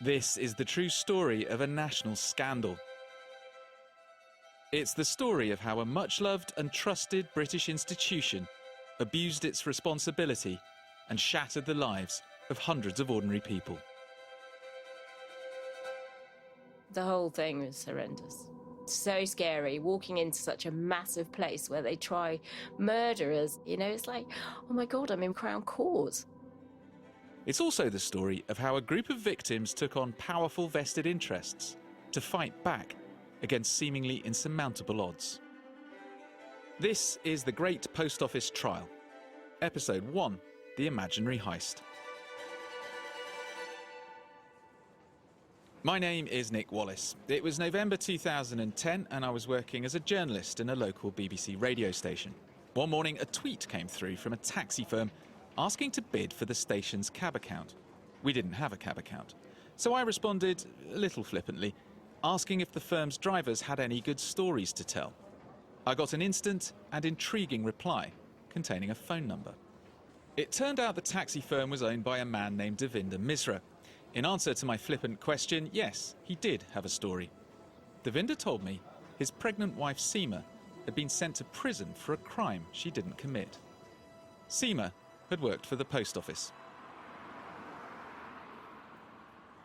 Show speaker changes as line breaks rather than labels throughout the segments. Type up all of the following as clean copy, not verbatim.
This is the true story of a national scandal. It's the story of how a much-loved and trusted British institution abused its responsibility and shattered the lives of hundreds of ordinary people.
The whole thing was horrendous. So scary, walking into such a massive place where they try murderers. You know, it's like, oh my God, I'm in Crown Court.
It's also the story of how a group of victims took on powerful vested interests to fight back against seemingly insurmountable odds. This is The Great Post Office Trial, Episode 1, The Imaginary Heist. My name is Nick Wallace. It was November 2010 and I was working as a journalist in a local BBC radio station. One morning a tweet came through from a taxi firm asking to bid for the station's cab account. We didn't have a cab account, so I responded, a little flippantly, asking if the firm's drivers had any good stories to tell. I got an instant and intriguing reply containing a phone number. It turned out the taxi firm was owned by a man named Devinder Misra. In answer to my flippant question, yes, he did have a story. Devinder told me his pregnant wife Seema had been sent to prison for a crime she didn't commit. Seema had worked for the post office.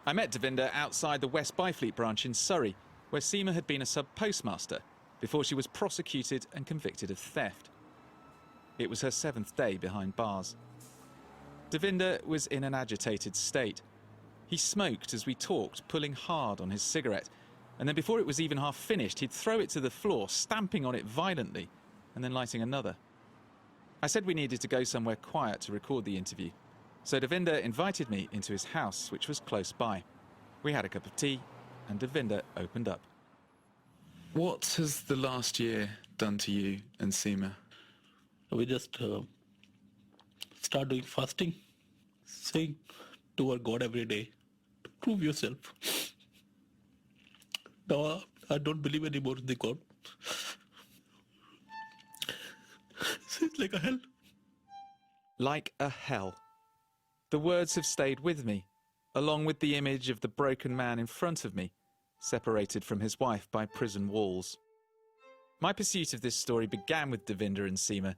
I met Devinder outside the West Byfleet branch in Surrey, where Seema had been a sub-postmaster before she was prosecuted and convicted of theft. It was her 7th day behind bars. Devinder was in an agitated state. He smoked as we talked, pulling hard on his cigarette, and then before it was even half finished, he'd throw it to the floor, stamping on it violently, and then lighting another. I said we needed to go somewhere quiet to record the interview, so Devinder invited me into his house, which was close by. We had a cup of tea, and Devinder opened up. What has the last year done to you and Seema?
We just start doing fasting, saying to our God every day, to prove yourself. Now I don't believe anymore in the God. It's like a hell.
Like a hell. The words have stayed with me, along with the image of the broken man in front of me, separated from his wife by prison walls. My pursuit of this story began with Devinder and Seema,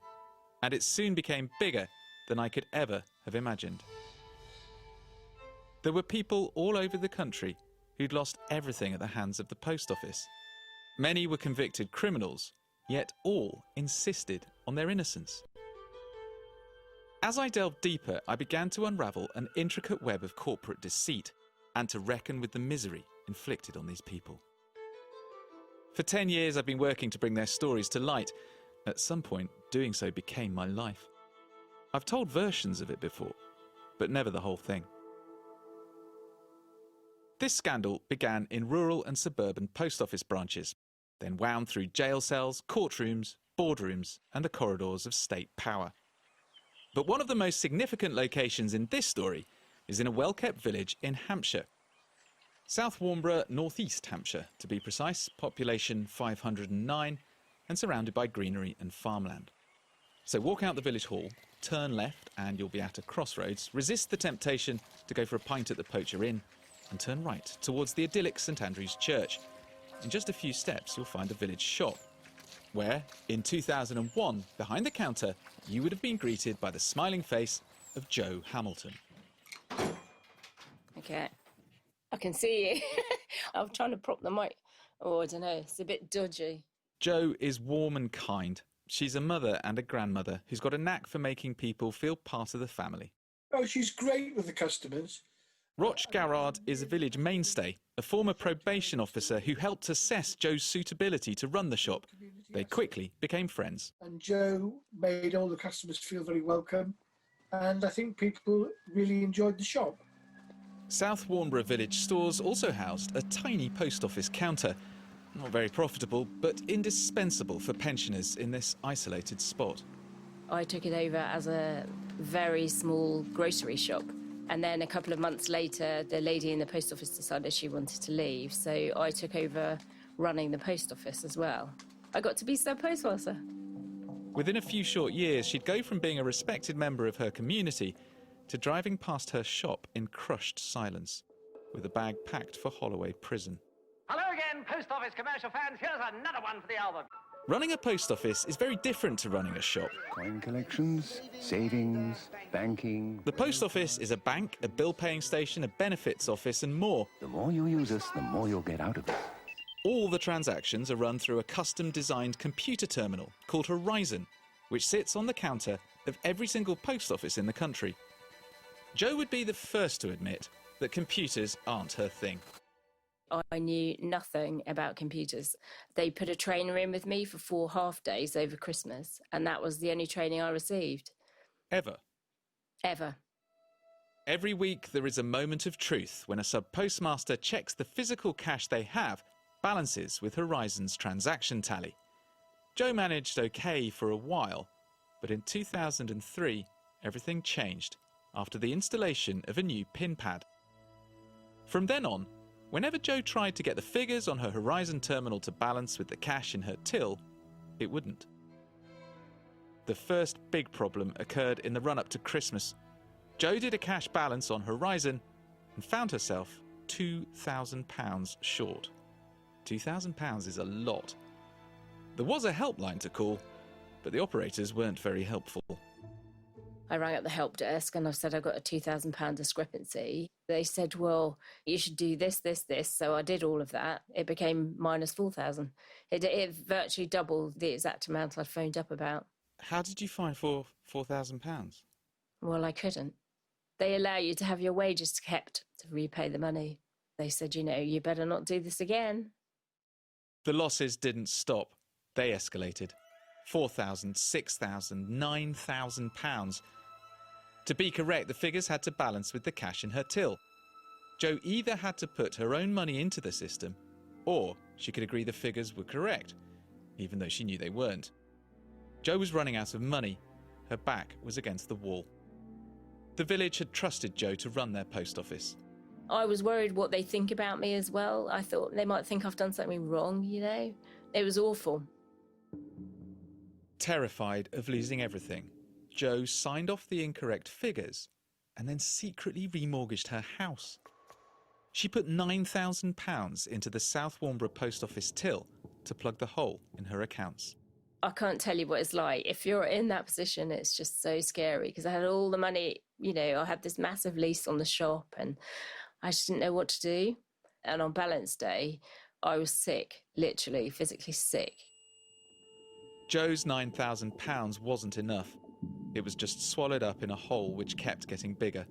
and it soon became bigger than I could ever have imagined. There were people all over the country who'd lost everything at the hands of the post office. Many were convicted criminals, yet all insisted on their innocence. As I delved deeper, I began to unravel an intricate web of corporate deceit and to reckon with the misery inflicted on these people. For 10 years I've been working to bring their stories to light. At some point, doing so became my life. I've told versions of it before, but never the whole thing. This scandal began in rural and suburban post office branches, then wound through jail cells, courtrooms, boardrooms, and the corridors of state power. But one of the most significant locations in this story is in a well-kept village in Hampshire. South Warnborough, northeast Hampshire, to be precise, population 509, and surrounded by greenery and farmland. So walk out the village hall, turn left, and you'll be at a crossroads. Resist the temptation to go for a pint at the Poacher Inn, and turn right towards the idyllic St Andrew's Church. In just a few steps, you'll find a village shop, where, in 2001, behind the counter, you would have been greeted by the smiling face of Joe Hamilton.
Okay, I can see you. I'm trying to prop the mic. Oh, I don't know, it's a bit dodgy.
Jo is warm and kind. She's a mother and a grandmother who's got a knack for making people feel part of the family.
Oh, she's great with the customers.
Roch Garrard is a village mainstay, a former probation officer who helped assess Joe's suitability to run the shop. They quickly became friends.
And Joe made all the customers feel very welcome, and I think people really enjoyed the shop.
South Warnborough village stores also housed a tiny post office counter. Not very profitable, but indispensable for pensioners in this isolated spot.
I took it over as a very small grocery shop. And then a couple of months later, the lady in the post office decided she wanted to leave. So I took over running the post office as well. I got to be sub-postmaster.
Within a few short years, she'd go from being a respected member of her community to driving past her shop in crushed silence. with a bag packed for Holloway Prison.
Hello again, Post Office commercial fans. Here's another one for the album.
Running a post office is very different to running a shop.
Coin collections, savings, banking.
The post office is a bank, a bill-paying station, a benefits office and more.
The more you use us, the more you'll get out of us.
All the transactions are run through a custom-designed computer terminal called Horizon, which sits on the counter of every single post office in the country. Jo would be the first to admit that computers aren't her thing.
I knew nothing about computers. They put a trainer in with me for 4 half days over Christmas, and that was the only training I received.
Ever. Every week there is a moment of truth when a sub-postmaster checks the physical cash they have balances with Horizon's transaction tally. Jo managed okay for a while, but in 2003 everything changed after the installation of a new PIN pad. From then on, whenever Jo tried to get the figures on her Horizon terminal to balance with the cash in her till, it wouldn't. The first big problem occurred in the run-up to Christmas. Jo did a cash balance on Horizon and found herself £2,000 short. £2,000 is a lot. There was a helpline to call, but the operators weren't very helpful.
I rang up the Helpdesk and I said I got a £2,000 discrepancy. They said, well, you should do this. So I did all of that. It became minus 4,000. It virtually doubled the exact amount I'd phoned up about.
How did you find £4,000?
Well, I couldn't. They allow you to have your wages kept to repay the money. They said, you better not do this again.
The losses didn't stop. They escalated. £4,000, £6,000, £9,000. To be correct, the figures had to balance with the cash in her till. Jo either had to put her own money into the system, or she could agree the figures were correct, even though she knew they weren't. Jo was running out of money. Her back was against the wall. The village had trusted Jo to run their post office.
I was worried what they think about me as well. I thought they might think I've done something wrong, It was awful.
Terrified of losing everything, Jo signed off the incorrect figures and then secretly remortgaged her house. She put £9,000 into the South Warnborough post office till to plug the hole in her accounts.
I can't tell you what it's like. If you're in that position, it's just so scary because I had all the money, I had this massive lease on the shop and I just didn't know what to do. And on balance day, I was sick, literally, physically sick.
Jo's £9,000 wasn't enough. It was just swallowed up in a hole which kept getting bigger.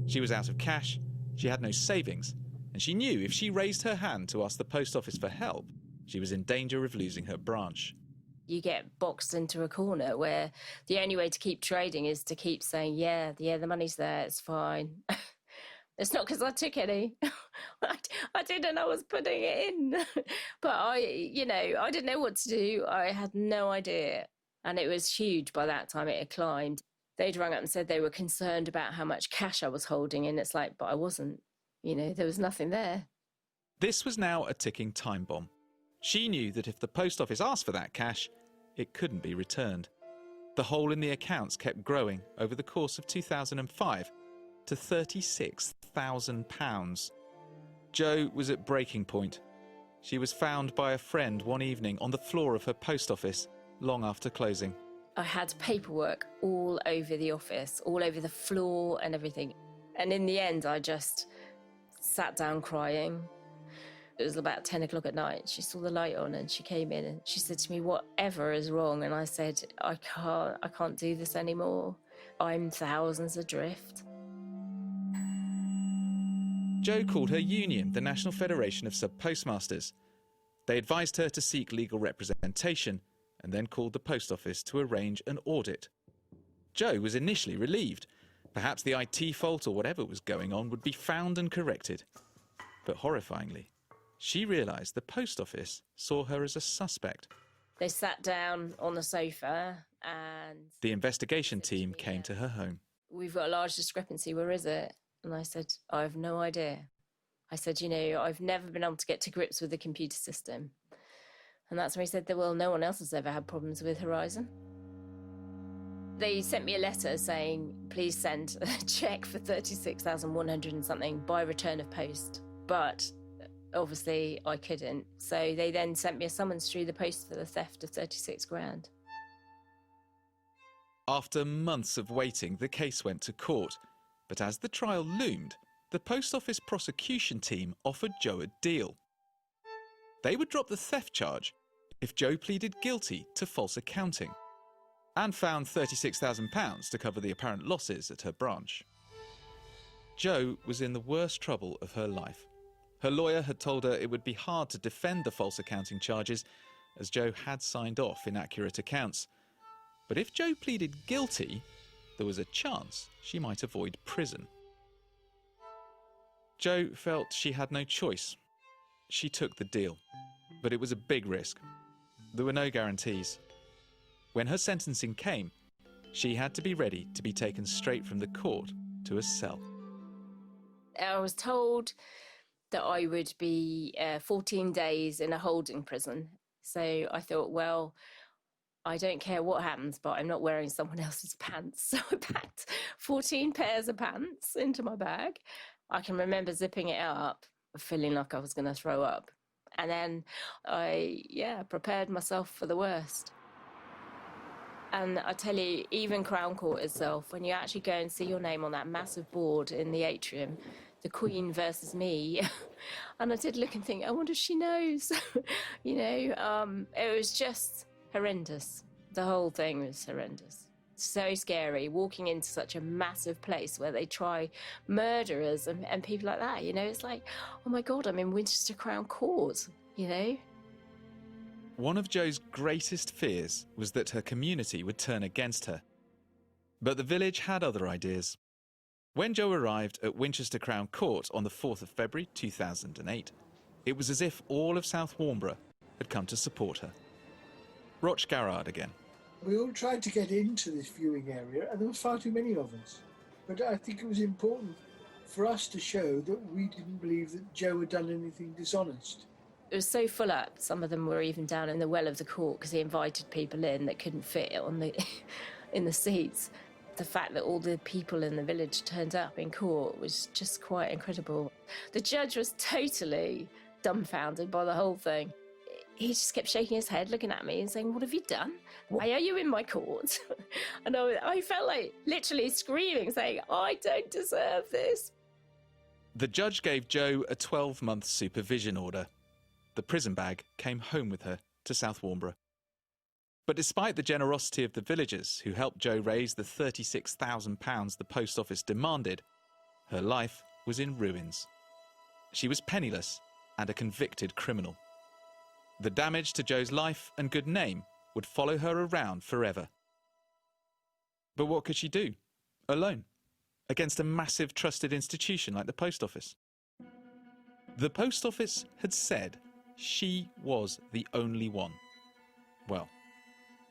She was out of cash, she had no savings, and she knew if she raised her hand to ask the post office for help, she was in danger of losing her branch.
You get boxed into a corner where the only way to keep trading is to keep saying, yeah, the money's there, it's fine. It's not because I took any. I didn't, I was putting it in. But I didn't know what to do. I had no idea. And it was huge by that time. It had climbed. They'd rung up and said they were concerned about how much cash I was holding. And it's like, but I wasn't. There was nothing there.
This was now a ticking time bomb. She knew that if the post office asked for that cash, it couldn't be returned. The hole in the accounts kept growing over the course of 2005 to £36,000. Jo was at breaking point. She was found by a friend one evening on the floor of her post office long after closing.
I had paperwork all over the office, all over the floor and everything. And in the end, I just sat down crying. It was about 10 o'clock at night. She saw the light on and she came in and she said to me, whatever is wrong? And I said, I can't do this anymore. I'm thousands adrift.
Jo called her union, the National Federation of Sub-Postmasters. They advised her to seek legal representation and then called the post office to arrange an audit. Jo was initially relieved. Perhaps the IT fault or whatever was going on would be found and corrected. But horrifyingly, she realised the post office saw her as a suspect.
They sat down on the sofa and...
The investigation team came to her home.
We've got a large discrepancy, where is it? And I said, I have no idea. I said, I've never been able to get to grips with the computer system. And that's when he said, well, no one else has ever had problems with Horizon. They sent me a letter saying, please send a cheque for 36,100 and something by return of post. But obviously I couldn't. So they then sent me a summons through the post for the theft of 36 grand.
After months of waiting, the case went to court. But as the trial loomed, the post office prosecution team offered Joe a deal. They would drop the theft charge if Joe pleaded guilty to false accounting and found £36,000 to cover the apparent losses at her branch. Joe was in the worst trouble of her life. Her lawyer had told her it would be hard to defend the false accounting charges, as Joe had signed off inaccurate accounts. But if Joe pleaded guilty, there was a chance she might avoid prison. Joe felt she had no choice. She took the deal, but it was a big risk. There were no guarantees. When her sentencing came, she had to be ready to be taken straight from the court to a cell.
I was told that I would be 14 days in a holding prison. So I thought, well, I don't care what happens, but I'm not wearing someone else's pants. So I packed 14 pairs of pants into my bag. I can remember zipping it up, feeling like I was going to throw up. And then I, prepared myself for the worst. And I tell you, even Crown Court itself, when you actually go and see your name on that massive board in the atrium, the Queen versus me, and I did look and think, I wonder if she knows. It was just horrendous. The whole thing was horrendous. So scary, walking into such a massive place where they try murderers and people like that, It's like, oh my God, I'm in Winchester Crown Court,
One of Joe's greatest fears was that her community would turn against her. But the village had other ideas. When Joe arrived at Winchester Crown Court on the 4th of February 2008, it was as if all of South Warnborough had come to support her. Roch Garrard again.
We all tried to get into this viewing area, and there were far too many of us. But I think it was important for us to show that we didn't believe that Joe had done anything dishonest.
It was so full up, some of them were even down in the well of the court because he invited people in that couldn't fit on the in the seats. The fact that all the people in the village turned up in court was just quite incredible. The judge was totally dumbfounded by the whole thing. He just kept shaking his head, looking at me and saying, what have you done? Why are you in my court? And I felt like literally screaming, saying, I don't deserve this.
The judge gave Joe a 12-month supervision order. The prison bag came home with her to South Warnborough. But despite the generosity of the villagers who helped Joe raise the £36,000 the post office demanded, her life was in ruins. She was penniless and a convicted criminal. The damage to Joe's life and good name would follow her around forever. But what could she do? Alone, against a massive trusted institution like the post office. The post office had said she was the only one. Well,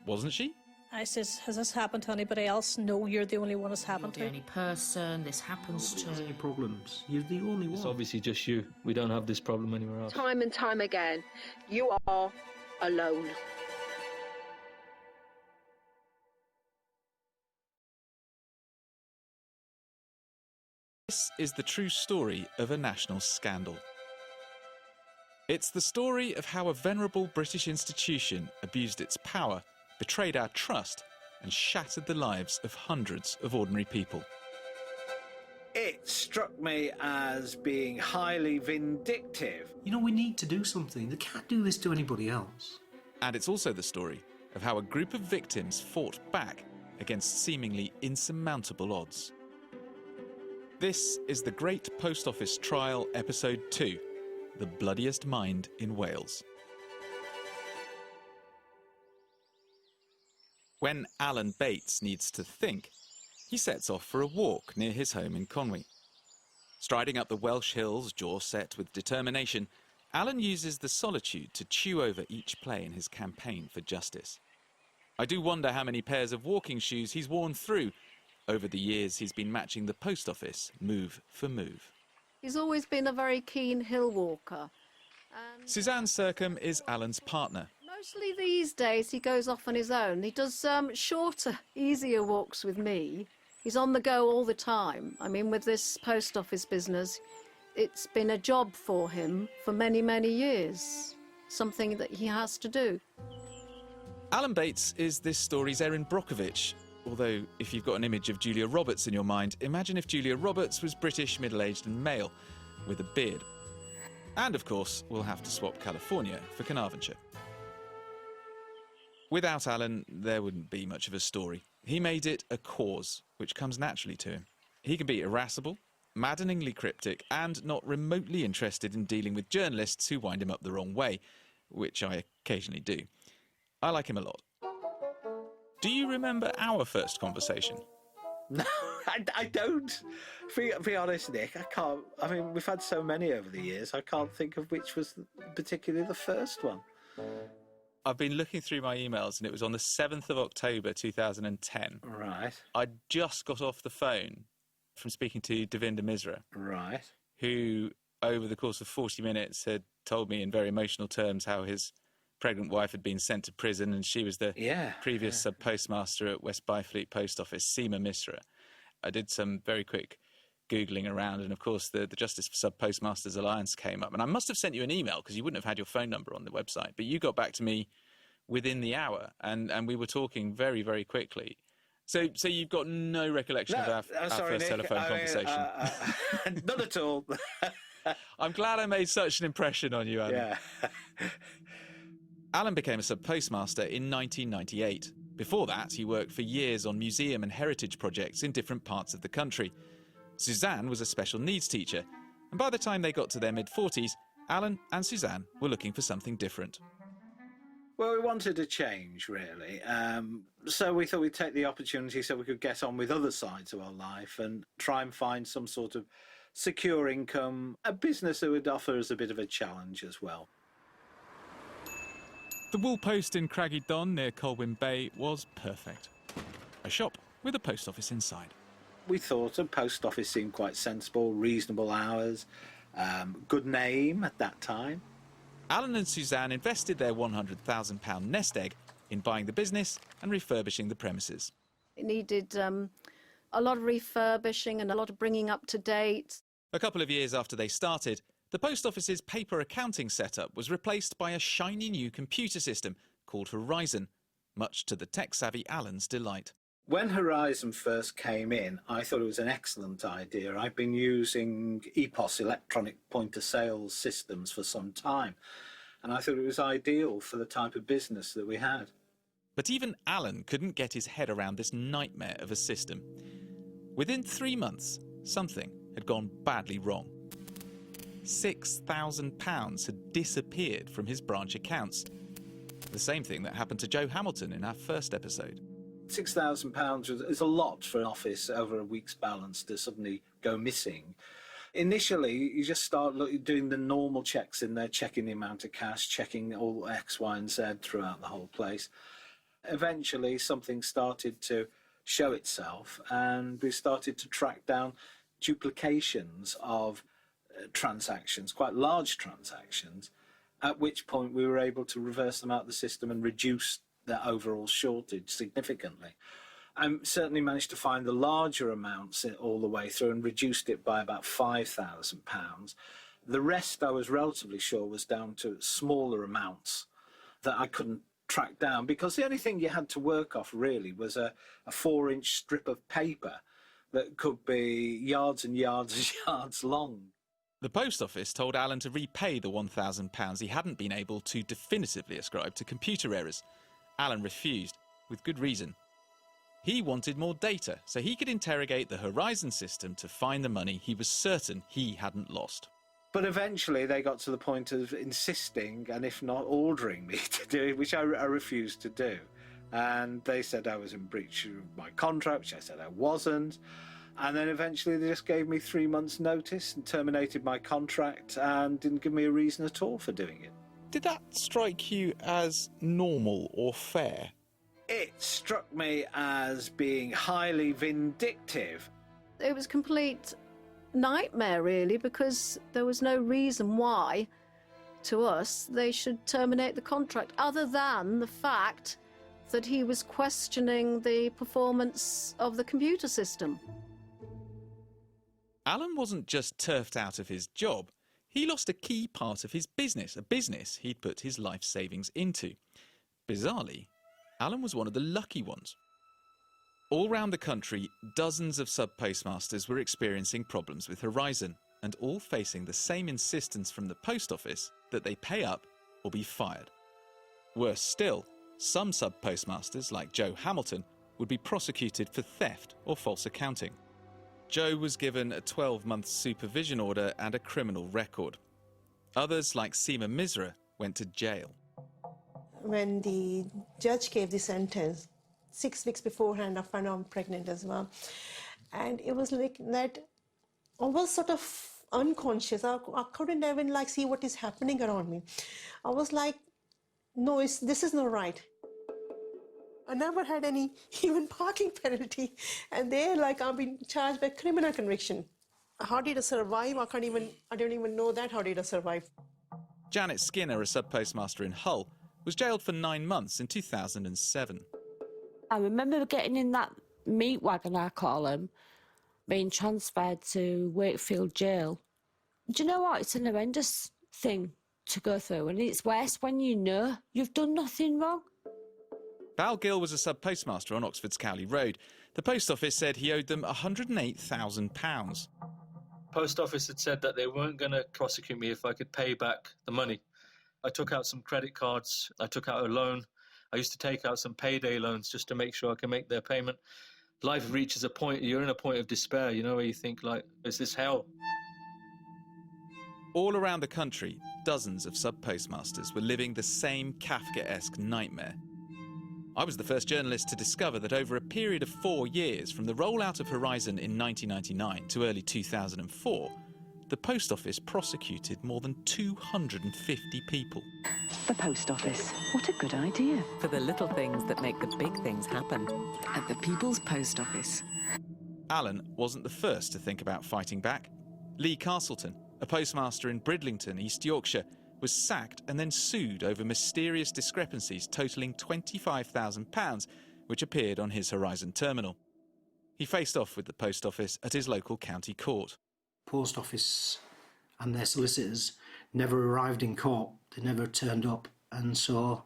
wasn't she?
I says, has this happened to anybody else? No, you're the only one it's happened to.
You're the only person this happens to.
Any problems? You're the only one.
It's obviously just you. We don't have this problem anywhere else.
Time and time again, you are alone.
This is the true story of a national scandal. It's the story of how a venerable British institution abused its power, betrayed our trust, and shattered the lives of hundreds of ordinary people.
It struck me as being highly vindictive.
We need to do something. They can't do this to anybody else.
And it's also the story of how a group of victims fought back against seemingly insurmountable odds. This is the Great Post Office Trial, Episode 2, The Bloodiest Mind in Wales. When Alan Bates needs to think, he sets off for a walk near his home in Conwy. Striding up the Welsh hills, jaw set with determination, Alan uses the solitude to chew over each play in his campaign for justice. I do wonder how many pairs of walking shoes he's worn through. Over the years, he's been matching the post office move for move.
He's always been a very keen hill walker.
Suzanne Sercombe is Alan's partner.
Mostly these days he goes off on his own. He does shorter, easier walks with me. He's on the go all the time. I mean, with this post office business, it's been a job for him for many, many years. Something that he has to do.
Alan Bates is this story's Erin Brockovich. Although, if you've got an image of Julia Roberts in your mind, imagine if Julia Roberts was British, middle-aged and male, with a beard. And, of course, we'll have to swap California for Carnarvonshire. Without Alan, there wouldn't be much of a story. He made it a cause, which comes naturally to him. He can be irascible, maddeningly cryptic, and not remotely interested in dealing with journalists who wind him up the wrong way, which I occasionally do. I like him a lot. Do you remember our first conversation?
No, I don't. Be honest, Nick, I can't. I mean, we've had so many over the years, I can't think of which was particularly the first one.
I've been looking through my emails and it was on the 7th of October 2010.
Right.
I just got off the phone from speaking to Devinder Misra.
Right.
Who, over the course of 40 minutes, had told me in very emotional terms how his pregnant wife had been sent to prison and she was the previous sub-postmaster at West Byfleet Post Office, Seema Misra. I did some very quick Googling around and, of course, the Justice for Sub-Postmasters Alliance came up. And I must have sent you an email because you wouldn't have had your phone number on the website. But you got back to me within the hour and we were talking very, very quickly. So you've got no recollection of our first
Nick,
telephone conversation?
None at all.
I'm glad I made such an impression on you, Alan.
Yeah.
Alan became a sub-postmaster in 1998. Before that, he worked for years on museum and heritage projects in different parts of the country. Suzanne was a special needs teacher, and by the time they got to their mid-40s, Alan and Suzanne were looking for something different.
Well, we wanted a change, really. So we thought we'd take the opportunity so we could get on with other sides of our life and try and find some sort of secure income, a business that would offer us a bit of a challenge as well.
The Wool Post in Craggy Don near Colwyn Bay was perfect. A shop with a post office inside.
We thought a post office seemed quite sensible, reasonable hours, good name at that time.
Alan and Suzanne invested their £100,000 nest egg in buying the business and refurbishing the premises.
It needed a lot of refurbishing and a lot of bringing up to date.
A couple of years after they started, the post office's paper accounting setup was replaced by a shiny new computer system called Horizon, much to the tech-savvy Alan's delight.
When Horizon first came in, I thought it was an excellent idea. I've been using EPOS, electronic point-of-sale systems, for some time, and I thought it was ideal for the type of business that we had.
But even Alan couldn't get his head around this nightmare of a system. Within 3 months, something had gone badly wrong. £6,000 had disappeared from his branch accounts. The same thing that happened to Joe Hamilton in our first episode.
£6,000 is a lot for an office over a week's balance to suddenly go missing. Initially, you just start doing the normal checks in there, checking the amount of cash, checking all X, Y and Z throughout the whole place. Eventually, something started to show itself and we started to track down duplications of transactions, quite large transactions, at which point we were able to reverse them out of the system and reduce the overall shortage significantly. I certainly managed to find the larger amounts all the way through and reduced it by about £5,000. The rest I was relatively sure was down to smaller amounts that I couldn't track down because the only thing you had to work off really was a 4-inch strip of paper that could be yards and yards and yards long.
The post office told Alan to repay the £1,000 he hadn't been able to definitively ascribe to computer errors. Alan refused, with good reason. He wanted more data so he could interrogate the Horizon system to find the money he was certain he hadn't lost.
But eventually they got to the point of insisting, and if not ordering me to do it, which I refused to do. And they said I was in breach of my contract, which I said I wasn't. And then eventually they just gave me 3 months' notice and terminated my contract and didn't give me a reason at all for doing it.
Did that strike you as normal or fair?
It struck me as being highly vindictive.
It was a complete nightmare, really, because there was no reason why to us, they should terminate the contract, other than the fact that he was questioning the performance of the computer system.
Alan wasn't just turfed out of his job. He lost a key part of his business, a business he'd put his life savings into. Bizarrely, Alan was one of the lucky ones. All round the country, dozens of sub-postmasters were experiencing problems with Horizon, and all facing the same insistence from the post office that they pay up or be fired. Worse still, some sub-postmasters, like Joe Hamilton, would be prosecuted for theft or false accounting. Joe was given a 12-month supervision order and a criminal record. Others, like Seema Misra, went to jail.
When the judge gave the sentence, 6 weeks beforehand, I found out I'm pregnant as well. And it was like that, I was sort of unconscious. I couldn't even see what is happening around me. I was like, no, this is not right. I never had any even parking penalty. And they're like, I've been charged by criminal conviction. How did I survive? I don't even know that. How did I survive?
Janet Skinner, a sub-postmaster in Hull, was jailed for 9 months in 2007.
I remember getting in that meat wagon, I call him, being transferred to Wakefield Jail. Do you know what? It's an horrendous thing to go through, and it's worse when you know you've done nothing wrong.
Val Gill was a sub-postmaster on Oxford's Cowley Road. The post office said he owed them £108,000.
Post office had said that they weren't going to prosecute me if I could pay back the money. I took out some credit cards, I took out a loan. I used to take out some payday loans just to make sure I can make their payment. Life reaches a point, you're in a point of despair, where you think, is this hell?
All around the country, dozens of sub-postmasters were living the same Kafkaesque nightmare. I was the first journalist to discover that over a period of 4 years, from the rollout of Horizon in 1999 to early 2004, the post office prosecuted more than 250 people.
The post office. What a good idea.
For the little things that make the big things happen.
At the People's Post Office.
Alan wasn't the first to think about fighting back. Lee Castleton, a postmaster in Bridlington, East Yorkshire, was sacked and then sued over mysterious discrepancies totalling £25,000, which appeared on his Horizon terminal. He faced off with the post office at his local county court.
Post office and their solicitors never arrived in court. They never turned up, and so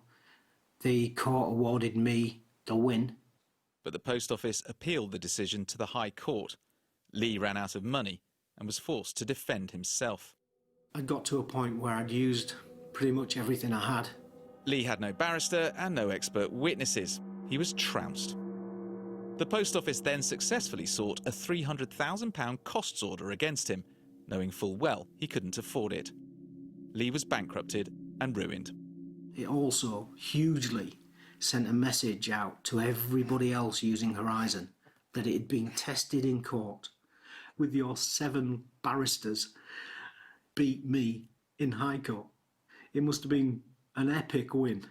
the court awarded me the win.
But the post office appealed the decision to the High Court. Lee ran out of money and was forced to defend himself.
I got to a point where I'd used pretty much everything I had.
Lee had no barrister and no expert witnesses. He was trounced. The post office then successfully sought a £300,000 costs order against him, knowing full well he couldn't afford it. Lee was bankrupted and ruined.
It also hugely sent a message out to everybody else using Horizon that it had been tested in court. With your 7 barristers beat me in High Court. It must have been an epic win.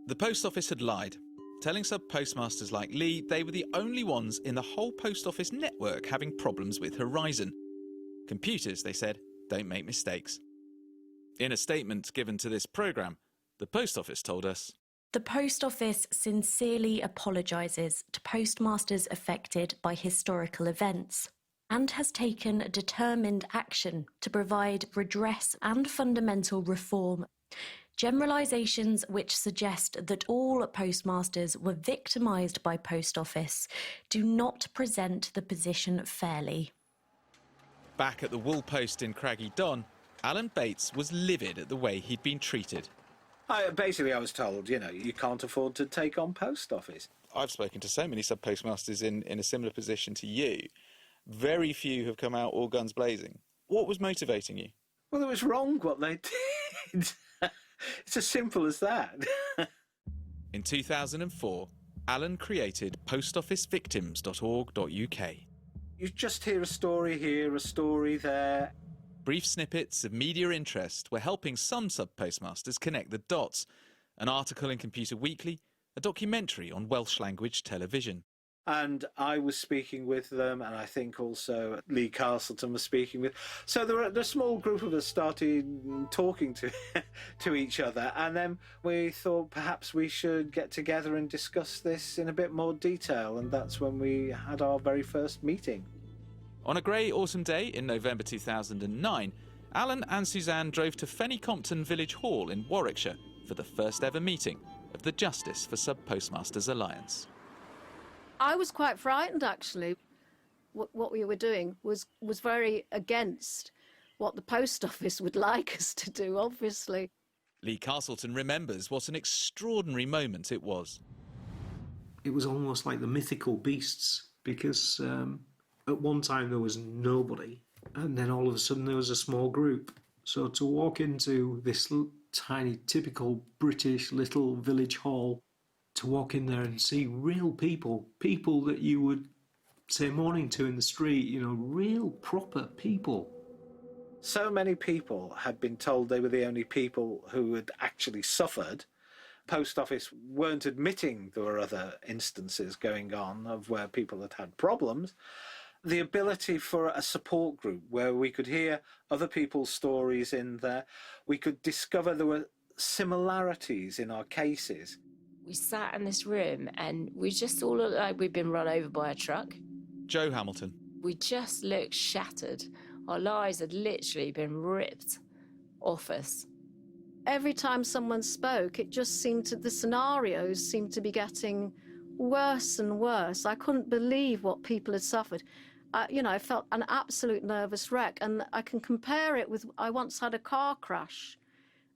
The post office had lied, telling sub-postmasters like Lee they were the only ones in the whole post office network having problems with Horizon. Computers, they said, don't make mistakes. In a statement given to this programme, the post office told us,
"The post office sincerely apologises to postmasters affected by historical events and has taken determined action to provide redress and fundamental reform. Generalisations which suggest that all postmasters were victimised by post office do not present the position fairly."
Back at the Wool Post in Craggy Don, Alan Bates was livid at the way he'd been treated.
Basically, I was told, you can't afford to take on post office.
I've spoken to so many sub-postmasters in a similar position to you. Very few have come out all guns blazing. What was motivating you?
Well, it was wrong what they did. It's as simple as that.
In 2004, Alan created postofficevictims.org.uk.
You just hear a story here, a story there.
Brief snippets of media interest were helping some sub-postmasters connect the dots. An article in Computer Weekly, a documentary on Welsh language television.
And I was speaking with them, and I think also Lee Castleton was speaking with. So the small group of us started talking to each other, and then we thought perhaps we should get together and discuss this in a bit more detail, and that's when we had our very first meeting.
On a grey autumn day in November 2009, Alan and Suzanne drove to Fenny Compton Village Hall in Warwickshire for the first ever meeting of the Justice for Sub-Postmasters Alliance.
I was quite frightened, actually. What we were doing was very against what the post office would like us to do, obviously.
Lee Castleton remembers what an extraordinary moment it was.
It was almost like the mythical beasts, because at one time there was nobody, and then all of a sudden there was a small group. So to walk into this tiny, typical British little village hall, to walk in there and see real people that you would say morning to in the street, you know, real proper people.
So many people had been told they were the only people who had actually suffered. Post office weren't admitting there were other instances going on of where people had had problems. The ability for a support group where we could hear other people's stories in there, we could discover there were similarities in our cases.
We sat in this room and we just all looked like we'd been run over by a truck.
Joe Hamilton.
We just looked shattered. Our lives had literally been ripped off us.
Every time someone spoke, it just seemed to, the scenarios seemed to be getting worse and worse. I couldn't believe what people had suffered. I felt an absolute nervous wreck, and I can compare it with, I once had a car crash,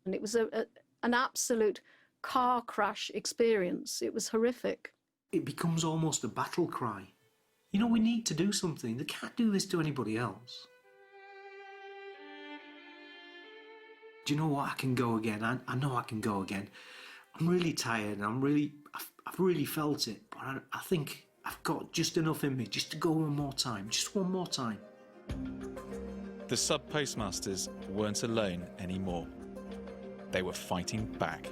and it was an absolute car crash experience. It was horrific.
It becomes almost a battle cry. You know, we need to do something. They can't do this to anybody else. Do you know what? I can go again. I know I can go again. I'm really tired. I've really felt it. But I think I've got just enough in me just to go one more time. Just one more time.
The sub-postmasters weren't alone anymore. They were fighting back.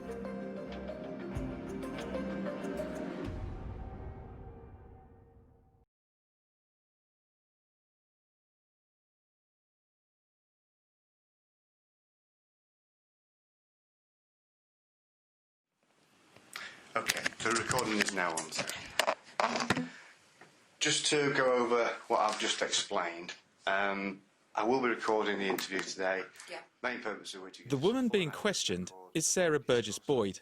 Okay, the recording is now on, sir. Just to go over what I've just explained, I will be recording the interview today. Yeah. Main purpose of which
The woman being questioned is Sarah Burgess-Boyd.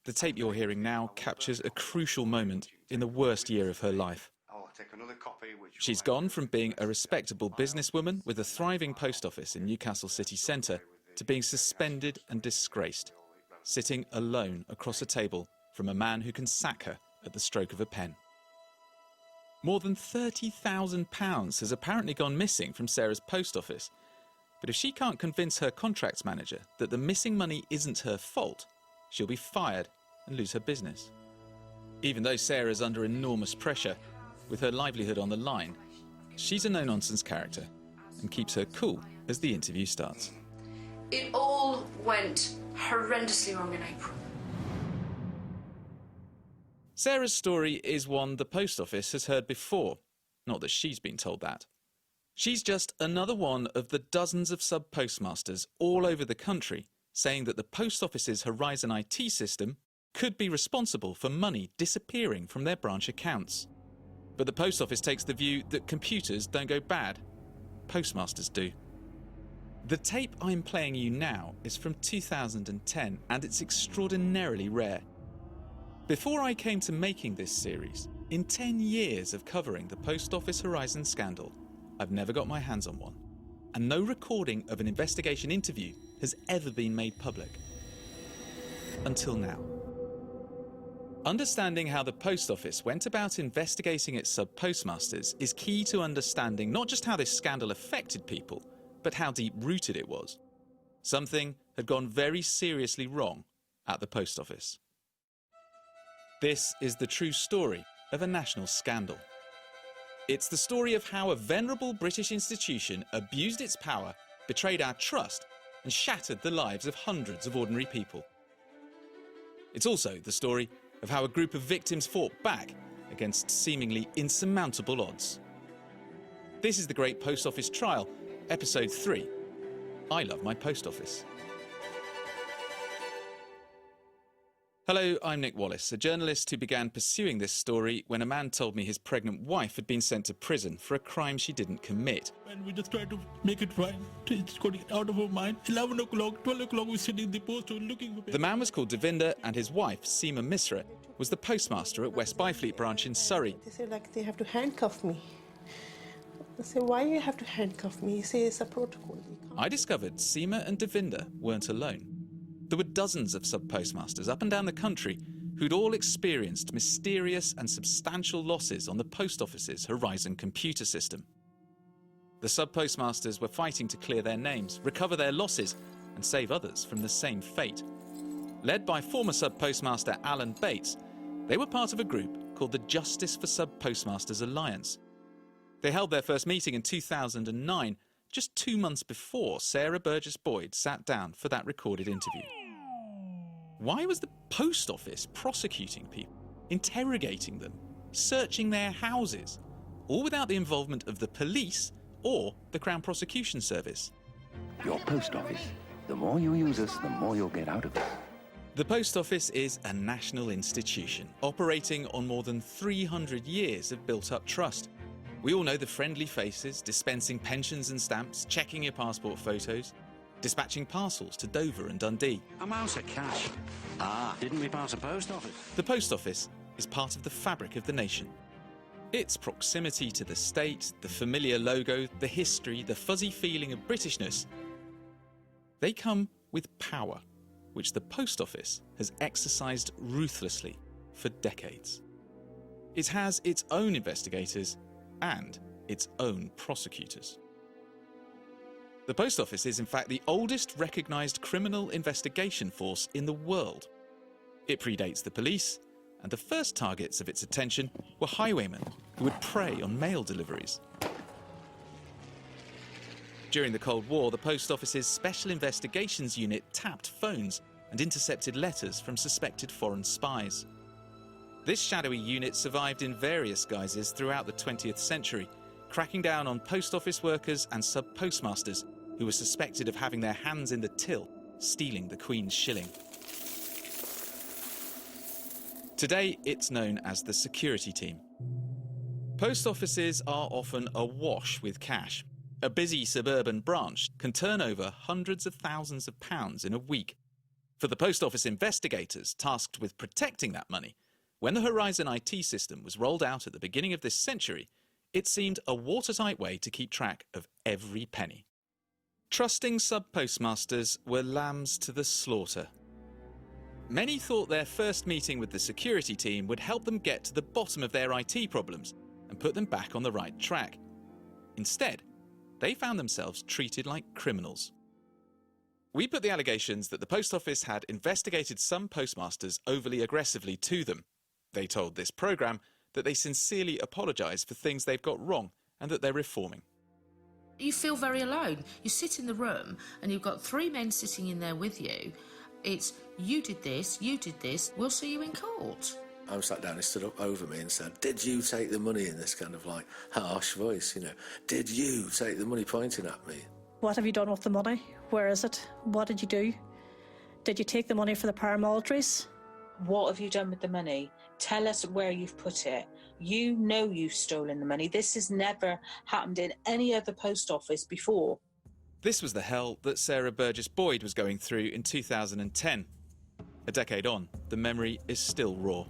The tape you're hearing now captures a crucial moment in the worst year of her life.
I'll take another copy.
She's gone from being a respectable businesswoman with a thriving post office in Newcastle city centre to being suspended and disgraced, sitting alone across a table from a man who can sack her at the stroke of a pen. More than £30,000 has apparently gone missing from Sarah's post office, but if she can't convince her contracts manager that the missing money isn't her fault, she'll be fired and lose her business. Even though Sarah's under enormous pressure, with her livelihood on the line, she's a no-nonsense character and keeps her cool as the interview starts.
It all went horrendously wrong in April.
Sarah's story is one the post office has heard before, not that she's been told that. She's just another one of the dozens of sub-postmasters all over the country saying that the post office's Horizon IT system could be responsible for money disappearing from their branch accounts. But the post office takes the view that computers don't go bad, postmasters do. The tape I'm playing you now is from 2010 and it's extraordinarily rare. Before I came to making this series, in 10 years of covering the Post Office Horizon scandal, I've never got my hands on one, and no recording of an investigation interview has ever been made public. Until now. Understanding how the Post Office went about investigating its sub-postmasters is key to understanding not just how this scandal affected people, but how deep-rooted it was. Something had gone very seriously wrong at the Post Office. This is the true story of a national scandal. It's the story of how a venerable British institution abused its power, betrayed our trust, and shattered the lives of hundreds of ordinary people. It's also the story of how a group of victims fought back against seemingly insurmountable odds. This is The Great Post Office Trial, Episode 3. I Love My Post Office. Hello, I'm Nick Wallace, a journalist who began pursuing this story when a man told me his pregnant wife had been sent to prison for a crime she didn't commit.
And we just try to make it right. It's got out of our mind. 11 o'clock, 12 o'clock, we're sitting in the post looking for...
The man was called Devinder, and his wife, Seema Misra, was the postmaster at West Byfleet branch in Surrey.
They say, like, they have to handcuff me. I say, why do you have to handcuff me? He says, it's a protocol.
I discovered Seema and Devinder weren't alone. There were dozens of sub-postmasters up and down the country who'd all experienced mysterious and substantial losses on the post office's Horizon computer system. The sub-postmasters were fighting to clear their names, recover their losses, and save others from the same fate. Led by former sub-postmaster Alan Bates, they were part of a group called the Justice for Sub-Postmasters Alliance. They held their first meeting in 2009, just 2 months before Sarah Burgess Boyd sat down for that recorded interview. Why was the post office prosecuting people, interrogating them, searching their houses, all without the involvement of the police or the Crown Prosecution Service?
Your post office. The more you use us, the more you'll get out of it.
The post office is a national institution, operating on more than 300 years of built-up trust. We all know the friendly faces, dispensing pensions and stamps, checking your passport photos, dispatching parcels to Dover and Dundee.
A mouse of cash. Ah, didn't we pass a post office?
The post office is part of the fabric of the nation. Its proximity to the state, the familiar logo, the history, the fuzzy feeling of Britishness, they come with power, which the post office has exercised ruthlessly for decades. It has its own investigators and its own prosecutors. The post office is in fact the oldest recognised criminal investigation force in the world. It predates the police, and the first targets of its attention were highwaymen who would prey on mail deliveries. During the Cold War, the post office's Special Investigations Unit tapped phones and intercepted letters from suspected foreign spies. This shadowy unit survived in various guises throughout the 20th century, cracking down on post office workers and sub-postmasters who were suspected of having their hands in the till, stealing the Queen's shilling. Today, it's known as the security team. Post offices are often awash with cash. A busy suburban branch can turn over hundreds of thousands of pounds in a week. For the post office investigators tasked with protecting that money, when the Horizon IT system was rolled out at the beginning of this century, it seemed a watertight way to keep track of every penny. Trusting sub-postmasters were lambs to the slaughter. Many thought their first meeting with the security team would help them get to the bottom of their IT problems and put them back on the right track. Instead, they found themselves treated like criminals. We put the allegations that the post office had investigated some postmasters overly aggressively to them. They told this programme that they sincerely apologise for things they've got wrong and that they're reforming.
You feel very alone. You sit in the room and you've got 3 men sitting in there with you. It's, you did this, we'll see you in court.
I sat down, he stood up over me and said, did you take the money, in this kind of like harsh voice, you know, did you take the money, pointing at me.
What have you done with the money? Where is it? What did you do? Did you take the money for the paramilitaries?
What have you done with the money? Tell us where you've put it. You know you've stolen the money. This has never happened in any other post office before.
This was the hell that Sarah Burgess Boyd was going through in 2010. A decade on, the memory is still raw.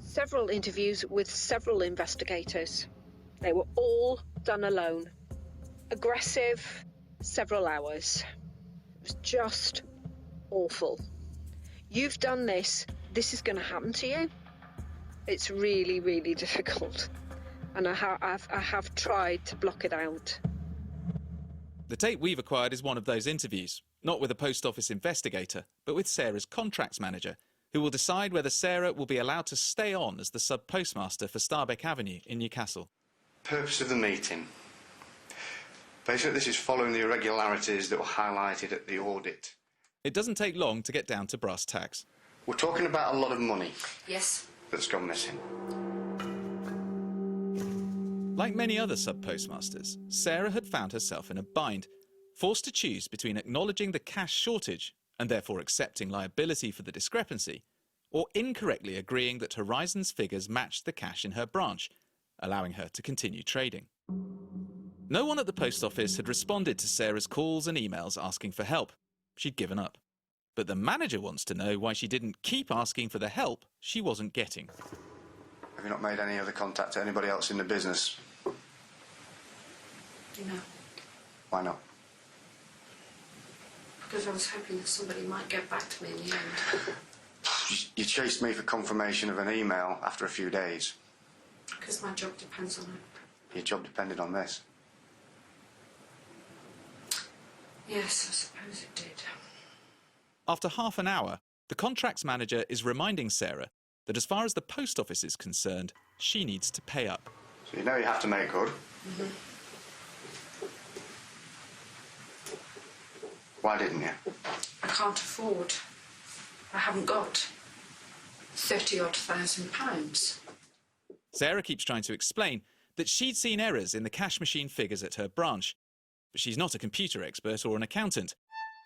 Several interviews with several investigators. They were all done alone. Aggressive, several hours. It was just awful. You've done this. This is going to happen to you. It's really, really difficult. And I have tried to block it out.
The tape we've acquired is one of those interviews, not with a post office investigator, but with Sarah's contracts manager, who will decide whether Sarah will be allowed to stay on as the sub-postmaster for Starbeck Avenue in Newcastle.
Purpose of the meeting. Basically, this is following the irregularities that were highlighted at the audit.
It doesn't take long to get down to brass tacks.
We're talking about a lot of money.
Yes.
That's gone missing.
Like many other sub-postmasters, Sarah had found herself in a bind, forced to choose between acknowledging the cash shortage and therefore accepting liability for the discrepancy, or incorrectly agreeing that Horizon's figures matched the cash in her branch, allowing her to continue trading. No one at the post office had responded to Sarah's calls and emails asking for help. She'd given up. But the manager wants to know why she didn't keep asking for the help she wasn't getting.
Have you not made any other contact to anybody else in the business?
No,
Why not?
because I was hoping that somebody might get back to me in the end.
You chased me for confirmation of an email after a few days.
Because my job depends on it.
Your job depended on this.
Yes, I suppose it did.
After half an hour, the contracts manager is reminding Sarah that as far as the post office is concerned, she needs to pay up.
So you know you have to make good.
Mm-hmm.
Why didn't you?
I can't afford. I haven't got 30-odd thousand pounds.
Sarah keeps trying to explain that she'd seen errors in the cash machine figures at her branch, but she's not a computer expert or an accountant,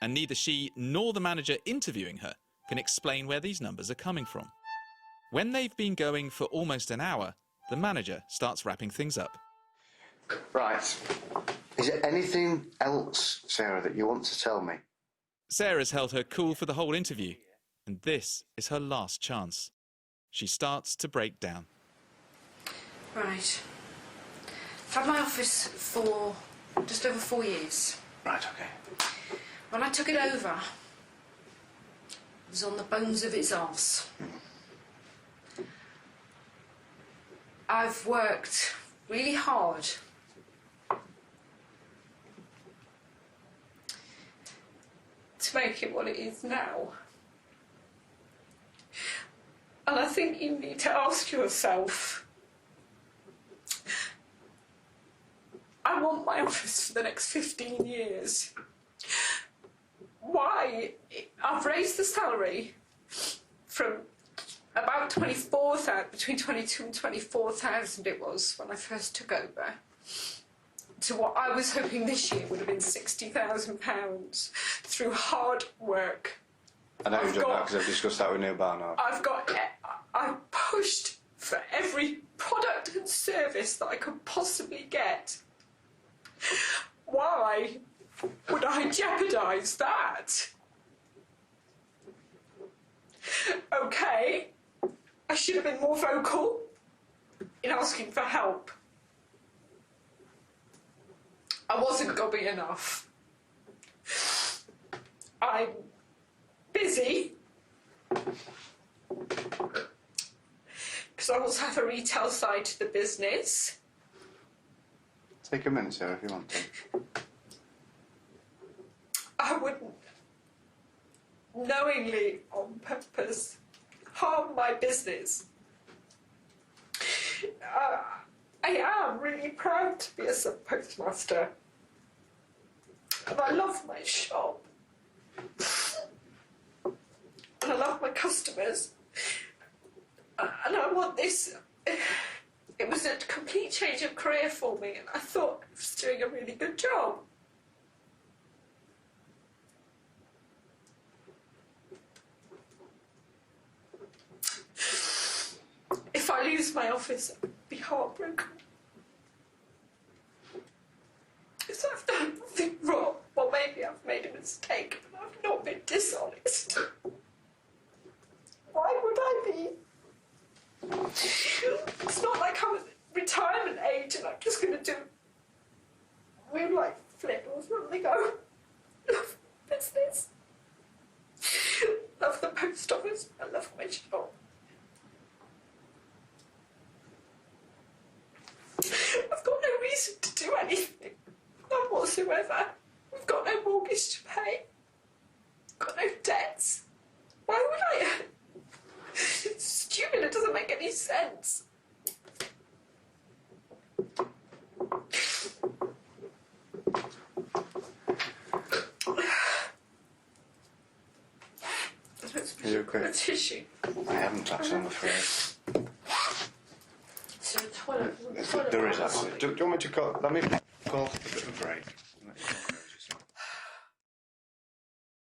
and neither she nor the manager interviewing her can explain where these numbers are coming from. When they've been going for almost an hour, the manager starts wrapping things up.
Right. Is there anything else, Sarah, that you want to tell me?
Sarah's held her cool for the whole interview, and this is her last chance. She starts to break down.
Right. I've had my office for just over 4 years.
Right, okay.
When I took it over, it was on the bones of its arse. I've worked really hard to make it what it is now. And I think you need to ask yourself, I want my office for the next 15 years. Why? I've raised the salary from about 24,000, between 22 and 24,000 it was when I first took over, to what I was hoping this year would have been £60,000 through hard work.
I know you've done that because I've discussed that with Neil Barnard.
I've pushed for every product and service that I could possibly get. Why would I jeopardise that? Okay, I should have been more vocal in asking for help. I wasn't gobby enough. I'm busy because I also have a retail side to the business.
Take a minute, Sarah, if you want to.
I wouldn't knowingly, on purpose, harm my business. I am really proud to be a sub-postmaster. And I love my shop. And I love my customers. And I want this. It was a complete change of career for me, and I thought I was doing a really good job. If I lose my office, I'll be heartbroken. Because I've done nothing wrong. Well, maybe I've made a mistake, but I've not been dishonest. Why would I be? It's not like I'm at retirement age and I'm just going to do moonlight flip or something. I love business. Love the post office. I love my job. I've got no reason to do anything. None whatsoever. We've got no mortgage to pay. Got no debts. Why would I? It's stupid. It doesn't make any sense.
Are you okay?
A tissue.
I haven't touched, I'm afraid.
So the toilet.
There's There is, actually. Do you want me to call? Let me call for a bit of a break.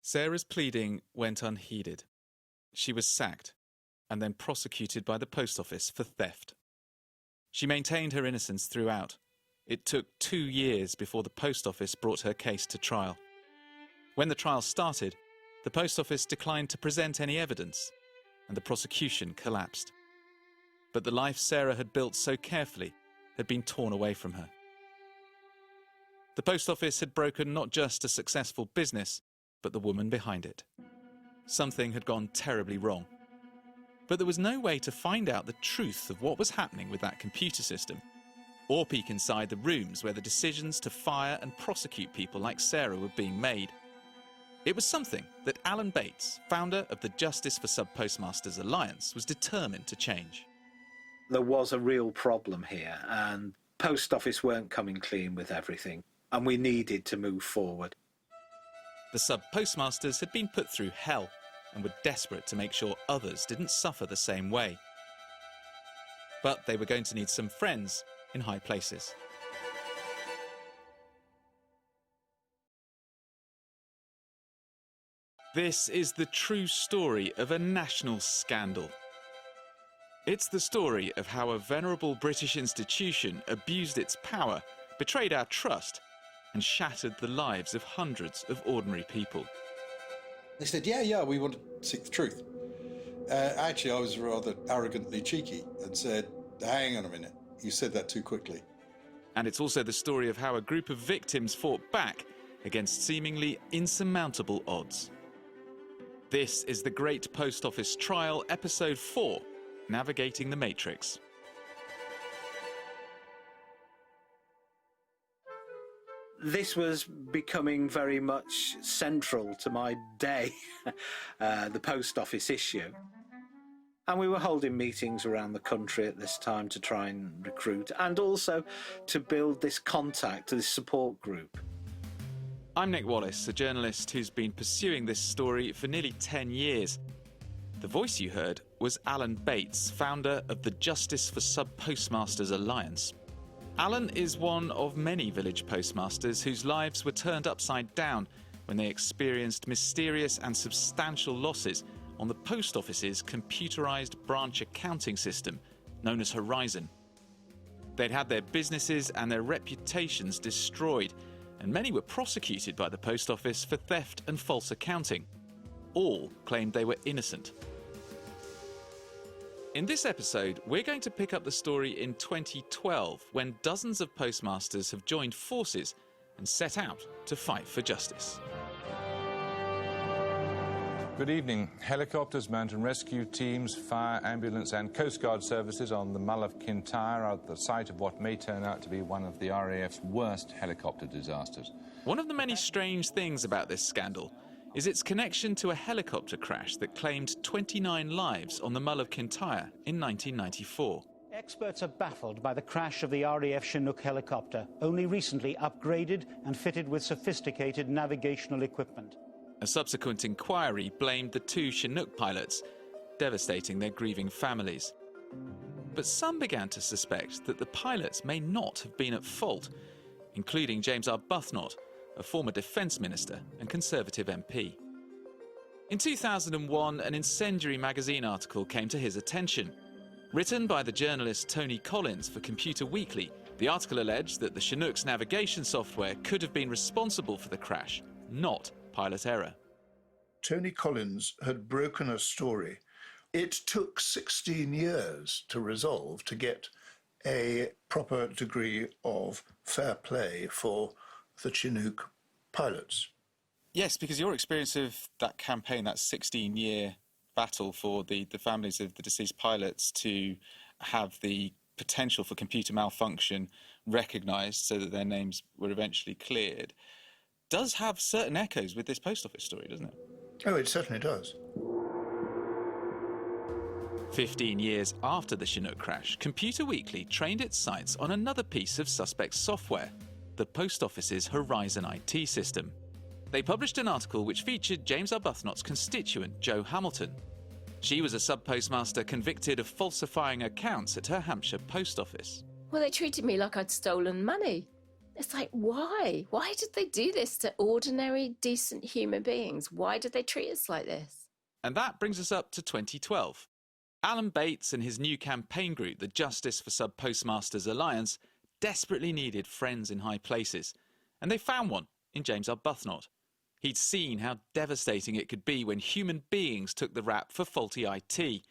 Sarah's pleading went unheeded. She was sacked and then prosecuted by the post office for theft. She maintained her innocence throughout. It took 2 years before the post office brought her case to trial. When the trial started, the post office declined to present any evidence, and the prosecution collapsed. But the life Sarah had built so carefully had been torn away from her. The post office had broken not just a successful business, but the woman behind it. Something had gone terribly wrong. But there was no way to find out the truth of what was happening with that computer system, or peek inside the rooms where the decisions to fire and prosecute people like Sarah were being made. It was something that Alan Bates, founder of the Justice for Sub-Postmasters Alliance, was determined to change.
There was a real problem here, and post office weren't coming clean with everything, and we needed to move forward.
The sub-postmasters had been put through hell and were desperate to make sure others didn't suffer the same way. But they were going to need some friends in high places. This is the true story of a national scandal. It's the story of how a venerable British institution abused its power, betrayed our trust, and shattered the lives of hundreds of ordinary people.
They said, yeah, we want to seek the truth. Actually, I was rather arrogantly cheeky and said, hang on a minute, you said that too quickly.
And it's also the story of how a group of victims fought back against seemingly insurmountable odds. This is the Great Post Office Trial, Episode 4, Navigating the Matrix.
This was becoming very much central to my day, the post office issue. And we were holding meetings around the country at this time to try and recruit and also to build this contact, this support group.
I'm Nick Wallace, a journalist who's been pursuing this story for nearly 10 years. The voice you heard was Alan Bates, founder of the Justice for Sub-Postmasters Alliance. Alan is one of many village postmasters whose lives were turned upside down when they experienced mysterious and substantial losses on the post office's computerized branch accounting system known as Horizon. They'd had their businesses and their reputations destroyed, and many were prosecuted by the post office for theft and false accounting. All claimed they were innocent. In this episode, we're going to pick up the story in 2012, when dozens of postmasters have joined forces and set out to fight for justice.
Good evening. Helicopters, mountain rescue teams, fire, ambulance and Coast Guard services on the Mull of Kintyre are at the site of what may turn out to be one of the RAF's worst helicopter disasters.
One of the many strange things about this scandal is its connection to a helicopter crash that claimed 29 lives on the Mull of Kintyre in 1994.
Experts are baffled by the crash of the RAF Chinook helicopter, only recently upgraded and fitted with sophisticated navigational equipment.
A subsequent inquiry blamed the 2 Chinook pilots, devastating their grieving families. But some began to suspect that the pilots may not have been at fault, including James Arbuthnot, a former Defence Minister and Conservative MP. In 2001, an incendiary magazine article came to his attention. Written by the journalist Tony Collins for Computer Weekly, the article alleged that the Chinook's navigation software could have been responsible for the crash, not pilot error.
Tony Collins had broken a story. It took 16 years to resolve to get a proper degree of fair play for the Chinook pilots.
Yes, because your experience of that campaign, that 16-year battle for the families of the deceased pilots to have the potential for computer malfunction recognised so that their names were eventually cleared, does have certain echoes with this post office story, doesn't it?
Oh, it certainly does.
15 years after the Chinook crash, Computer Weekly trained its sights on another piece of suspect software, the post office's Horizon IT system. They published an article which featured James Arbuthnot's constituent, Jo Hamilton. She was a sub-postmaster convicted of falsifying accounts at her Hampshire post office.
Well, they treated me like I'd stolen money. It's like, why? Why did they do this to ordinary, decent human beings? Why did they treat us like this?
And that brings us up to 2012. Alan Bates and his new campaign group, the Justice for Sub-Postmasters Alliance, desperately needed friends in high places. And they found one in James Arbuthnot. He'd seen how devastating it could be when human beings took the rap for faulty IT.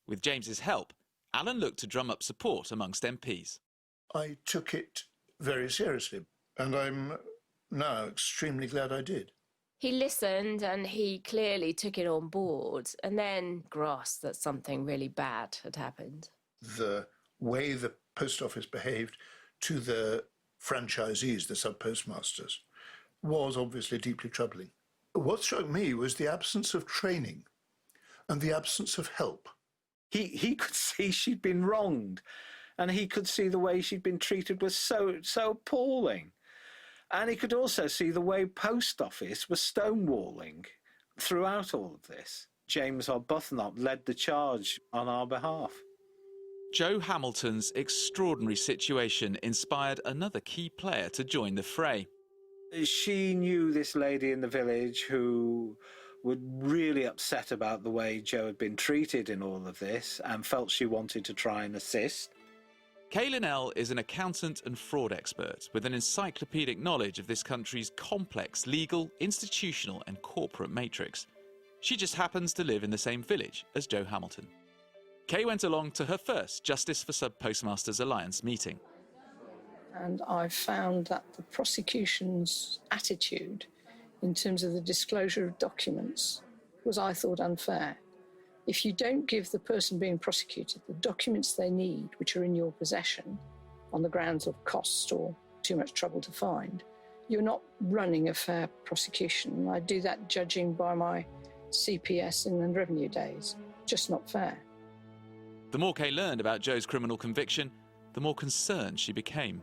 With James's help, Alan looked to drum up support amongst MPs.
I took it very seriously, and I'm now extremely glad I did.
He listened and he clearly took it on board and then grasped that something really bad had happened.
The way the post office behaved to the franchisees, the sub-postmasters, was obviously deeply troubling. What struck me was the absence of training and the absence of help.
He could see she'd been wronged, and he could see the way she'd been treated was so appalling. And he could also see the way Post Office was stonewalling throughout all of this. James Arbuthnot led the charge on our behalf.
Joe Hamilton's extraordinary situation inspired another key player to join the fray.
She knew this lady in the village who were really upset about the way Joe had been treated in all of this and felt she wanted to try and assist.
Kay Linnell is an accountant and fraud expert with an encyclopedic knowledge of this country's complex legal, institutional and corporate matrix. She just happens to live in the same village as Joe Hamilton. Kay went along to her first Justice for Sub-Postmasters Alliance meeting.
And I found that the prosecution's attitude in terms of the disclosure of documents was, I thought, unfair. If you don't give the person being prosecuted the documents they need, which are in your possession, on the grounds of cost or too much trouble to find, you're not running a fair prosecution. I do that judging by my CPS and revenue days. Just not fair.
The more Kay learned about Joe's criminal conviction, the more concerned she became.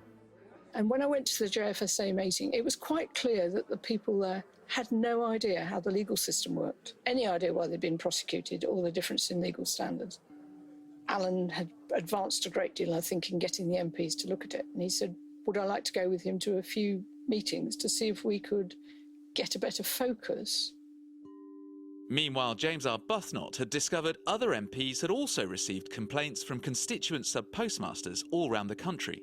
And when I went to the JFSA meeting, it was quite clear that the people there had no idea how the legal system worked, any idea why they'd been prosecuted or the difference in legal standards. Alan had advanced a great deal, I think, in getting the MPs to look at it. And he said, would I like to go with him to a few meetings to see if we could get a better focus?
Meanwhile, James Arbuthnot had discovered other MPs had also received complaints from constituent sub-postmasters all round the country.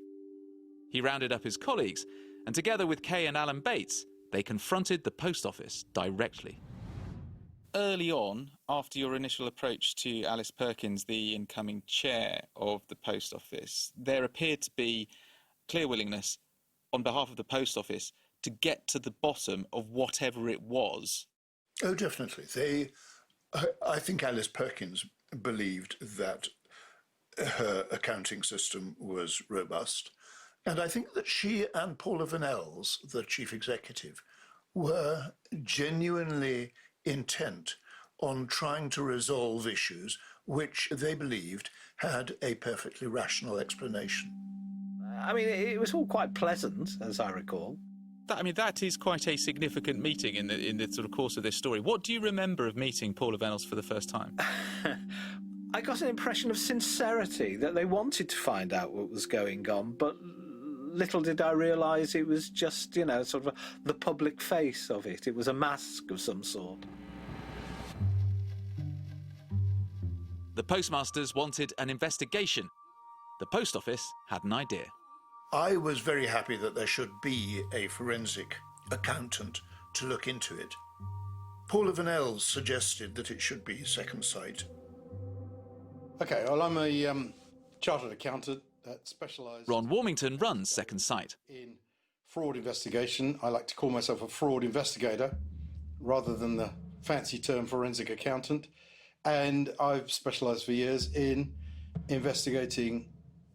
He rounded up his colleagues, and together with Kay and Alan Bates, they confronted the post office directly. Early on, after your initial approach to Alice Perkins, the incoming chair of the post office, there appeared to be clear willingness on behalf of the post office to get to the bottom of whatever it was.
Oh, definitely. I think Alice Perkins believed that her accounting system was robust. And I think that she and Paula Vanells, the chief executive, were genuinely intent on trying to resolve issues which they believed had a perfectly rational explanation.
I mean, it was all quite pleasant, as I recall.
That is quite a significant meeting in the sort of course of this story. What do you remember of meeting Paula Vanells for the first time?
I got an impression of sincerity, that they wanted to find out what was going on, but little did I realise it was just, sort of the public face of it. It was a mask of some sort.
The postmasters wanted an investigation. The post office had an idea.
I was very happy that there should be a forensic accountant to look into it. Paula Vanells suggested that it should be Second Sight.
Okay, well, I'm a chartered accountant that specialises...
Ron Warmington runs Second Sight.
...in fraud investigation. I like to call myself a fraud investigator rather than the fancy term forensic accountant. And I've specialised for years in investigating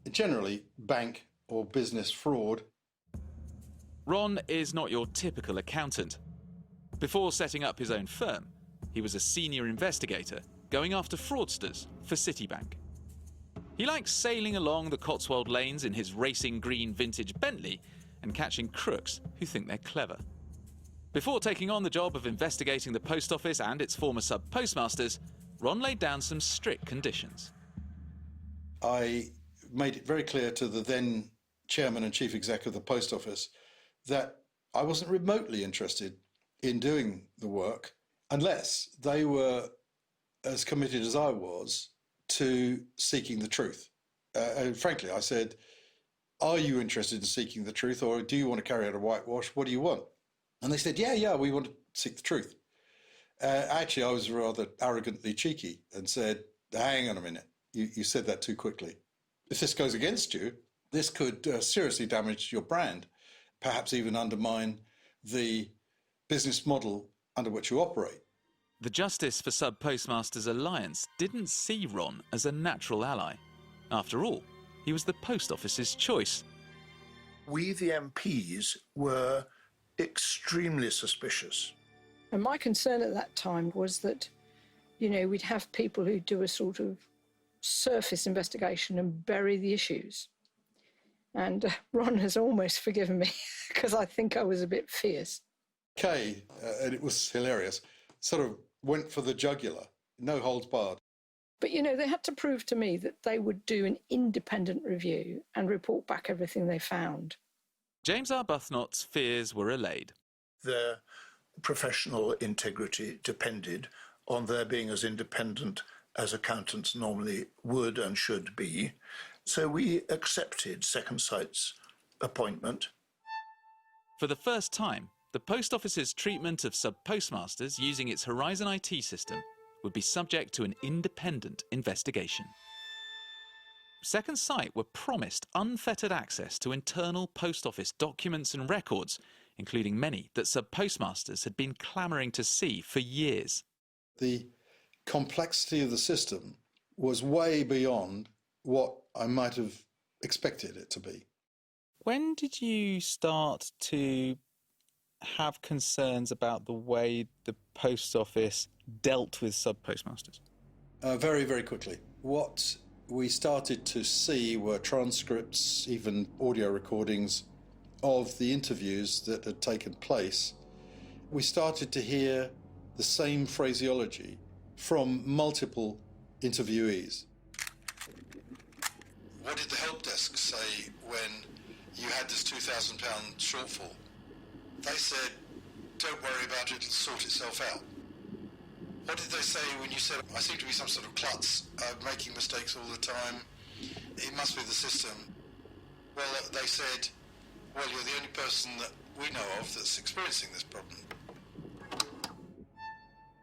generally bank or business fraud.
Ron is not your typical accountant. Before setting up his own firm, he was a senior investigator going after fraudsters for Citibank. He likes sailing along the Cotswold lanes in his racing green vintage Bentley and catching crooks who think they're clever. Before taking on the job of investigating the post office and its former sub-postmasters, Ron laid down some strict conditions.
I
made it very clear to the then chairman and chief exec of the post office that I wasn't remotely interested in doing the work unless they were as committed as I was to seeking the truth. And frankly, I said, are you interested in seeking the truth, or do you want to carry out a whitewash? What do you want? And they said, yeah, we want to seek the truth. Actually, I was rather arrogantly cheeky and said, hang on a minute, you said that too quickly. If this goes against you, this could seriously damage your brand, perhaps even undermine the business model under which you operate.
The Justice for Sub-Postmasters Alliance didn't see Ron as a natural ally. After all, he was the post office's choice.
We, the MPs, were extremely suspicious.
And my concern at that time was that, we'd have people who do a sort of surface investigation and bury the issues. And Ron has almost forgiven me because I think I was a bit fierce.
Kay, and it was hilarious, sort of went for the jugular, no holds barred.
But, they had to prove to me that they would do an independent review and report back everything they found.
James Arbuthnot's fears were allayed.
Their professional integrity depended on their being as independent as accountants normally would and should be. So we accepted Second Sight's appointment.
For the first time, the Post Office's treatment of sub-postmasters using its Horizon IT system would be subject to an independent investigation. Second Sight were promised unfettered access to internal Post Office documents and records, including many that sub-postmasters had been clamouring to see for years.
The complexity of the system was way beyond what I might have expected it to be.
When did you start to have concerns about the way the Post Office dealt with sub-postmasters?
Very, very quickly. What we started to see were transcripts, even audio recordings of the interviews that had taken place. We started to hear the same phraseology from multiple interviewees. What did the Helpdesk say when you had this £2,000 shortfall? They said, don't worry about it, it'll sort itself out. What did they say when you said, I seem to be some sort of klutz, making mistakes all the time, it must be the system? Well, they said, well, you're the only person that we know of that's experiencing this problem.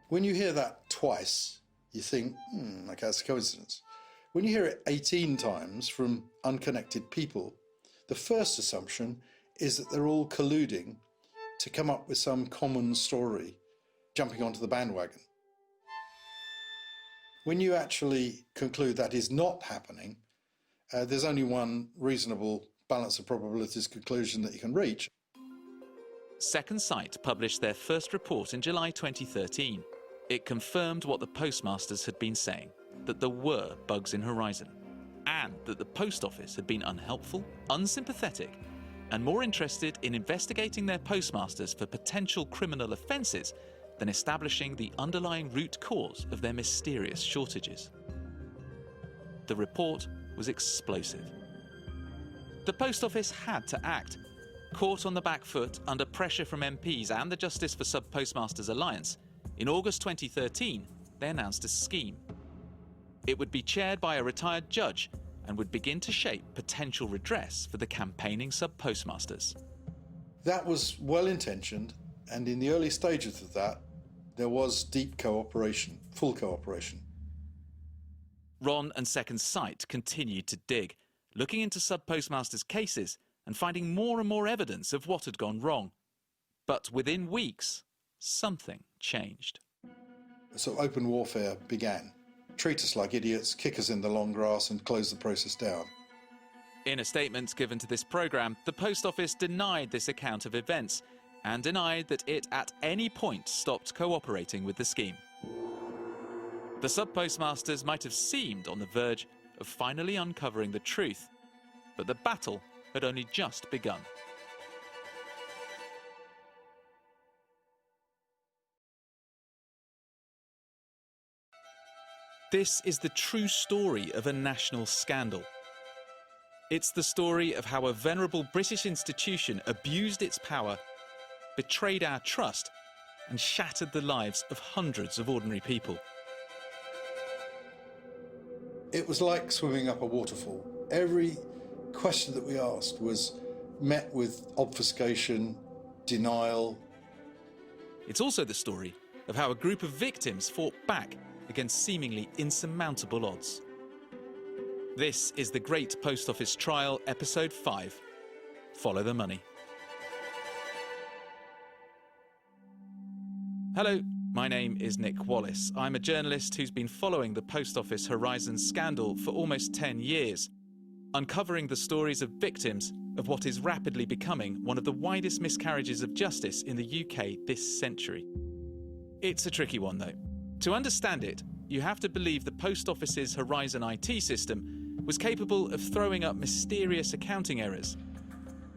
When you hear that twice, you think, okay, that's a coincidence. When you hear it 18 times from unconnected people, the first assumption is that they're all colluding to come up with some common story, jumping onto the bandwagon. When you actually conclude that is not happening, there's only one reasonable balance of probabilities conclusion that you can reach.
Second Sight published their first report in July 2013. It confirmed what the postmasters had been saying, that there were bugs in Horizon, and that the Post Office had been unhelpful, unsympathetic, and more interested in investigating their postmasters for potential criminal offences than establishing the underlying root cause of their mysterious shortages. The report was explosive. The Post Office had to act. Caught on the back foot under pressure from MPs and the Justice for Sub-Postmasters Alliance, in August 2013, they announced a scheme. It would be chaired by a retired judge and would begin to shape potential redress for the campaigning sub-postmasters.
That was well-intentioned, and in the early stages of that, there was deep cooperation, full cooperation.
Ron and Second Sight continued to dig, looking into sub-postmasters' cases and finding more and more evidence of what had gone wrong. But within weeks, something changed.
So open warfare began. Treat us like idiots, kick us in the long grass and close the process down.
In a statement given to this programme, the Post Office denied this account of events and denied that it at any point stopped cooperating with the scheme. The sub-postmasters might have seemed on the verge of finally uncovering the truth, but the battle had only just begun. This is the true story of a national scandal. It's the story of how a venerable British institution abused its power, betrayed our trust, and shattered the lives of hundreds of ordinary people.
It was like swimming up a waterfall. Every question that we asked was met with obfuscation, denial.
It's also the story of how a group of victims fought back against seemingly insurmountable odds. This is The Great Post Office Trial, Episode 5, Follow the Money. Hello, my name is Nick Wallace. I'm a journalist who's been following the Post Office Horizon scandal for almost 10 years, uncovering the stories of victims of what is rapidly becoming one of the widest miscarriages of justice in the UK this century. It's a tricky one, though. To understand it, you have to believe the Post Office's Horizon IT system was capable of throwing up mysterious accounting errors,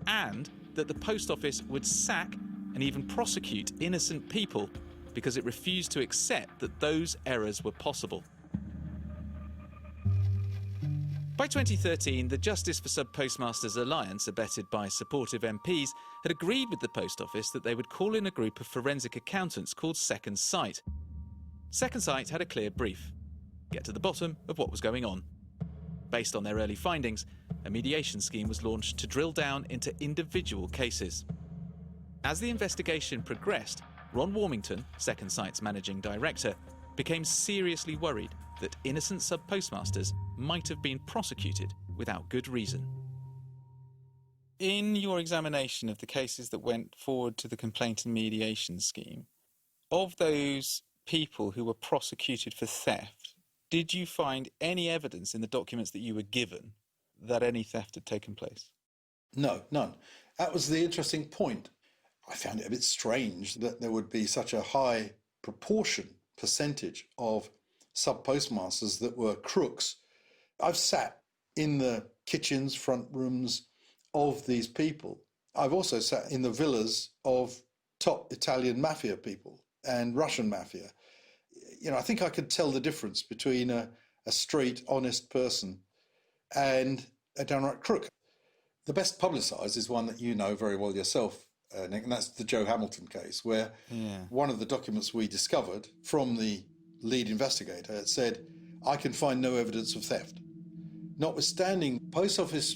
and that the Post Office would sack and even prosecute innocent people because it refused to accept that those errors were possible. By 2013, the Justice for Sub-Postmasters Alliance, abetted by supportive MPs, had agreed with the Post Office that they would call in a group of forensic accountants called Second Sight. Second Sight had a clear brief: get to the bottom of what was going on. Based on their early findings, a mediation scheme was launched to drill down into individual cases. As the investigation progressed, Ron Warmington, Second Sight's managing director, became seriously worried that innocent sub-postmasters might have been prosecuted without good reason. In your examination of the cases that went forward to the complaint and mediation scheme, of those people who were prosecuted for theft, did you find any evidence in the documents that you were given that any theft had taken place?
No, none. That was the interesting point. I found it a bit strange that there would be such a high percentage of sub-postmasters that were crooks. I've sat in the kitchens, front rooms of these people. I've also sat in the villas of top Italian mafia people and Russian mafia. You know, I think I could tell the difference between a straight, honest person and a downright crook. The best publicised is one that you know very well yourself, Nick, and that's the Joe Hamilton case, where one of the documents we discovered from the lead investigator, it said, "I can find no evidence of theft." Notwithstanding, Post Office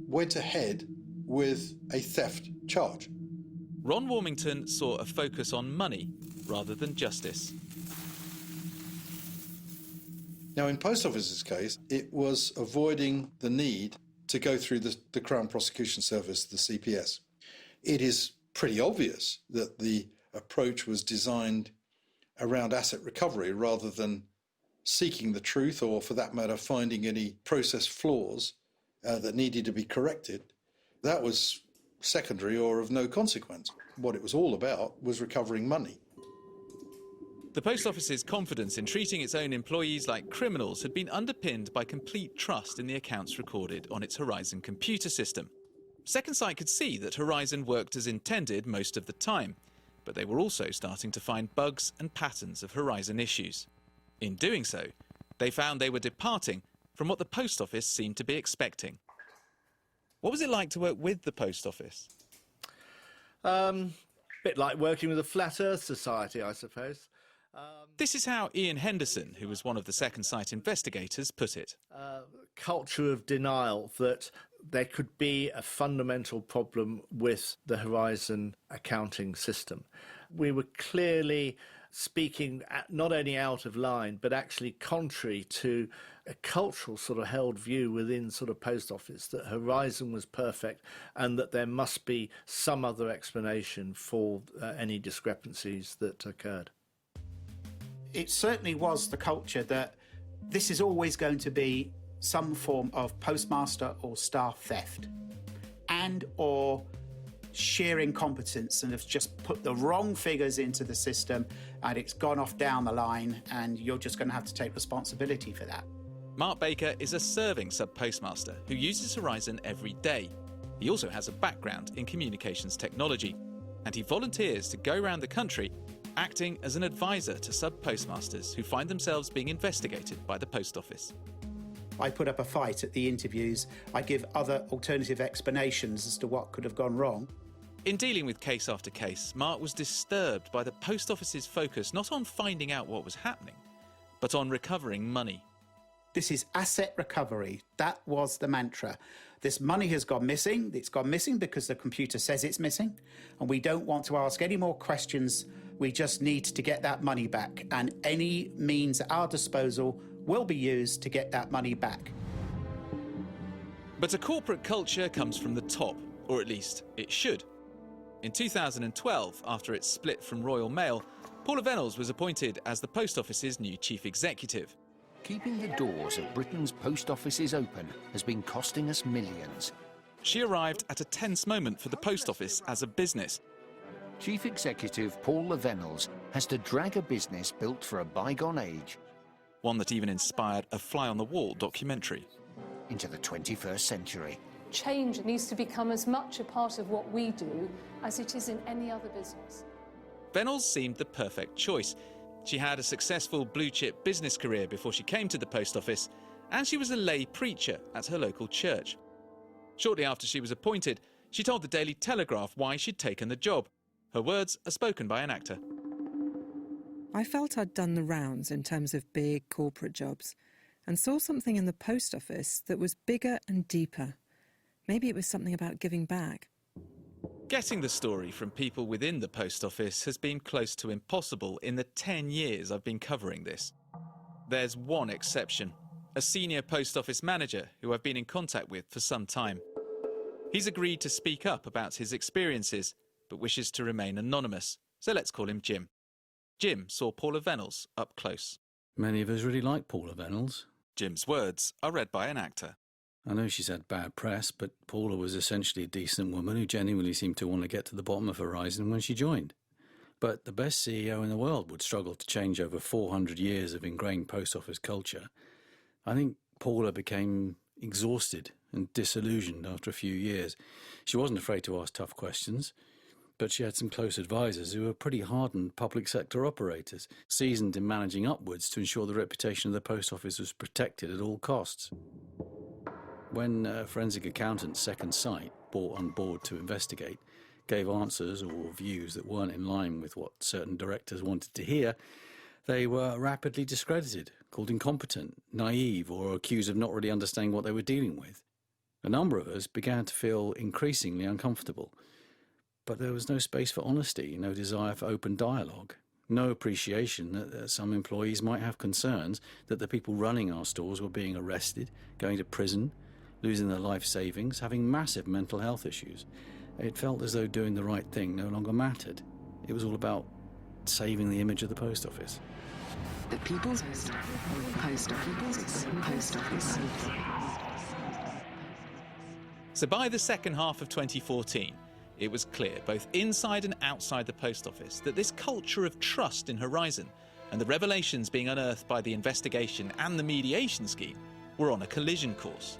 went ahead with a theft charge.
Ron Warmington saw a focus on money rather than justice.
Now, in Post Office's case, it was avoiding the need to go through the Crown Prosecution Service, the CPS. It is pretty obvious that the approach was designed around asset recovery rather than seeking the truth or, for that matter, finding any process flaws that needed to be corrected. That was secondary or of no consequence. What it was all about was recovering money.
The Post Office's confidence in treating its own employees like criminals had been underpinned by complete trust in the accounts recorded on its Horizon computer system. Second Sight could see that Horizon worked as intended most of the time, but they were also starting to find bugs and patterns of Horizon issues. In doing so, they found they were departing from what the Post Office seemed to be expecting. What was it like to work with the Post Office?
Bit like working with a Flat Earth Society, I suppose.
This is how Ian Henderson, who was one of the Second Sight investigators, put it.
Culture of denial, that there could be a fundamental problem with the Horizon accounting system. We were clearly speaking not only out of line, but actually contrary to a cultural sort of held view within sort of Post Office that Horizon was perfect and that there must be some other explanation for any discrepancies that occurred.
It certainly was the culture that this is always going to be some form of postmaster or staff theft and or sheer incompetence and have just put the wrong figures into the system and it's gone off down the line and you're just going to have to take responsibility for that.
Mark Baker is a serving sub-postmaster who uses Horizon every day. He also has a background in communications technology, and he volunteers to go around the country acting as an advisor to sub-postmasters who find themselves being investigated by the Post Office.
I put up a fight at the interviews. I give other alternative explanations as to what could have gone wrong.
In dealing with case after case, Mark was disturbed by the Post Office's focus not on finding out what was happening, but on recovering money.
This is asset recovery. That was the mantra. This money has gone missing. It's gone missing because the computer says it's missing, and we don't want to ask any more questions. We just need to get that money back, and any means at our disposal will be used to get that money back.
But a corporate culture comes from the top, or at least it should. In 2012, after it split from Royal Mail, Paula Venables was appointed as the Post Office's new chief executive.
Keeping the doors of Britain's post offices open has been costing us millions.
She arrived at a tense moment for the Post Office as a business.
Chief Executive Paula Venables has to drag a business built for a bygone age.
One that even inspired a fly-on-the-wall documentary.
Into the 21st century.
Change needs to become as much a part of what we do as it is in any other business.
Venables seemed the perfect choice. She had a successful blue-chip business career before she came to the Post Office, and she was a lay preacher at her local church. Shortly after she was appointed, she told the Daily Telegraph why she'd taken the job. Her words are spoken by an actor.
I felt I'd done the rounds in terms of big corporate jobs and saw something in the Post Office that was bigger and deeper. Maybe it was something about giving back.
Getting the story from people within the Post Office has been close to impossible in the 10 years I've been covering this. There's one exception, a senior Post Office manager who I've been in contact with for some time. He's agreed to speak up about his experiences, but wishes to remain anonymous, so let's call him Jim. Jim saw Paula Venables up close.
Many of us really like Paula Venables.
Jim's words are read by an actor.
I know she's had bad press, but Paula was essentially a decent woman who genuinely seemed to want to get to the bottom of Horizon when she joined. But the best CEO in the world would struggle to change over 400 years of ingrained post office culture. I think Paula became exhausted and disillusioned after a few years. She wasn't afraid to ask tough questions, but she had some close advisors who were pretty hardened public sector operators, seasoned in managing upwards to ensure the reputation of the post office was protected at all costs. When a forensic accountant's second sight, brought on board to investigate, gave answers or views that weren't in line with what certain directors wanted to hear, they were rapidly discredited, called incompetent, naive, or accused of not really understanding what they were dealing with. A number of us began to feel increasingly uncomfortable. But there was no space for honesty, no desire for open dialogue, no appreciation that some employees might have concerns that the people running our stores were being arrested, going to prison, losing their life savings, having massive mental health issues. It felt as though doing the right thing no longer mattered. It was all about saving the image of the post office.
The People's Post Office.
So by the second half of 2014, it was clear, both inside and outside the post office, that this culture of trust in Horizon and the revelations being unearthed by the investigation and the mediation scheme were on a collision course.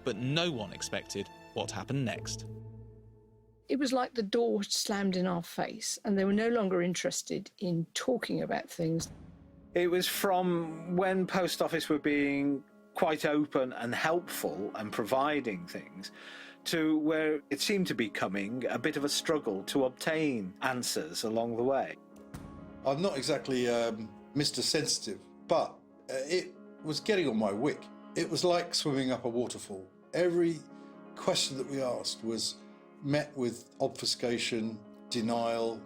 But no one expected what happened next.
It was like the door slammed in our face, and they were no longer interested in talking about things.
It was from when Post Office were being quite open and helpful and providing things, to where it seemed to be becoming a bit of a struggle to obtain answers along the way.
I'm not exactly Mr. Sensitive, but it was getting on my wick. It was like swimming up a waterfall. Every question that we asked was met with obfuscation, denial.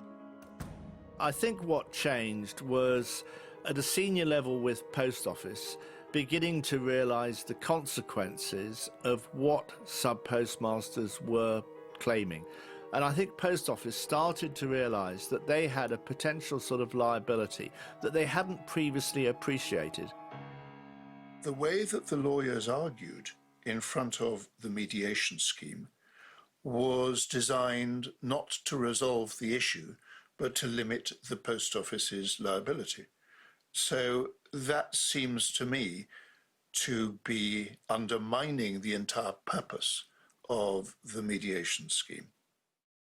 I think what changed was at a senior level with Post Office, beginning to realise the consequences of what sub-postmasters were claiming. And I think Post Office started to realise that they had a potential sort of liability that they hadn't previously appreciated.
The way that the lawyers argued in front of the mediation scheme was designed not to resolve the issue, but to limit the Post Office's liability. So that seems to me to be undermining the entire purpose of the mediation scheme.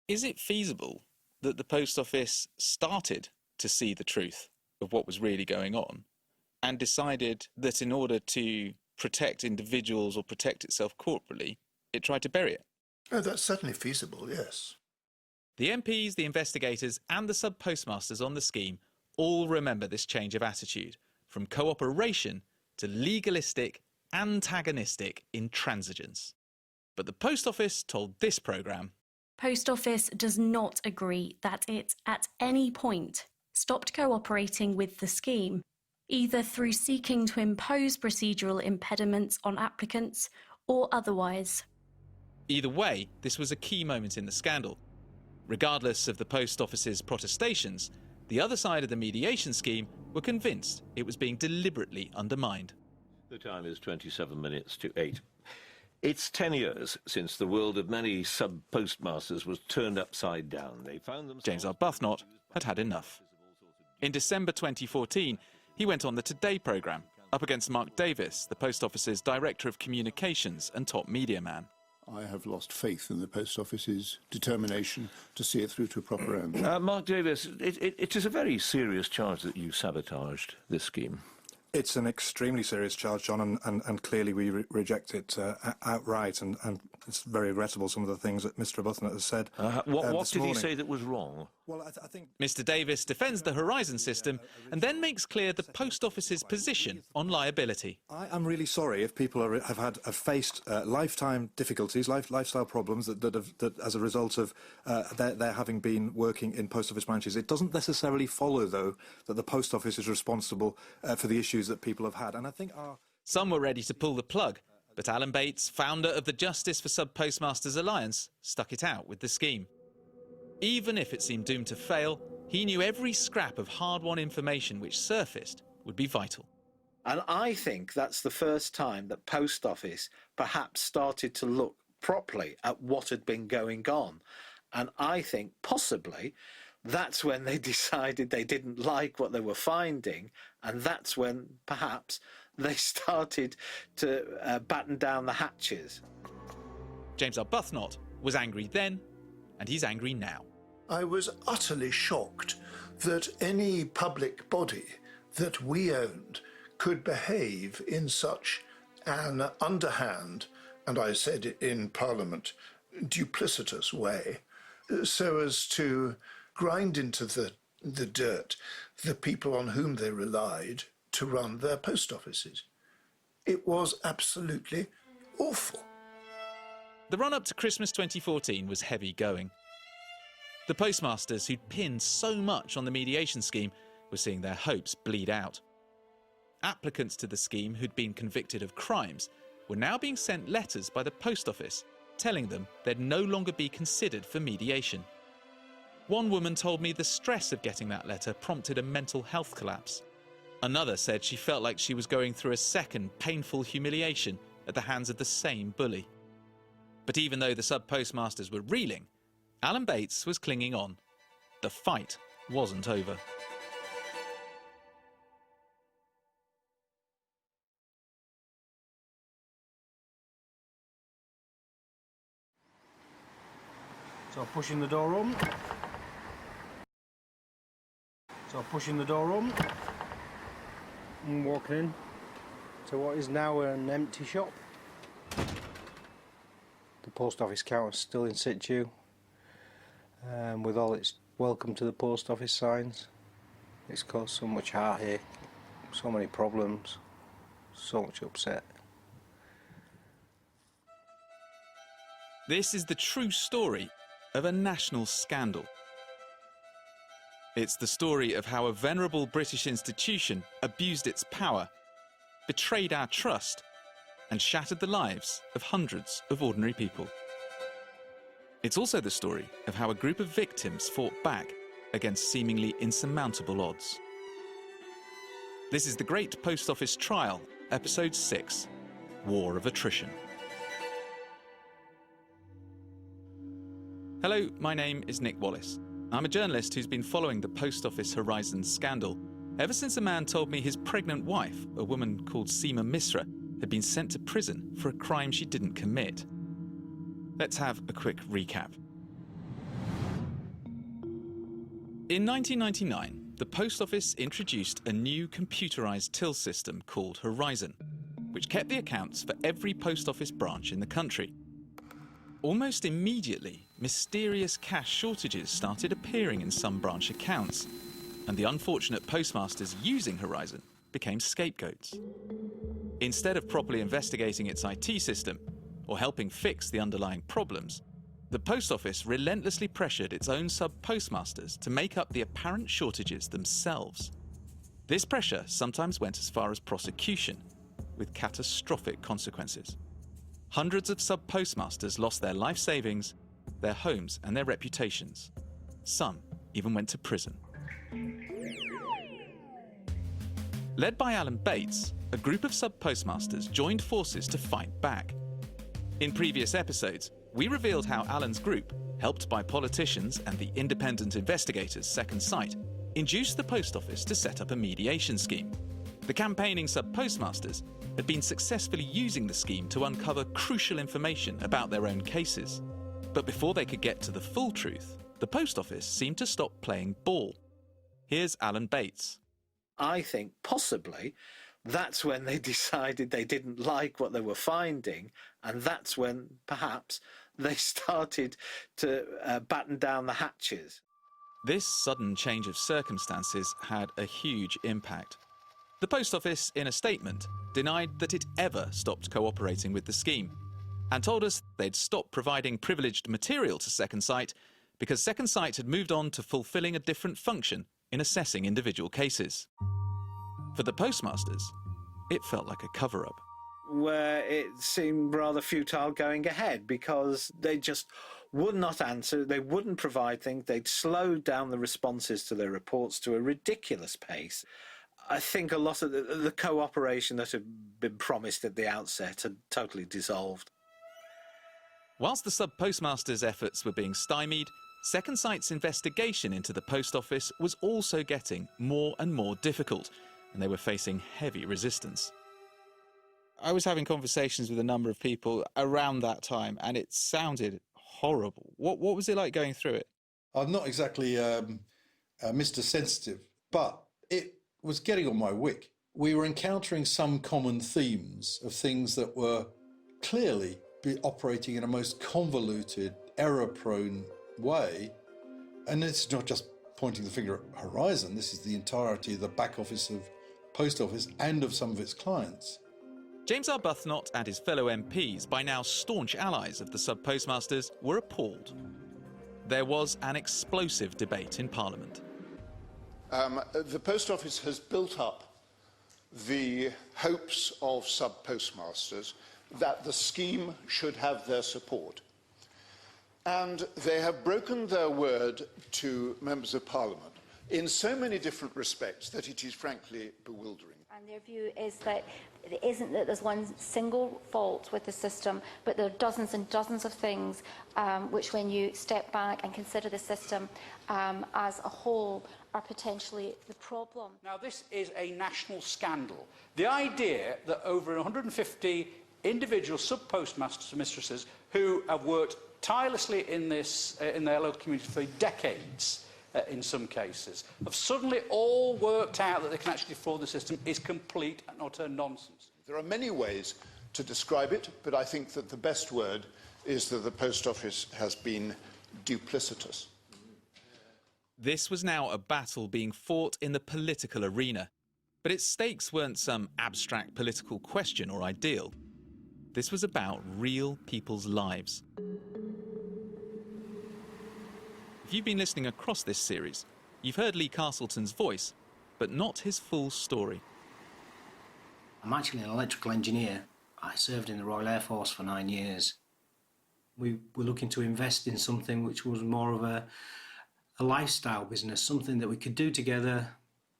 Is it feasible that the Post Office started to see the truth of what was really going on and decided that in order to protect individuals or protect itself corporately, it tried to bury it.
Oh, that's certainly feasible, yes.
The MPs, the investigators, and the sub-postmasters on the scheme all remember this change of attitude, from cooperation to legalistic, antagonistic intransigence. But the Post Office told this programme,
Post Office does not agree that it, at any point, stopped cooperating with the scheme, either through seeking to impose procedural impediments on applicants or otherwise.
Either way, this was a key moment in the scandal. Regardless of the Post Office's protestations, the other side of the mediation scheme were convinced it was being deliberately undermined.
The time is 27 minutes to 8. It's 10 years since the world of many sub-postmasters was turned upside down. They found themselves...
James Arbuthnot had had enough. In December 2014, he went on the Today programme, up against Mark Davis, the Post Office's Director of Communications and top media man.
I have lost faith in the Post Office's determination to see it through to a proper end.
Mark Davis, it is a very serious charge that you sabotaged this scheme.
It's an extremely serious charge, John, and clearly we reject it outright, and it's very regrettable, some of the things that Mr Arbuthnot has said.
What did he say that was wrong?
Well, I think
Mr Davis defends the Horizon system and then makes clear the Post Office's position on liability.
I am really sorry if people have faced lifetime difficulties, lifestyle problems that as a result of their having been working in Post Office branches. It doesn't necessarily follow, though, that the Post Office is responsible for the issues that people have had. And I think
some were ready to pull the plug, but Alan Bates, founder of the Justice for Sub-Postmasters Alliance, stuck it out with the scheme. Even if it seemed doomed to fail, he knew every scrap of hard-won information which surfaced would be vital.
And I think that's the first time that Post Office perhaps started to look properly at what had been going on. And I think possibly that's when they decided they didn't like what they were finding, and that's when perhaps they started to batten down the hatches.
James Arbuthnot was angry then, and he's angry now.
I was utterly shocked that any public body that we owned could behave in such an underhand, and I said it in Parliament, duplicitous way, so as to grind into the dirt the people on whom they relied to run their post offices. It was absolutely awful.
The run-up to Christmas 2014 was heavy going. The postmasters who'd pinned so much on the mediation scheme were seeing their hopes bleed out. Applicants to the scheme who'd been convicted of crimes were now being sent letters by the Post Office telling them they'd no longer be considered for mediation. One woman told me the stress of getting that letter prompted a mental health collapse. Another said she felt like she was going through a second painful humiliation at the hands of the same bully. But even though the sub-postmasters were reeling, Alan Bates was clinging on. The fight wasn't over.
So pushing the door on. And walking in to what is now an empty shop. The post office counter is still in situ, with all its welcome to the post office signs. It's caused so much heartache, so many problems, so much upset.
This is the true story of a national scandal. It's the story of how a venerable British institution abused its power, betrayed our trust, and shattered the lives of hundreds of ordinary people. It's also the story of how a group of victims fought back against seemingly insurmountable odds. This is The Great Post Office Trial, Episode 6, War of Attrition. Hello, my name is Nick Wallace. I'm a journalist who's been following the Post Office Horizon scandal ever since a man told me his pregnant wife, a woman called Seema Misra, had been sent to prison for a crime she didn't commit. Let's have a quick recap. In 1999, the Post Office introduced a new computerised till system called Horizon. which kept the accounts for every post office branch in the country. Almost immediately, mysterious cash shortages started appearing in some branch accounts, and the unfortunate postmasters using Horizon became scapegoats. Instead of properly investigating its IT system or helping fix the underlying problems, the Post Office relentlessly pressured its own sub-postmasters to make up the apparent shortages themselves. This pressure sometimes went as far as prosecution, with catastrophic consequences. Hundreds of sub-postmasters lost their life savings, their homes and their reputations. Some even went to prison. Led by Alan Bates, a group of sub-postmasters joined forces to fight back. In previous episodes, we revealed how Alan's group, helped by politicians and the independent investigators Second Sight, induced the Post Office to set up a mediation scheme. The campaigning sub-postmasters had been successfully using the scheme to uncover crucial information about their own cases. But before they could get to the full truth, the Post Office seemed to stop playing ball. Here's Alan Bates.
I think possibly that's when they decided they didn't like what they were finding, and that's when perhaps they started to batten down the hatches.
This sudden change of circumstances had a huge impact. The Post Office, in a statement, denied that it ever stopped cooperating with the scheme, and told us they'd stopped providing privileged material to Second Sight because Second Sight had moved on to fulfilling a different function in assessing individual cases. For the postmasters, it felt like a cover-up.
Where it seemed rather futile going ahead because they just would not answer, they wouldn't provide things, they'd slowed down the responses to their reports to a ridiculous pace. I think a lot of the cooperation that had been promised at the outset had totally dissolved.
Whilst the sub-postmasters' efforts were being stymied, Second Sight's investigation into the Post Office was also getting more and more difficult, and they were facing heavy resistance. I was having conversations with a number of people around that time, and it sounded horrible. What was it like going through it?
I'm not exactly Mr. Sensitive, but it was getting on my wick. We were encountering some common themes of things that were clearly operating in a most convoluted, error-prone way. And it's not just pointing the finger at Horizon, this is the entirety of the back office of Post Office and of some of its clients.
James Arbuthnot and his fellow MPs, by now staunch allies of the sub-postmasters, were appalled. There was an explosive debate in Parliament.
The Post Office has built up the hopes of sub-postmasters that the scheme should have their support. And they have broken their word to members of Parliament in so many different respects that it is frankly bewildering.
And their view is that it isn't that there's one single fault with the system, but there are dozens and dozens of things which, when you step back and consider the system as a whole, are potentially the problem.
Now, this is a national scandal. The idea that over 150 individual sub-postmasters and mistresses who have worked tirelessly in their local community for decades, in some cases, have suddenly all worked out that they can actually defraud the system is complete and utter nonsense.
There are many ways to describe it, but I think that the best word is that the Post Office has been duplicitous.
This was now a battle being fought in the political arena, but its stakes weren't some abstract political question or ideal. This was about real people's lives. If you've been listening across this series, you've heard Lee Castleton's voice, but not his full story.
I'm actually an electrical engineer. I served in the Royal Air Force for 9 years. We were looking to invest in something which was more of a lifestyle business, something that we could do together,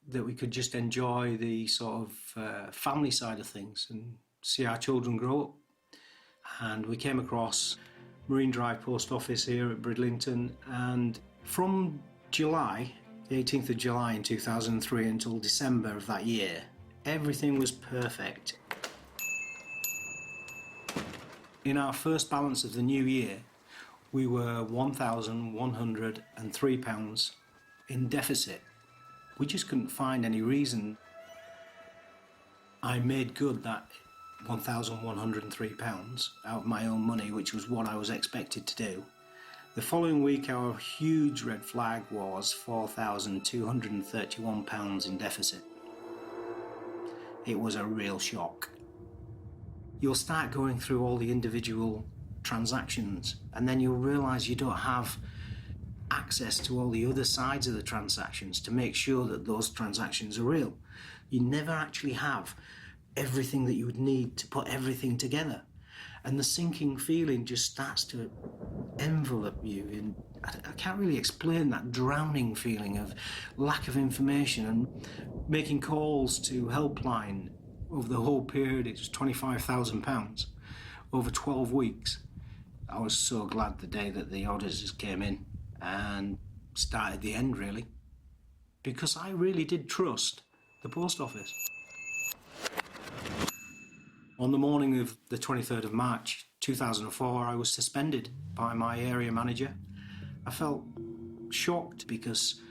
that we could just enjoy the sort of family side of things and see our children grow up. And we came across Marine Drive Post Office here at Bridlington, and from July, the 18th of July in 2003 until December of that year, everything was perfect. In our first balance of the new year, we were £1,103 in deficit. We just couldn't find any reason. I made good that £1,103 out of my own money, which was what I was expected to do. The following week, our huge red flag was £4,231 in deficit. It was a real shock. You'll start going through all the individual transactions, and then you'll realise you don't have access to all the other sides of the transactions to make sure that those transactions are real. You never actually have everything that you would need to put everything together. And the sinking feeling just starts to envelop you in, I can't really explain that drowning feeling of lack of information, and making calls to Helpline over the whole period. It was £25,000 over 12 weeks. I was so glad the day that the auditors came in and started the end, really, because I really did trust the post office. On the morning of the 23rd of March 2004, I was suspended by my area manager. I felt shocked because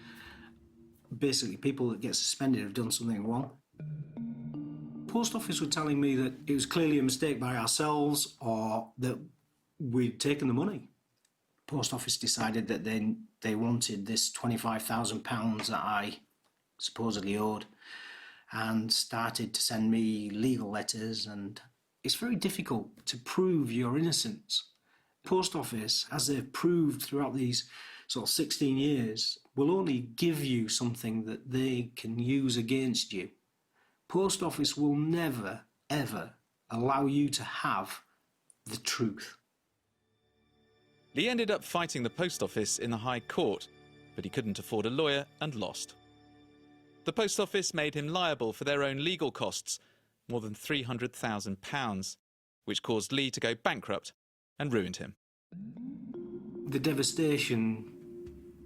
basically people that get suspended have done something wrong. Post office were telling me that it was clearly a mistake by ourselves, or that we'd taken the money. Post office decided that they wanted this £25,000 that I supposedly owed, and started to send me legal letters, and it's very difficult to prove your innocence. Post office, as they've proved throughout these sort of 16 years, will only give you something that they can use against you. Post office will never, ever allow you to have the truth.
Lee ended up fighting the post office in the High Court, but he couldn't afford a lawyer and lost. The post office made him liable for their own legal costs, more than £300,000, which caused Lee to go bankrupt and ruined him.
The devastation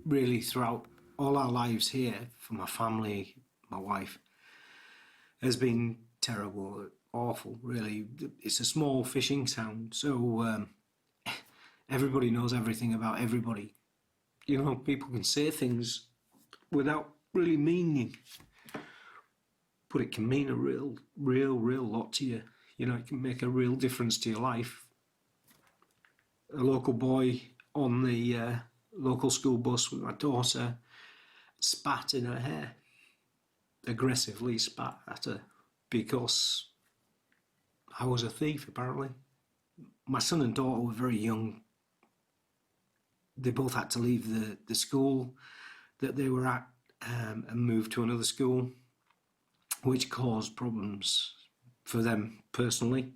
really throughout all our lives here, for my family, my wife, has been terrible, awful, really. It's a small fishing town, so everybody knows everything about everybody. You know, people can say things without really meaning, but it can mean a real lot to you. You know, it can make a real difference to your life. A local boy on the local school bus with my daughter spat in her hair, aggressively spat at her because I was a thief, apparently. My son and daughter were very young. They both had to leave the school that they were at and move to another school, which caused problems for them personally.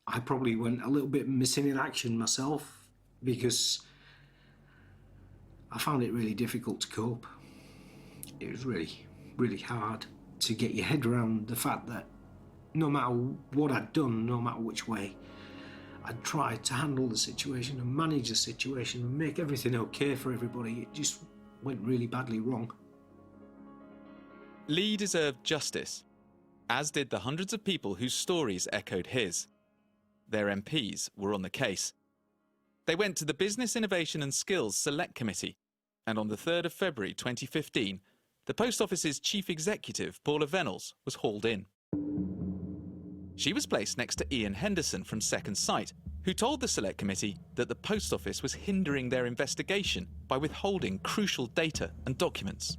I probably went a little bit missing in action myself because I found it really difficult to cope. It was really hard to get your head around the fact that no matter what I'd done, no matter which way, I'd tried to handle the situation and manage the situation and make everything okay for everybody. It just went really badly wrong.
Lee deserved justice, as did the hundreds of people whose stories echoed his. Their MPs were on the case. They went to the Business Innovation and Skills Select Committee, and on the 3rd of February 2015, the Post Office's chief executive, Paula Venables, was hauled in. She was placed next to Ian Henderson from Second Sight, who told the Select Committee that the Post Office was hindering their investigation by withholding crucial data and documents.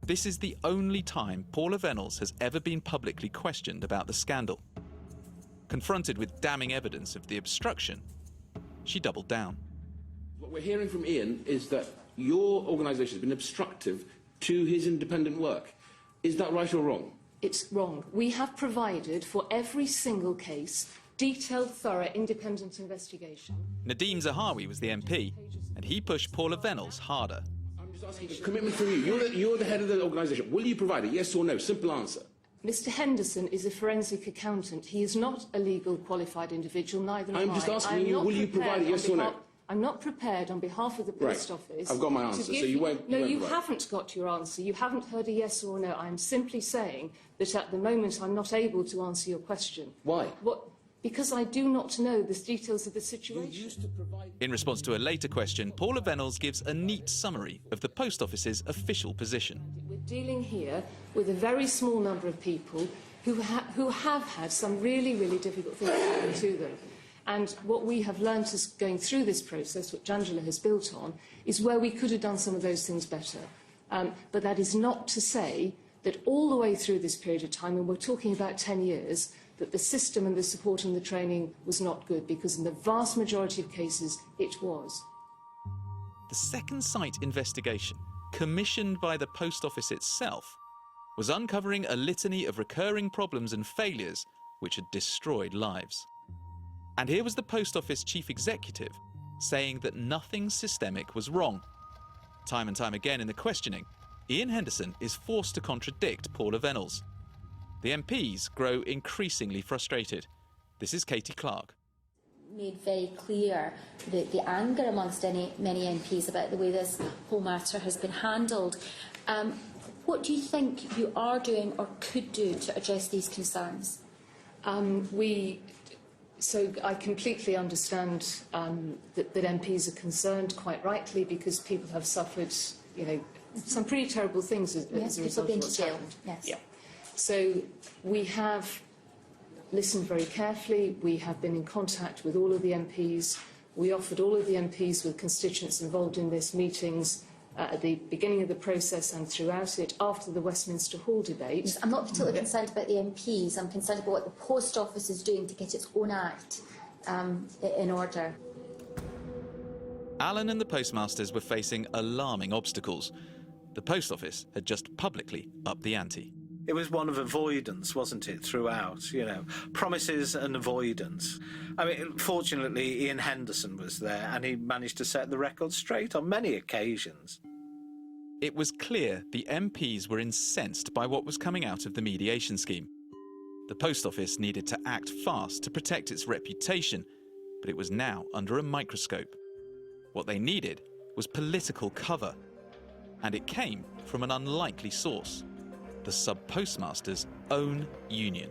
This is the only time Paula Venables has ever been publicly questioned about the scandal. Confronted with damning evidence of the obstruction, she doubled down.
What we're hearing from Ian is that your organisation has been obstructive to his independent work. Is that right or wrong?
It's wrong. We have provided for every single case detailed, thorough, independent investigation.
Nadeem Zahawi was the MP, and he pushed Paula Venables harder.
I'm just asking a commitment from you. You're the head of the organisation. Will you provide it? Yes or no? Simple answer.
Mr. Henderson is a forensic accountant. He is not a legal qualified individual, neither am I.
I'm just asking you, will you provide it, yes or no?
I'm not prepared on behalf of the Post Office.
I've got my answer, so you won't.
No, you haven't got your answer. You haven't heard a yes or no. I'm simply saying that at the moment I'm not able to answer your question.
Why?
Because I do not know the details of the situation.
In response to a later question, Paula Venables gives a neat summary of the Post Office's official position.
We're dealing here with a very small number of people who have had some really, really difficult things happen to them. And what we have learnt as going through this process, which Angela has built on, is where we could have done some of those things better. But that is not to say that all the way through this period of time, and we're talking about 10 years, that the system and the support and the training was not good, because in the vast majority of cases, it was.
The Second Sight investigation, commissioned by the Post Office itself, was uncovering a litany of recurring problems and failures which had destroyed lives. And here was the Post Office chief executive saying that nothing systemic was wrong. Time and time again in the questioning, Ian Henderson is forced to contradict Paula Venables. The MPs grow increasingly frustrated. This is Katie Clark.
Made very clear the anger amongst many MPs about the way this whole matter has been handled. What do you think you are doing or could do to address these concerns?
So I completely understand that MPs are concerned, quite rightly, because people have suffered, some pretty terrible things as a result of what's happened.
Yes.
Yeah. So we have listened very carefully. We have been in contact with all of the MPs. We offered all of the MPs with constituents involved in this meetings at the beginning of the process and throughout it, after the Westminster Hall debate.
I'm not particularly concerned about the MPs. I'm concerned about what the Post Office is doing to get its own act in order.
Alan and the Postmasters were facing alarming obstacles. The Post Office had just publicly upped the ante.
It was one of avoidance, wasn't it, throughout, promises and avoidance. I mean, fortunately, Ian Henderson was there and he managed to set the record straight on many occasions.
It was clear the MPs were incensed by what was coming out of the mediation scheme. The Post Office needed to act fast to protect its reputation, but it was now under a microscope. What they needed was political cover, and it came from an unlikely source. The sub-postmasters' own union.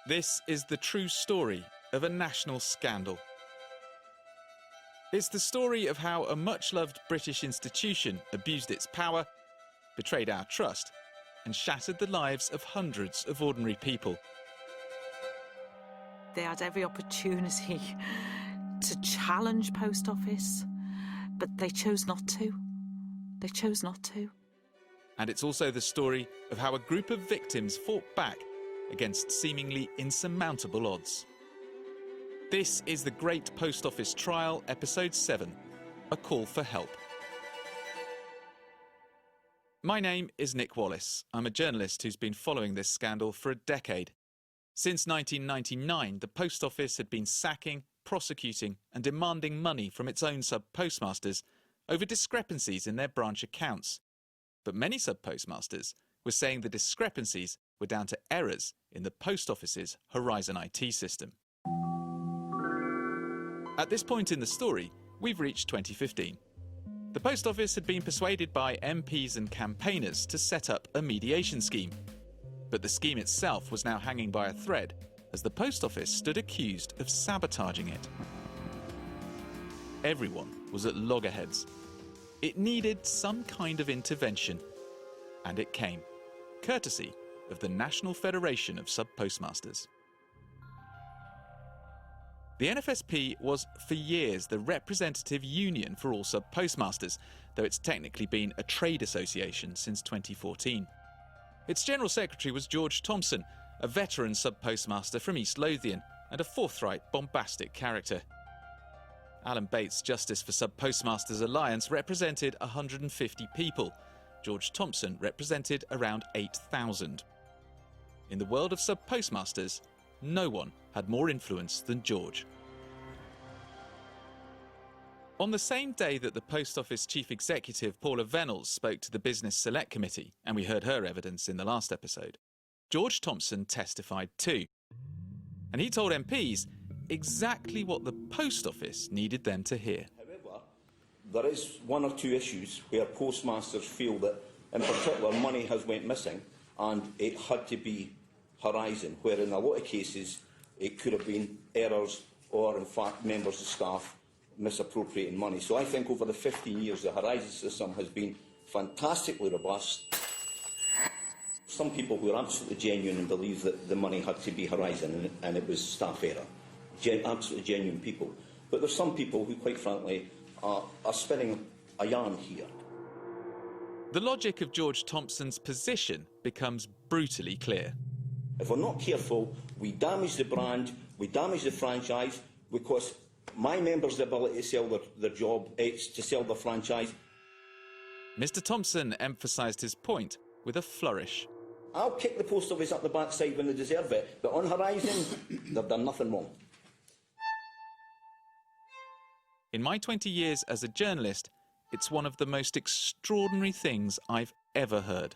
This is the true story of a national scandal. It's the story of how a much-loved British institution abused its power, betrayed our trust, and shattered the lives of hundreds of ordinary people.
They had every opportunity to challenge Post Office, but they chose not to. They chose not to.
And it's also the story of how a group of victims fought back against seemingly insurmountable odds. This is The Great Post Office Trial, Episode 7, A Call for Help. My name is Nick Wallace. I'm a journalist who's been following this scandal for a decade. Since 1999, the Post Office had been sacking, prosecuting and demanding money from its own sub-postmasters over discrepancies in their branch accounts. But many sub-postmasters were saying the discrepancies were down to errors in the Post Office's Horizon IT system. At this point in the story, we've reached 2015. The Post Office had been persuaded by MPs and campaigners to set up a mediation scheme. But the scheme itself was now hanging by a thread, as the Post Office stood accused of sabotaging it. Everyone was at loggerheads. It needed some kind of intervention, and it came, courtesy of the National Federation of Sub-Postmasters. The NFSP was, for years, the representative union for all sub-postmasters, though it's technically been a trade association since 2014. Its General Secretary was George Thompson, a veteran sub-postmaster from East Lothian and a forthright, bombastic character. Alan Bates' Justice for Sub-Postmasters Alliance represented 150 people. George Thompson represented around 8,000. In the world of sub-postmasters, no one had more influence than George. On the same day that the Post Office Chief Executive Paula Venables spoke to the Business Select Committee, and we heard her evidence in the last episode, George Thompson testified too. And he told MPs exactly what the Post Office needed them to hear.
However, there is one or two issues where postmasters feel that, in particular, money has went missing and it had to be Horizon, where in a lot of cases it could have been errors or, in fact, members of staff misappropriating money. So I think over the 15 years, the Horizon system has been fantastically robust. Some people who are absolutely genuine and believe that the money had to be Horizon and it was staff error. Absolutely genuine people. But there's some people who, quite frankly, are spinning a yarn here.
The logic of George Thompson's position becomes brutally clear.
If we're not careful, we damage the brand, we damage the franchise, because my members' ability to sell their job, it's to sell their franchise.
Mr. Thompson emphasised his point with a flourish.
I'll kick the post office up the backside when they deserve it, but on Horizon, they've done nothing wrong.
In my 20 years as a journalist, it's one of the most extraordinary things I've ever heard.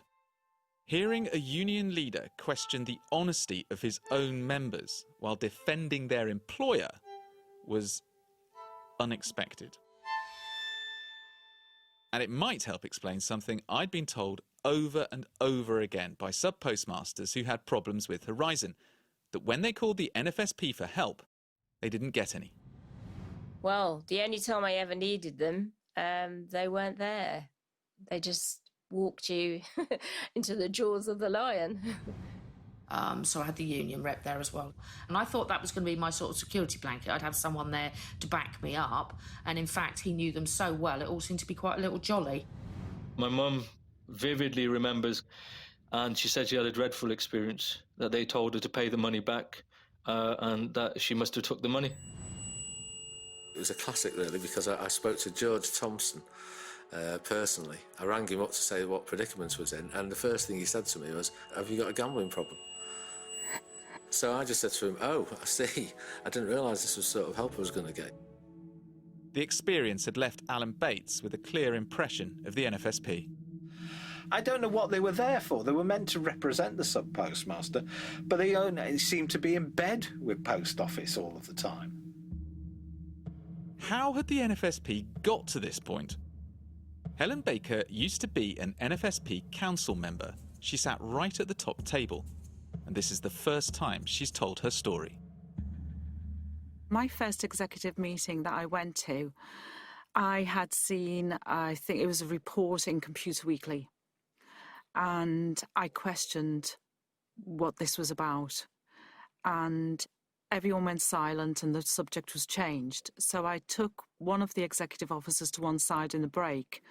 Hearing a union leader question the honesty of his own members while defending their employer was unexpected. And it might help explain something I'd been told over and over again by sub-postmasters who had problems with Horizon, that when they called the NFSP for help, they didn't get any.
Well, the only time I ever needed them, they weren't there. They just walked you into the jaws of the lion.
So I had the union rep there as well. And I thought that was going to be my sort of security blanket. I'd have someone there to back me up. And in fact, he knew them so well, it all seemed to be quite a little jolly.
My mum vividly remembers, and she said she had a dreadful experience, that they told her to pay the money back and that she must have took the money.
It was a classic, really, because I spoke to George Thompson personally. I rang him up to say what predicaments was in, and the first thing he said to me was, "Have you got a gambling problem?" So I just said to him, "Oh, I see. I didn't realise this was the sort of help I was going to get."
The experience had left Alan Bates with a clear impression of the NFSP.
I don't know what they were there for. They were meant to represent the sub-postmaster, but they only seemed to be in bed with Post Office all of the time.
How had the NFSP got to this point? Helen Baker used to be an NFSP council member. She sat right at the top table, and this is the first time she's told her story.
My first executive meeting that I went to, I had seen, I think it was a report in Computer Weekly, and I questioned what this was about, and everyone went silent and the subject was changed. So I took one of the executive officers to one side in the break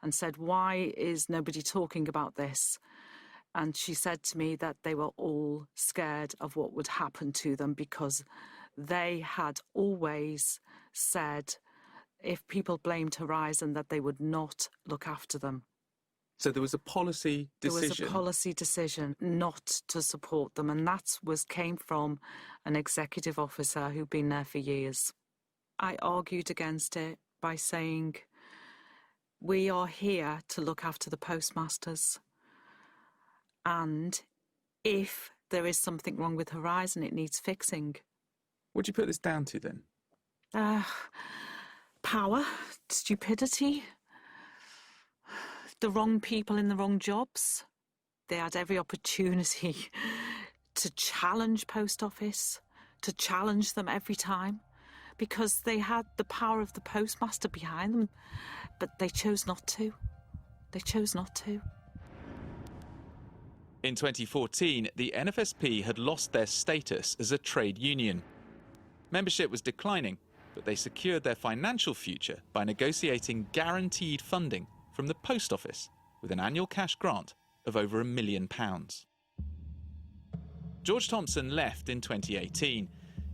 and said, "Why is nobody talking about this?" And she said to me that they were all scared of what would happen to them because they had always said if people blamed Horizon that they would not look after them.
So there was a policy decision?
There was a policy decision not to support them, and that came from an executive officer who'd been there for years. I argued against it by saying, we are here to look after the postmasters, and if there is something wrong with Horizon, it needs fixing.
What do you put this down to then?
Power, stupidity, the wrong people in the wrong jobs. They had every opportunity to challenge Post Office, to challenge them every time, because they had the power of the postmaster behind them, but they chose not to. They chose not to.
In 2014, the NFSP had lost their status as a trade union. Membership was declining, but they secured their financial future by negotiating guaranteed funding from the Post Office with an annual cash grant of over £1 million. George Thompson left in 2018.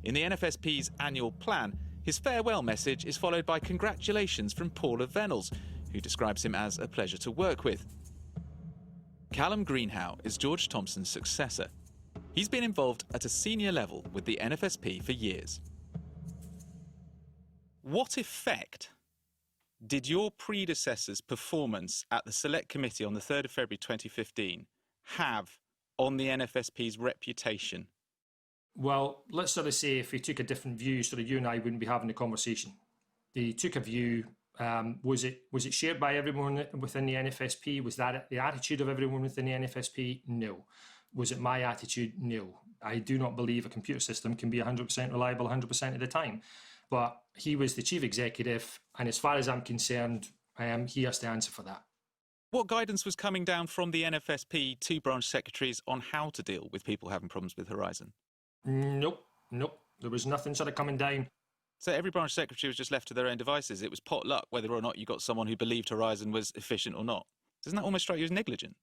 In the NFSP's annual plan, his farewell message is followed by congratulations from Paula Venables, who describes him as a pleasure to work with. Callum Greenhow is George Thompson's successor. He's been involved at a senior level with the NFSP for years. What effect did your predecessor's performance at the Select Committee on the 3rd of February 2015 have on the NFSP's reputation?
Well, let's sort of say if we took a different view, sort of you and I wouldn't be having the conversation. They took a view. Was it shared by everyone within the NFSP? Was that the attitude of everyone within the NFSP? No. Was it my attitude? No. I do not believe a computer system can be 100% reliable 100% of the time. But he was the chief executive, and as far as I'm concerned, he has to answer for that.
What guidance was coming down from the NFSP to branch secretaries on how to deal with people having problems with Horizon?
Nope. There was nothing sort of coming down.
So every branch secretary was just left to their own devices. It was pot luck whether or not you got someone who believed Horizon was efficient or not. Doesn't that almost strike you as negligent?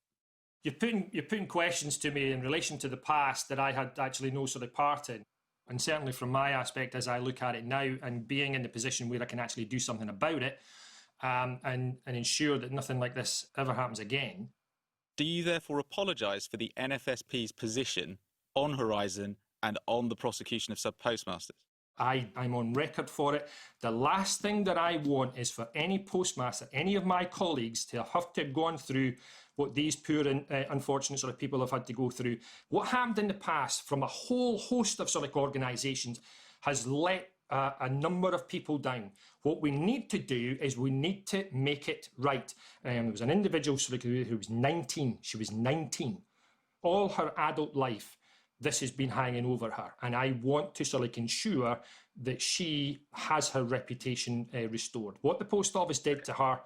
You're putting questions to me in relation to the past that I had actually no sort of part in. And certainly from my aspect, as I look at it now and being in the position where I can actually do something about it, and ensure that nothing like this ever happens again.
Do you therefore apologise for the NFSP's position on Horizon and on the prosecution of sub-postmasters?
I'm on record for it. The last thing that I want is for any postmaster, any of my colleagues, to have to have gone through what these poor and unfortunate sort of people have had to go through. What happened in the past from a whole host of sort of organisations has let a number of people down. What we need to do is we need to make it right. There was an individual who was 19. She was 19. All her adult life, this has been hanging over her. And I want to sort of ensure that she has her reputation restored. What the post office did to her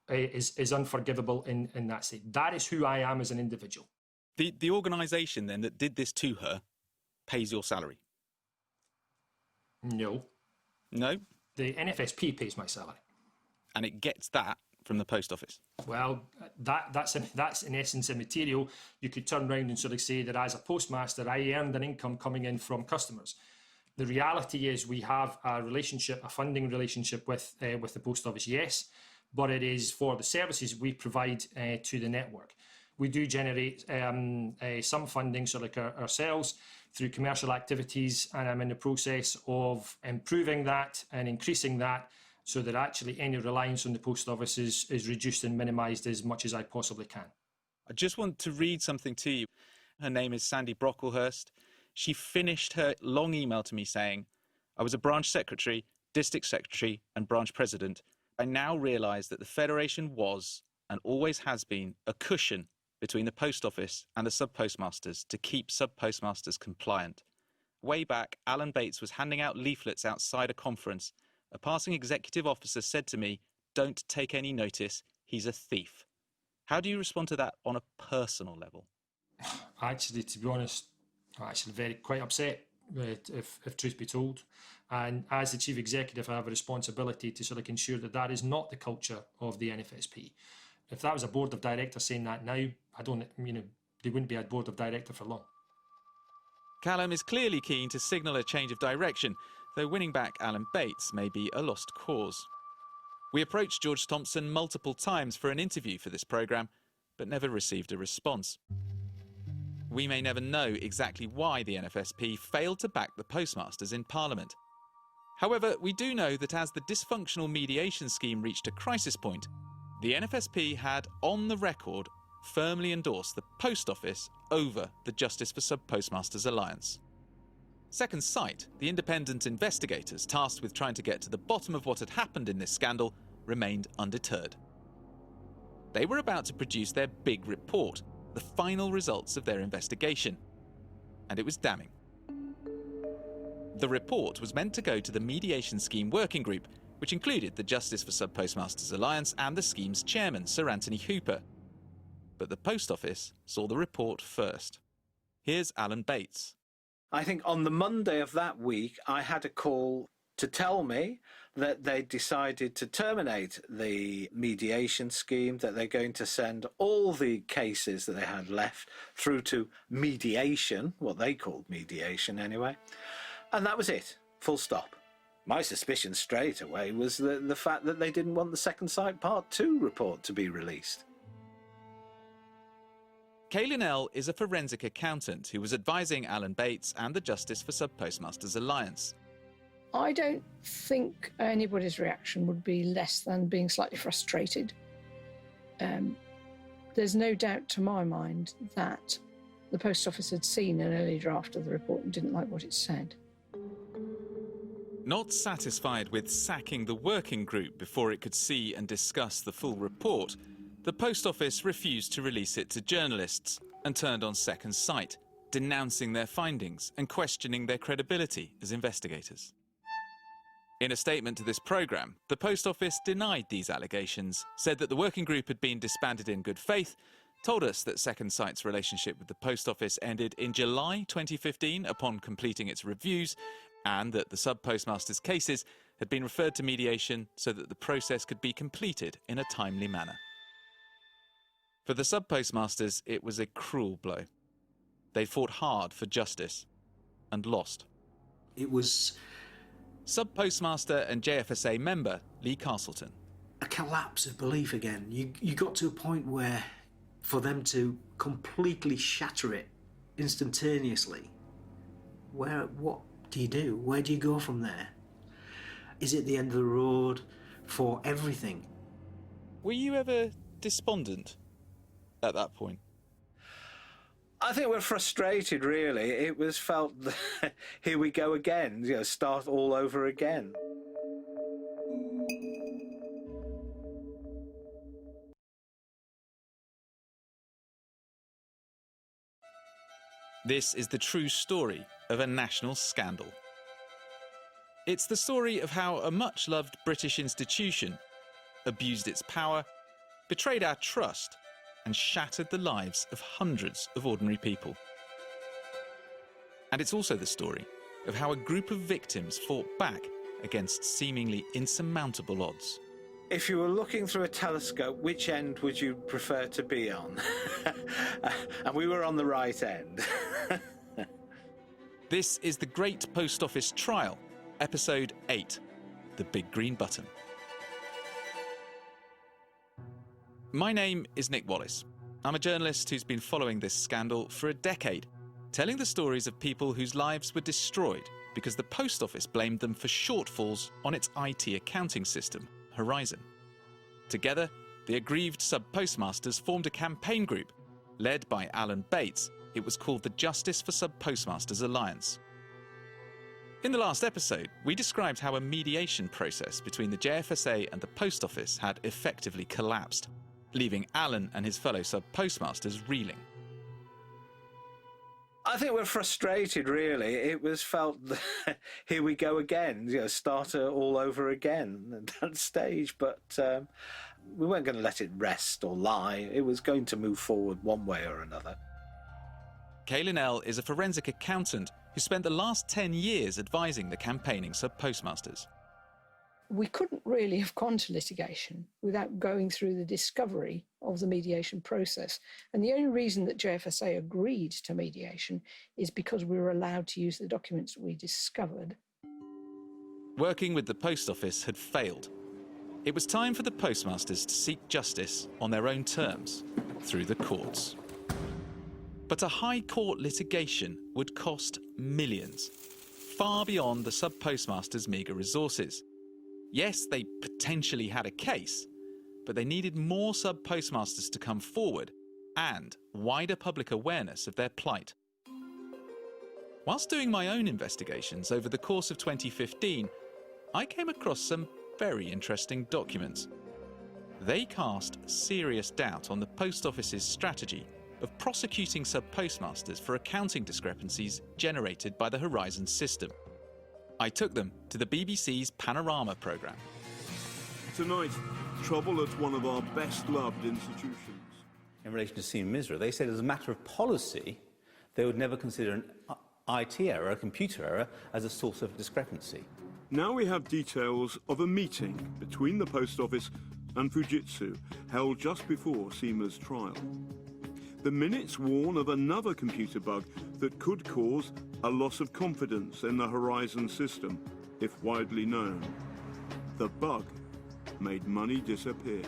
is unforgivable in that state. That is who I am as an individual.
The organisation then that did this to her pays your salary?
No.
No?
The NFSP pays my salary.
And it gets that from the post office?
Well, that's in essence immaterial. You could turn around and sort of say that as a postmaster, I earned an income coming in from customers. The reality is we have a relationship, a funding relationship with the post office, yes, but it is for the services we provide to the network. We do generate some funding sort of ourselves through commercial activities, and I'm in the process of improving that and increasing that so that actually any reliance on the post office is reduced and minimised as much as I possibly can.
I just want to read something to you. Her name is Sandy Brocklehurst. She finished her long email to me saying, I was a branch secretary, district secretary and branch president. I now realise that the Federation was, and always has been, a cushion between the post office and the sub-postmasters to keep sub-postmasters compliant. Way back, Alan Bates was handing out leaflets outside a conference. A passing executive officer said to me, don't take any notice, he's a thief. How do you respond to that on a personal level?
Actually, to be honest, I'm actually quite upset, if truth be told. And as the chief executive, I have a responsibility to sort of ensure that that is not the culture of the NFSP. If that was a board of directors saying that now, they wouldn't be a board of director for long.
Callum is clearly keen to signal a change of direction, though winning back Alan Bates may be a lost cause. We approached George Thompson multiple times for an interview for this programme, but never received a response. We may never know exactly why the NFSP failed to back the postmasters in Parliament. However, we do know that as the dysfunctional mediation scheme reached a crisis point, the NFSP had, on the record, firmly endorsed the Post Office over the Justice for Sub-Postmasters Alliance. Second Sight, the independent investigators tasked with trying to get to the bottom of what had happened in this scandal, remained undeterred. They were about to produce their big report, the final results of their investigation. And it was damning. The report was meant to go to the Mediation Scheme Working Group, which included the Justice for Sub-Postmasters Alliance and the scheme's chairman, Sir Anthony Hooper. But the Post Office saw the report first. Here's Alan Bates.
I think on the Monday of that week, I had a call to tell me that they decided to terminate the mediation scheme, that they're going to send all the cases that they had left through to mediation, what they called mediation anyway. And that was it, full stop. My suspicion straight away was the fact that they didn't want the Second Sight Part 2 report to be released.
Kay Linnell is a forensic accountant who was advising Alan Bates and the Justice for Sub-Postmasters Alliance.
I don't think anybody's reaction would be less than being slightly frustrated. There's no doubt to my mind that the Post Office had seen an early draft of the report and didn't like what it said.
Not satisfied with sacking the working group before it could see and discuss the full report, the Post Office refused to release it to journalists and turned on Second Sight, denouncing their findings and questioning their credibility as investigators. In a statement to this programme, the Post Office denied these allegations, said that the working group had been disbanded in good faith, told us that Second Sight's relationship with the Post Office ended in July 2015 upon completing its reviews, and that the sub-postmasters' cases had been referred to mediation so that the process could be completed in a timely manner. For the sub-postmasters, it was a cruel blow. They fought hard for justice and lost.
It was
Sub-postmaster and JFSA member Lee Castleton.
a collapse of belief again. You got to a point where, for them to completely shatter it instantaneously, what do you do? Where do you go from there? Is it the end of the road for everything?
Were you ever despondent at that point?
I think we're frustrated, really. It was felt that here we go again, start all over again.
This is the true story of a national scandal. It's the story of how a much-loved British institution abused its power, betrayed our trust, and shattered the lives of hundreds of ordinary people. And it's also the story of how a group of victims fought back against seemingly insurmountable odds.
If you were looking through a telescope, which end would you prefer to be on? And we were on the right end.
This is The Great Post Office Trial, Episode 8, The Big Green Button. My name is Nick Wallace. I'm a journalist who's been following this scandal for a decade, telling the stories of people whose lives were destroyed because the Post Office blamed them for shortfalls on its IT accounting system, Horizon. Together, the aggrieved sub-postmasters formed a campaign group. Led by Alan Bates, it was called the Justice for Sub-Postmasters Alliance. In the last episode, we described how a mediation process between the JFSA and the Post Office had effectively collapsed, leaving Alan and his fellow sub-postmasters reeling.
I think we're frustrated, really. It was felt that here we go again, start all over again at that stage. But we weren't going to let it rest or lie. It was going to move forward one way or another.
Kay Linnell is a forensic accountant who spent the last 10 years advising the campaigning sub-postmasters.
We couldn't really have gone to litigation without going through the discovery of the mediation process. And the only reason that JFSA agreed to mediation is because we were allowed to use the documents we discovered.
Working with the Post Office had failed. It was time for the postmasters to seek justice on their own terms, through the courts. But a high court litigation would cost millions, far beyond the sub-postmasters' meagre resources. Yes, they potentially had a case, but they needed more sub-postmasters to come forward and wider public awareness of their plight. Whilst doing my own investigations over the course of 2015, I came across some very interesting documents. They cast serious doubt on the Post Office's strategy of prosecuting sub-postmasters for accounting discrepancies generated by the Horizon system. I took them to the BBC's Panorama programme.
Tonight, trouble at one of our best-loved institutions.
In relation to Seam Misra, they said as a matter of policy, they would never consider an IT error, a computer error, as a source of discrepancy.
Now we have details of a meeting between the Post Office and Fujitsu held just before Seema's trial. The minutes warn of another computer bug that could cause a loss of confidence in the Horizon system, if widely known. The bug made money disappear.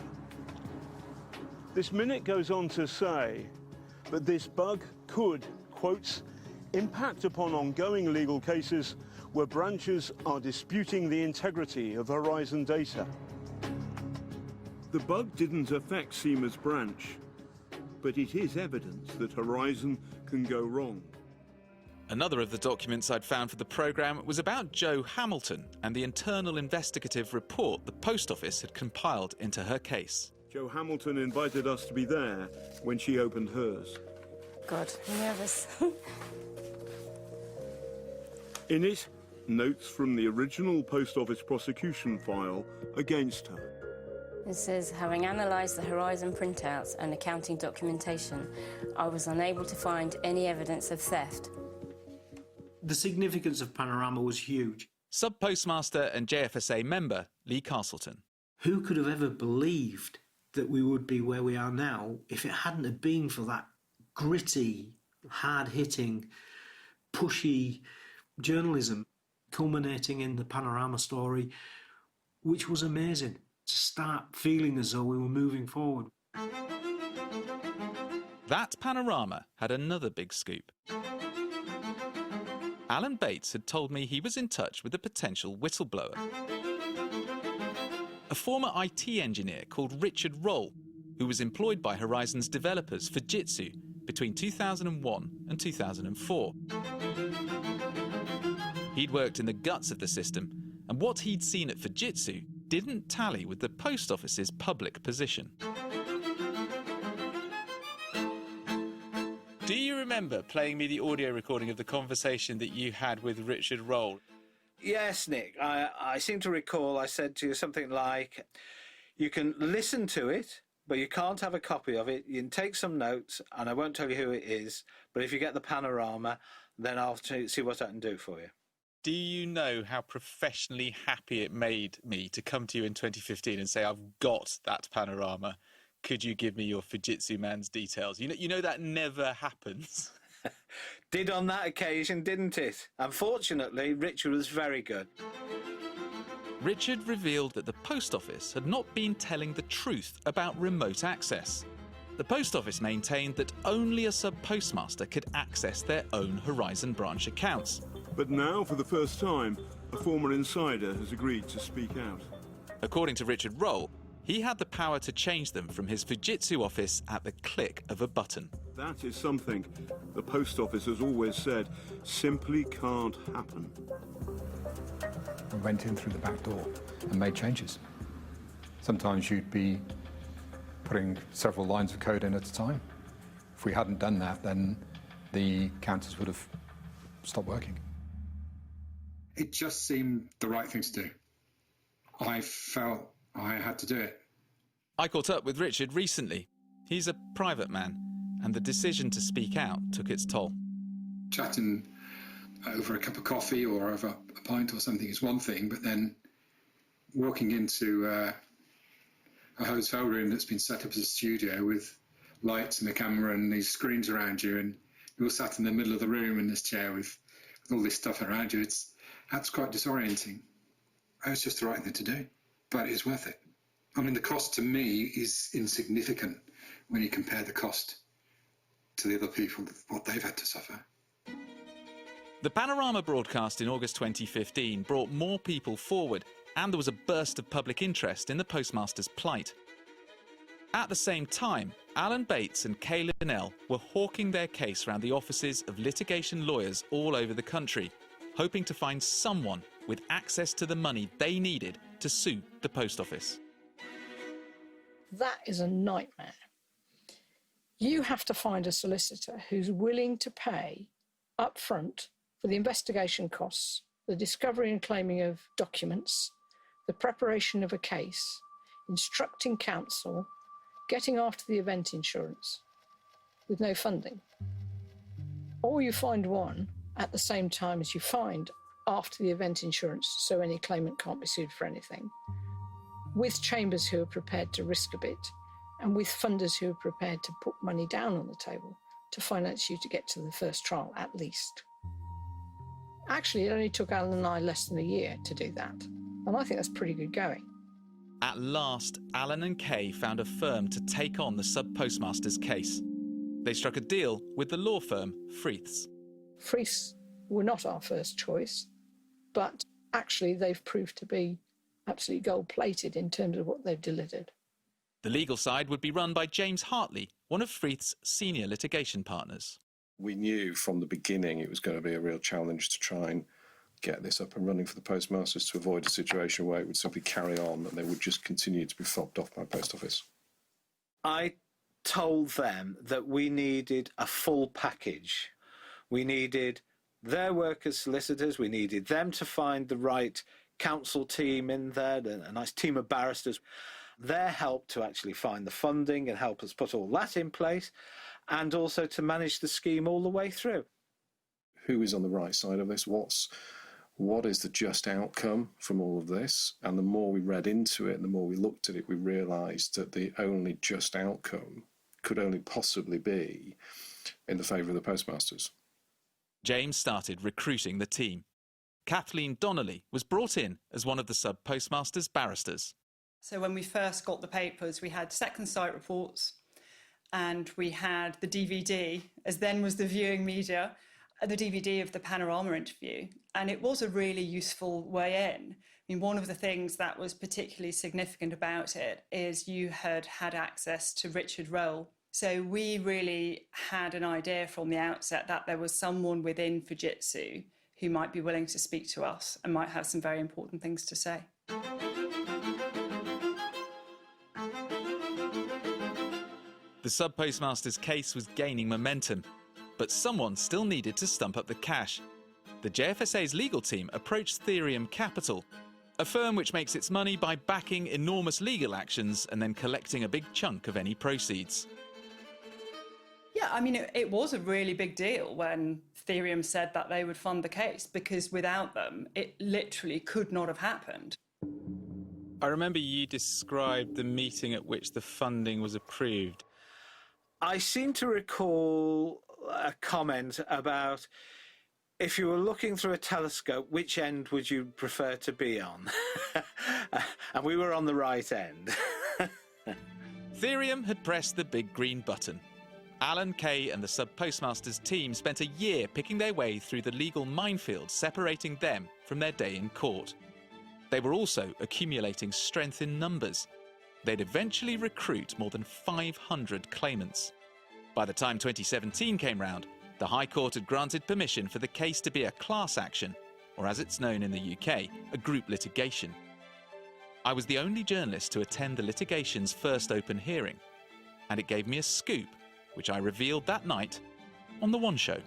This minute goes on to say that this bug could, quotes, impact upon ongoing legal cases where branches are disputing the integrity of Horizon data. The bug didn't affect Seema's branch, but it is evidence that Horizon can go wrong.
Another of the documents I'd found for the programme was about Jo Hamilton and the internal investigative report the Post Office had compiled into her case.
Jo Hamilton invited us to be there when she opened hers.
God, I'm nervous.
In it, notes from the original Post Office prosecution file against her.
It says, having analysed the Horizon printouts and accounting documentation, I was unable to find any evidence of theft.
The significance of Panorama was huge.
Sub-Postmaster and JFSA member Lee Castleton.
Who could have ever believed that we would be where we are now if it hadn't have been for that gritty, hard-hitting, pushy journalism culminating in the Panorama story, which was amazing. To start feeling as though we were moving forward.
That Panorama had another big scoop. Alan Bates had told me he was in touch with a potential whistleblower. A former IT engineer called Richard Roll, who was employed by Horizon's developers Fujitsu between 2001 and 2004. He'd worked in the guts of the system, and what he'd seen at Fujitsu didn't tally with the Post Office's public position. Do you remember playing me the audio recording of the conversation that you had with Richard Roll?
Yes, Nick. I seem to recall I said to you something like, you can listen to it, but you can't have a copy of it. You can take some notes, and I won't tell you who it is, but if you get the Panorama, then I'll see what I can do for you.
Do you know how professionally happy it made me to come to you in 2015 and say, I've got that Panorama. Could you give me your Fujitsu man's details? You know that never happens.
Did on that occasion, didn't it? Unfortunately, Richard was very good.
Richard revealed that the Post Office had not been telling the truth about remote access. The Post Office maintained that only a sub-postmaster could access their own Horizon branch accounts.
But now, for the first time, a former insider has agreed to speak out.
According to Richard Roll, he had the power to change them from his Fujitsu office at the click of a button.
That is something the Post Office has always said simply can't happen.
We went in through the back door and made changes. Sometimes you'd be putting several lines of code in at a time. If we hadn't done that, then the counters would have stopped working.
It just seemed the right thing to do. I felt I had to do it.
I caught up with Richard recently. He's a private man, and the decision to speak out took its toll.
Chatting over a cup of coffee or over a pint or something is one thing, but then walking into a hotel room that's been set up as a studio with lights and a camera and these screens around you, and you're sat in the middle of the room in this chair with all this stuff around you, that's quite disorienting. It was just the right thing to do, but it's worth it. I mean, the cost to me is insignificant when you compare the cost to the other people, what they've had to suffer.
The Panorama broadcast in August 2015 brought more people forward, and there was a burst of public interest in the postmaster's plight. At the same time, Alan Bates and Kay Linnell were hawking their case around the offices of litigation lawyers all over the country, hoping to find someone with access to the money they needed to sue the Post Office.
That is a nightmare. You have to find a solicitor who's willing to pay up front for the investigation costs, the discovery and claiming of documents, the preparation of a case, instructing counsel, getting after the event insurance, with no funding. Or you find one at the same time as you find after the event insurance, so any claimant can't be sued for anything, with chambers who are prepared to risk a bit, and with funders who are prepared to put money down on the table to finance you to get to the first trial, at least. Actually, it only took Alan and I less than a year to do that, and I think that's pretty good going.
At last, Alan and Kay found a firm to take on the sub-postmaster's case. They struck a deal with the law firm Freeths.
Freeths were not our first choice, but actually they've proved to be absolutely gold-plated in terms of what they've delivered.
The legal side would be run by James Hartley, one of Freeth's senior litigation partners.
We knew from the beginning it was going to be a real challenge to try and get this up and running for the postmasters, to avoid a situation where it would simply carry on and they would just continue to be fobbed off by Post Office.
I told them that we needed a full package. We needed their work as solicitors. We needed them to find the right counsel team in there, a nice team of barristers. Their help to actually find the funding and help us put all that in place, and also to manage the scheme all the way through.
Who is on the right side of this? What is the just outcome from all of this? And the more we read into it, and the more we looked at it, we realised that the only just outcome could only possibly be in the favour of the postmasters.
James started recruiting the team. Kathleen Donnelly was brought in as one of the sub-postmasters' barristers.
So when we first got the papers, we had second sight reports and we had the DVD, as then was the viewing media, the DVD of the Panorama interview. And it was a really useful way in. I mean, one of the things that was particularly significant about it is you had had access to Richard Roll. So we really had an idea from the outset that there was someone within Fujitsu who might be willing to speak to us and might have some very important things to say.
The sub-postmaster's case was gaining momentum, but someone still needed to stump up the cash. The JFSA's legal team approached Therium Capital, a firm which makes its money by backing enormous legal actions and then collecting a big chunk of any proceeds.
Yeah, I mean, it was a really big deal when Therium said that they would fund the case, because without them, it literally could not have happened.
I remember you described the meeting at which the funding was approved.
I seem to recall a comment about, if you were looking through a telescope, which end would you prefer to be on? And we were on the right end.
Therium had pressed the big green button. Alan Kay and the sub-postmasters team spent a year picking their way through the legal minefield separating them from their day in court. They were also accumulating strength in numbers. They'd eventually recruit more than 500 claimants. By the time 2017 came round, the High Court had granted permission for the case to be a class action, or as it's known in the UK, a group litigation. I was the only journalist to attend the litigation's first open hearing, and it gave me a scoop, which I revealed that night on The One Show.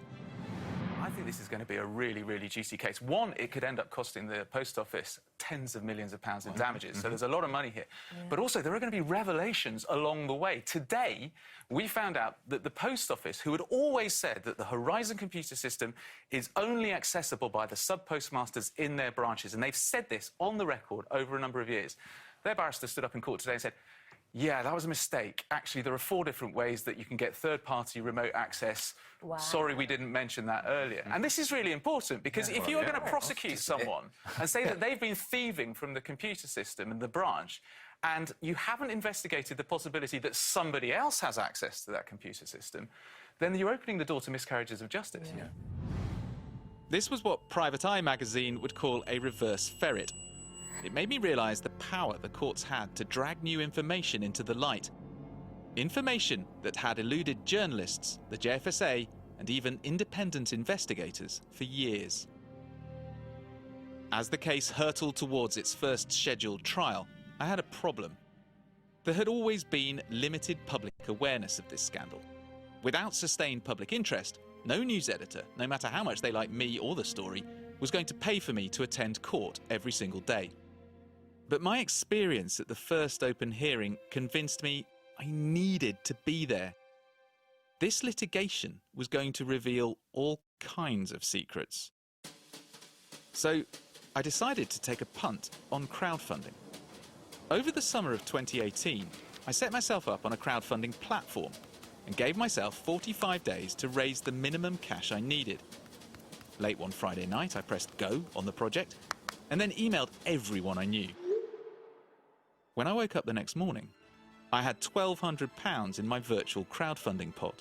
I think this is going to be a really, really juicy case. One, it could end up costing the post office tens of millions of pounds in damages, so there's a lot of money here. Yeah. But also, there are going to be revelations along the way. Today, we found out that the post office, who had always said that the Horizon computer system is only accessible by the sub-postmasters in their branches, and they've said this on the record over a number of years, their barrister stood up in court today and said, yeah, that was a mistake. Actually, there are 4 different ways that you can get third-party remote access. Wow. Sorry we didn't mention that earlier. And this is really important, because if you are going to prosecute someone and say that they've been thieving from the computer system and the branch, and you haven't investigated the possibility that somebody else has access to that computer system, then you're opening the door to miscarriages of justice. Yeah.
This was what Private Eye magazine would call a reverse ferret. It made me realise the power the courts had to drag new information into the light. Information that had eluded journalists, the JFSA, and even independent investigators for years. As the case hurtled towards its first scheduled trial, I had a problem. There had always been limited public awareness of this scandal. Without sustained public interest, no news editor, no matter how much they liked me or the story, was going to pay for me to attend court every single day. But my experience at the first open hearing convinced me I needed to be there. This litigation was going to reveal all kinds of secrets. So I decided to take a punt on crowdfunding. Over the summer of 2018, I set myself up on a crowdfunding platform and gave myself 45 days to raise the minimum cash I needed. Late one Friday night, I pressed go on the project and then emailed everyone I knew. When I woke up the next morning, I had £1,200 in my virtual crowdfunding pot.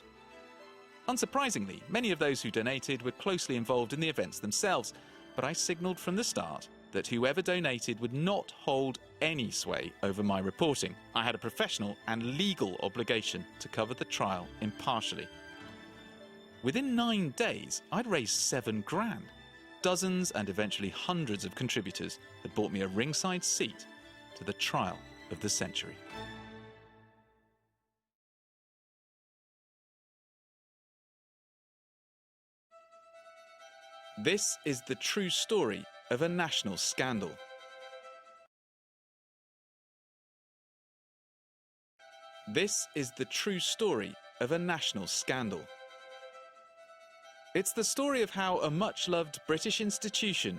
Unsurprisingly, many of those who donated were closely involved in the events themselves, but I signalled from the start that whoever donated would not hold any sway over my reporting. I had a professional and legal obligation to cover the trial impartially. Within 9 days, I'd raised £7 grand. Dozens and eventually hundreds of contributors had bought me a ringside seat to the trial of the century. This is the true story of a national scandal. This is the true story of a national scandal. It's the story of how a much-loved British institution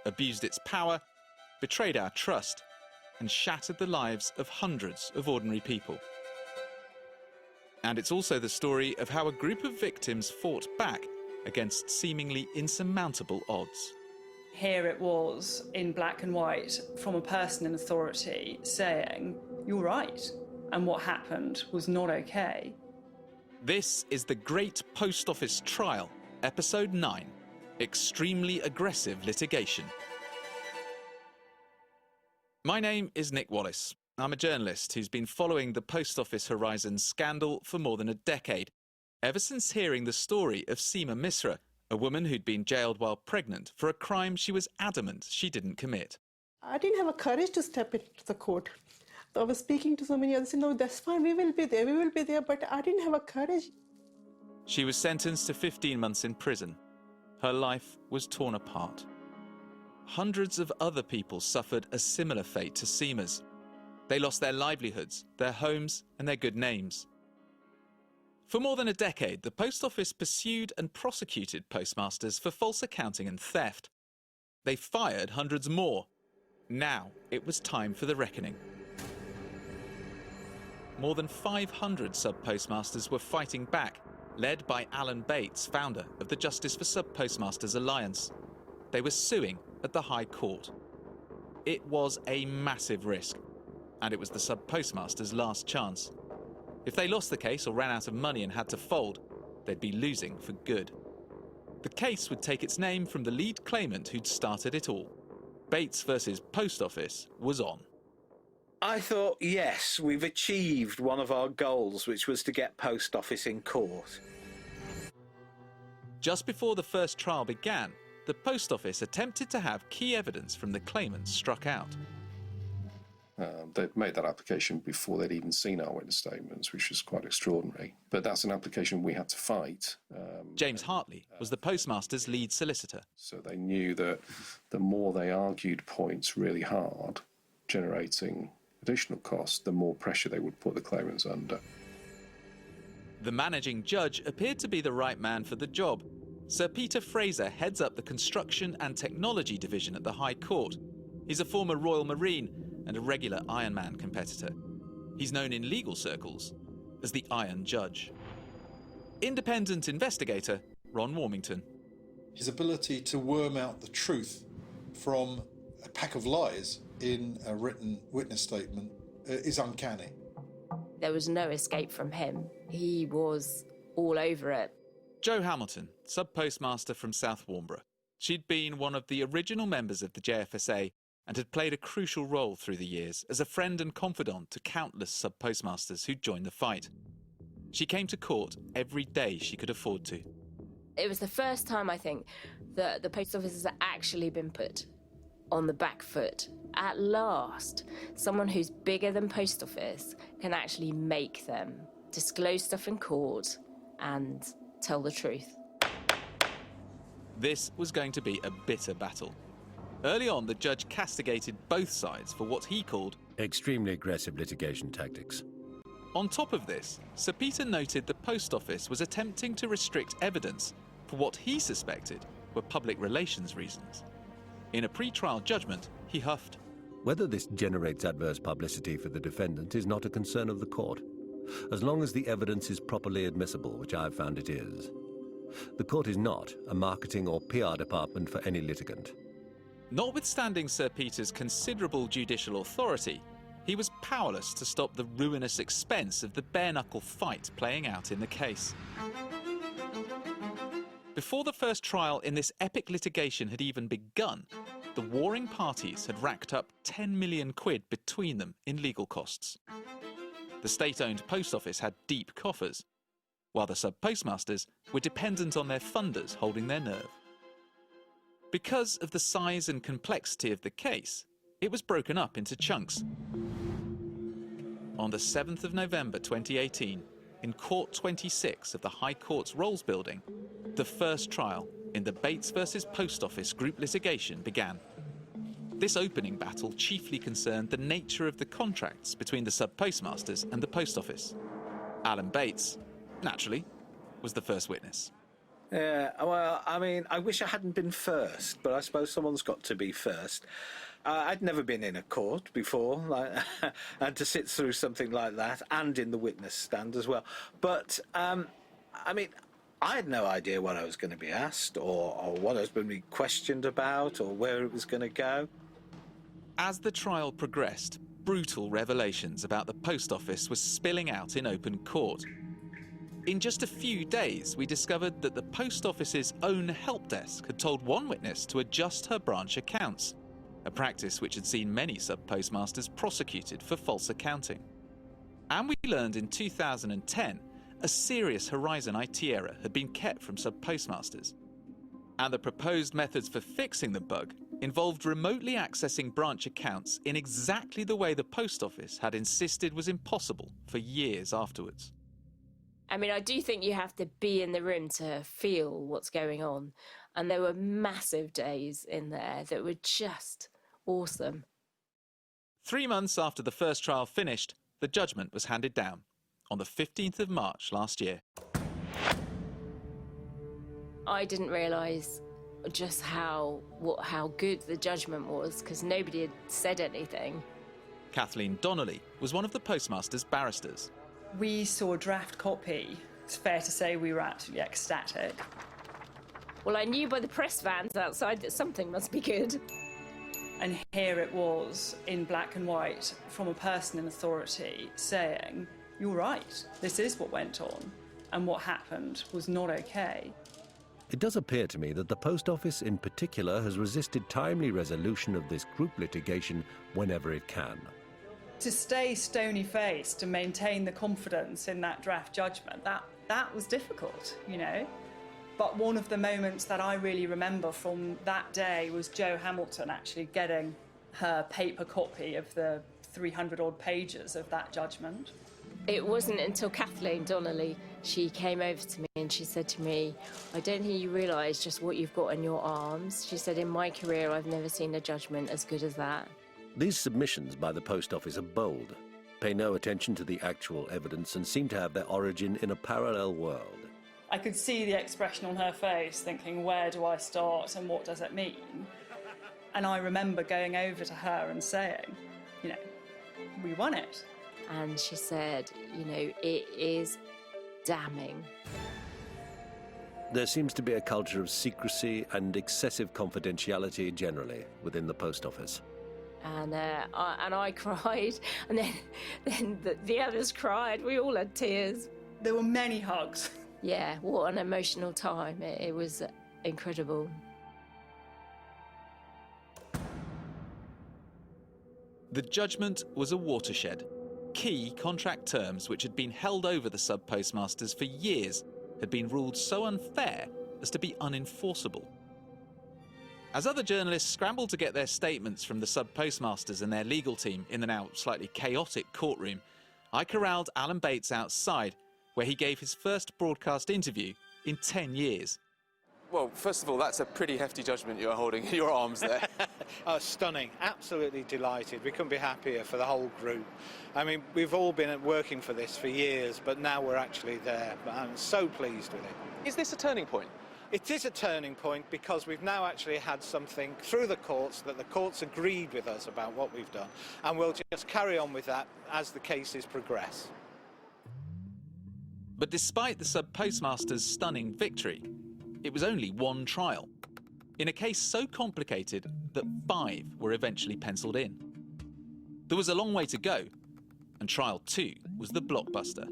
abused its power, betrayed our trust, and shattered the lives of hundreds of ordinary people. And it's also the story of how a group of victims fought back against seemingly insurmountable odds.
Here it was, in black and white, from a person in authority saying, "You're right, and what happened was not okay."
This is the Great Post Office Trial, Episode 9, Extremely Aggressive Litigation. My name is Nick Wallace. I'm a journalist who's been following the Post Office Horizon scandal for more than a decade, ever since hearing the story of Seema Misra, a woman who'd been jailed while pregnant for a crime she was adamant she didn't commit.
I didn't have a courage to step into the court. I was speaking to so many others, no, that's fine, we will be there, but I didn't have a courage.
She was sentenced to 15 months in prison. Her life was torn apart. Hundreds of other people suffered a similar fate to Seema's. They lost their livelihoods, their homes, and their good names. For more than a decade, the Post Office pursued and prosecuted postmasters for false accounting and theft. They fired hundreds more. Now it was time for the reckoning. More than 500 sub-postmasters were fighting back, led by Alan Bates, founder of the Justice for Sub-Postmasters Alliance. They were suing at the High Court. It was a massive risk, and it was the sub-postmasters' last chance. If they lost the case or ran out of money and had to fold, they'd be losing for good. The case would take its name from the lead claimant who'd started it all. Bates versus Post Office was on.
I thought, yes, we've achieved one of our goals, which was to get Post Office in court.
Just before the first trial began, the Post Office attempted to have key evidence from the claimants struck out.
They'd made that application before they'd even seen our witness statements, which was quite extraordinary. But that's an application we had to fight.
James Hartley was the postmaster's lead solicitor.
So they knew that the more they argued points really hard, generating additional costs, the more pressure they would put the claimants under.
The managing judge appeared to be the right man for the job. Sir Peter Fraser heads up the Construction and Technology Division at the High Court. He's a former Royal Marine and a regular Ironman competitor. He's known in legal circles as the Iron Judge. Independent investigator Ron Warmington.
His ability to worm out the truth from a pack of lies in a written witness statement is uncanny.
There was no escape from him. He was all over it.
Jo Hamilton, sub-postmaster from South Warnborough. She'd been one of the original members of the JFSA and had played a crucial role through the years as a friend and confidant to countless sub-postmasters who'd joined the fight. She came to court every day she could afford to.
It was the first time, I think, that the Post Office has actually been put on the back foot. At last, someone who's bigger than Post Office can actually make them disclose stuff in court and tell the truth.
This was going to be a bitter battle. Early on, the judge castigated both sides for what he called
extremely aggressive litigation tactics.
On top of this, Sir Peter noted the Post Office was attempting to restrict evidence for what he suspected were public relations reasons. In a pre-trial judgment, he huffed,
Whether this generates adverse publicity for the defendant is not a concern of the court, as long as the evidence is properly admissible, which I have found it is. The court is not a marketing or PR department for any litigant.
Notwithstanding Sir Peter's considerable judicial authority, he was powerless to stop the ruinous expense of the bare-knuckle fight playing out in the case. Before the first trial in this epic litigation had even begun, the warring parties had racked up 10 million quid between them in legal costs. The state-owned post office had deep coffers, while the sub-postmasters were dependent on their funders holding their nerve. Because of the size and complexity of the case, it was broken up into chunks. On the 7th of November 2018, in Court 26 of the High Court's Rolls Building, the first trial in the Bates versus Post Office group litigation began. This opening battle chiefly concerned the nature of the contracts between the sub-postmasters and the Post Office. Alan Bates, naturally, was the first witness.
Yeah, well, I mean, I wish I hadn't been first, but I suppose someone's got to be first. I'd never been in a court before, and to sit through something like that, and in the witness stand as well. But, I mean, I had no idea what I was going to be asked, or what I was going to be questioned about, or where it was going to go.
As the trial progressed, brutal revelations about the Post Office were spilling out in open court. In just a few days, we discovered that the Post Office's own Helpdesk had told one witness to adjust her branch accounts, a practice which had seen many sub-postmasters prosecuted for false accounting. And we learned in 2010 a serious Horizon IT error had been kept from sub-postmasters. And the proposed methods for fixing the bug involved remotely accessing branch accounts in exactly the way the Post Office had insisted was impossible for years afterwards.
I mean, I do think you have to be in the room to feel what's going on. And there were massive days in there that were just awesome.
3 months after the first trial finished, the judgment was handed down on the 15th of March last year.
I didn't realise just how good the judgment was, because nobody had said anything.
Kathleen Donnelly was one of the Postmasters' barristers.
We saw a draft copy. It's fair to say we were absolutely ecstatic.
Well, I knew by the press vans outside that something must be good.
And here it was in black and white from a person in authority saying, "You're right, this is what went on, and what happened was not okay."
It does appear to me that the Post Office in particular has resisted timely resolution of this group litigation whenever it can.
To stay stony-faced and maintain the confidence in that draft judgment, that was difficult, you know. But one of the moments that I really remember from that day was Jo Hamilton actually getting her paper copy of the 300-odd pages of that judgment.
It wasn't until Kathleen Donnelly, she came over to me and she said to me, "I don't think you realise just what you've got in your arms." She said, "In my career, I've never seen a judgment as good as that."
These submissions by the Post Office are bold, pay no attention to the actual evidence, and seem to have their origin in a parallel world.
I could see the expression on her face, thinking, where do I start and what does it mean? And I remember going over to her and saying, you know, we won it.
And she said, you know, it is damning.
There seems to be a culture of secrecy and excessive confidentiality generally within the Post Office.
And I cried, and then the others cried. We all had tears.
There were many hugs.
Yeah, what an emotional time. It was incredible.
The judgment was a watershed. Key contract terms which had been held over the sub-postmasters for years had been ruled so unfair as to be unenforceable. As other journalists scrambled to get their statements from the sub-postmasters and their legal team in the now slightly chaotic courtroom, I corralled Alan Bates outside, where he gave his first broadcast interview in 10 years.
Well, first of all, that's a pretty hefty judgment you're holding in your arms there.
Oh, stunning. Absolutely delighted. We couldn't be happier for the whole group. I mean, we've all been working for this for years, but now we're actually there. I'm so pleased with it.
Is this a turning point?
It is a turning point because we've now actually had something through the courts that the courts agreed with us about what we've done, and we'll just carry on with that as the cases progress.
But despite the sub-postmasters' stunning victory, it was only one trial, in a case so complicated that 5 were eventually penciled in. There was a long way to go, and trial 2 was the blockbuster.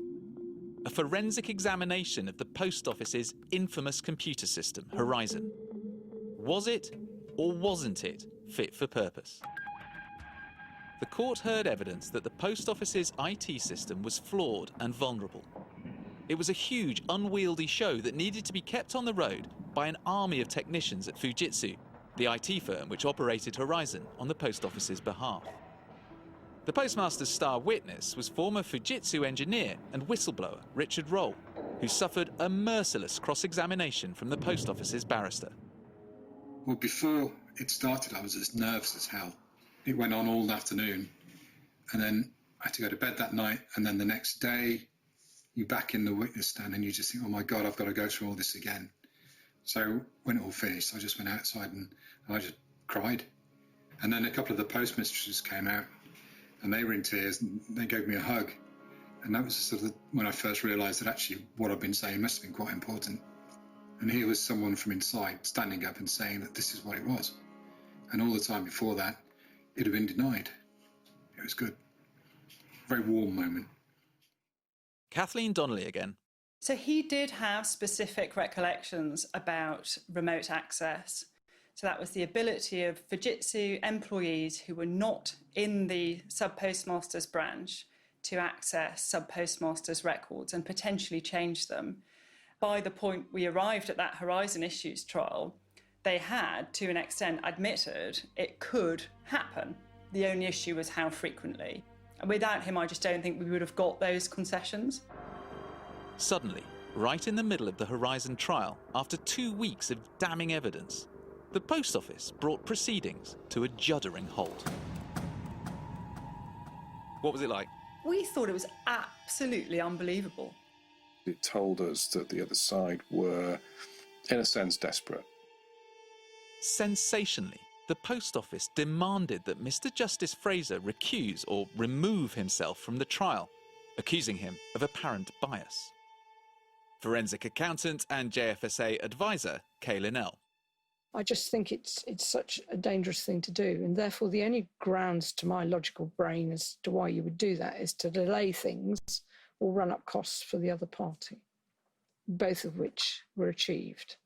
A forensic examination of the Post Office's infamous computer system, Horizon. Was it, or wasn't it, fit for purpose? The court heard evidence that the Post Office's IT system was flawed and vulnerable. It was a huge, unwieldy show that needed to be kept on the road by an army of technicians at Fujitsu, the IT firm which operated Horizon on the Post Office's behalf. The Postmaster's star witness was former Fujitsu engineer and whistleblower Richard Roll, who suffered a merciless cross-examination from the post office's barrister.
Well, before it started, I was as nervous as hell. It went on all afternoon, and then I had to go to bed that night, and then the next day, you're back in the witness stand, and you just think, oh my God, I've got to go through all this again. So when it all finished, I just went outside and I just cried. And then a couple of the postmasters came out, and they were in tears, and they gave me a hug. And that was sort of when I first realised that actually what I've been saying must have been quite important. And here was someone from inside standing up and saying that this is what it was. And all the time before that, it had been denied. It was good. Very warm moment.
Kathleen Donnelly again.
So he did have specific recollections about remote access. So that was the ability of Fujitsu employees who were not in the sub-postmasters branch to access sub-postmasters records and potentially change them. By the point we arrived at that Horizon Issues trial, they had, to an extent, admitted it could happen. The only issue was how frequently. And without him, I just don't think we would have got those concessions.
Suddenly, right in the middle of the Horizon trial, after 2 weeks of damning evidence, the post office brought proceedings to a juddering halt. What was it like?
We thought it was absolutely unbelievable.
It told us that the other side were, in a sense, desperate.
Sensationally, the post office demanded that Mr. Justice Fraser recuse or remove himself from the trial, accusing him of apparent bias. Forensic accountant and JFSA advisor Kay Linnell.
I just think it's such a dangerous thing to do, and therefore the only grounds to my logical brain as to why you would do that is to delay things or run up costs for the other party, both of which were achieved.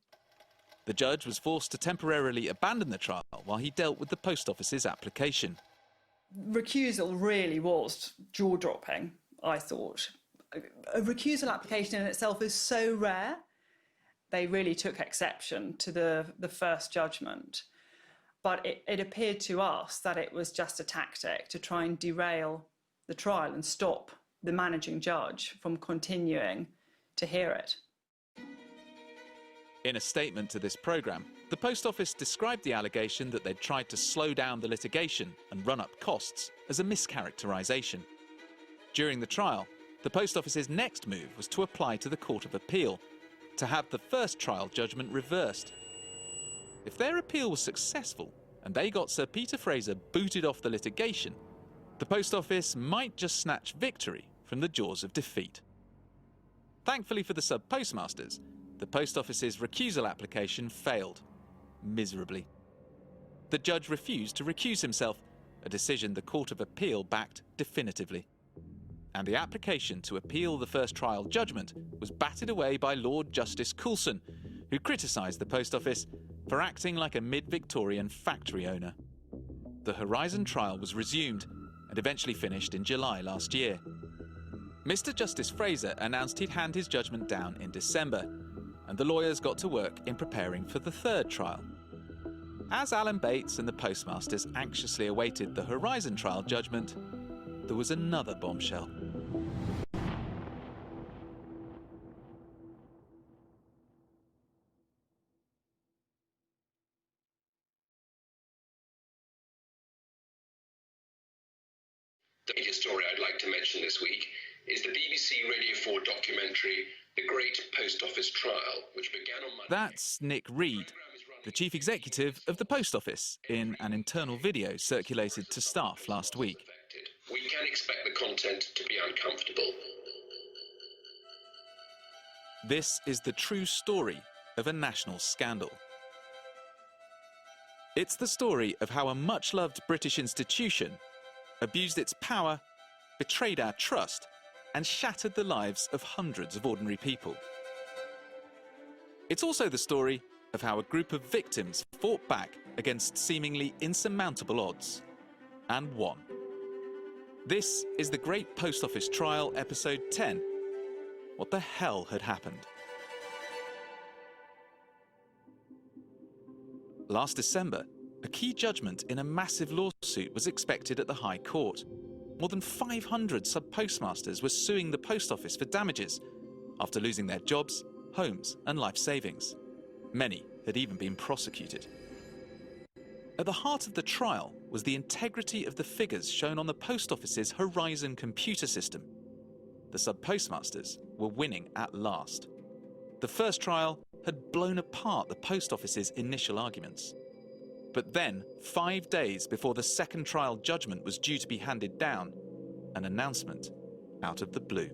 The judge was forced to temporarily abandon the trial while he dealt with the post office's application.
Recusal really was jaw-dropping, I thought. A recusal application in itself is so rare. They really took exception to the first judgment. But it appeared to us that it was just a tactic to try and derail the trial and stop the managing judge from continuing to hear it.
In a statement to this programme, the Post Office described the allegation that they'd tried to slow down the litigation and run up costs as a mischaracterisation. During the trial, the Post Office's next move was to apply to the Court of Appeal to have the first trial judgment reversed. If their appeal was successful and they got Sir Peter Fraser booted off the litigation, the Post Office might just snatch victory from the jaws of defeat. Thankfully for the sub-postmasters, the Post Office's recusal application failed, miserably. The judge refused to recuse himself, a decision the Court of Appeal backed definitively. And the application to appeal the first trial judgment was batted away by Lord Justice Coulson, who criticised the Post Office for acting like a mid-Victorian factory owner. The Horizon trial was resumed and eventually finished in July last year. Mr. Justice Fraser announced he'd hand his judgment down in December, and the lawyers got to work in preparing for the third trial. As Alan Bates and the Postmasters anxiously awaited the Horizon trial judgment, there was another bombshell.
The biggest story I'd like to mention this week is the BBC Radio 4 documentary, The Great Post Office Trial, which began on Monday.
That's Nick Reed, the chief executive of the Post Office, in an internal video circulated to staff last week.
We can expect the content to be uncomfortable.
This is the true story of a national scandal. It's the story of how a much-loved British institution abused its power, betrayed our trust, and shattered the lives of hundreds of ordinary people. It's also the story of how a group of victims fought back against seemingly insurmountable odds and won. This is The Great Post Office Trial, Episode 10. What the hell had happened? Last December, a key judgment in a massive lawsuit was expected at the High Court. More than 500 sub-postmasters were suing the Post Office for damages, after losing their jobs, homes and life savings. Many had even been prosecuted. At the heart of the trial was the integrity of the figures shown on the Post Office's Horizon computer system. The sub-postmasters were winning at last. The first trial had blown apart the Post Office's initial arguments. But then, 5 days before the second trial judgment was due to be handed down, an announcement out of the blue.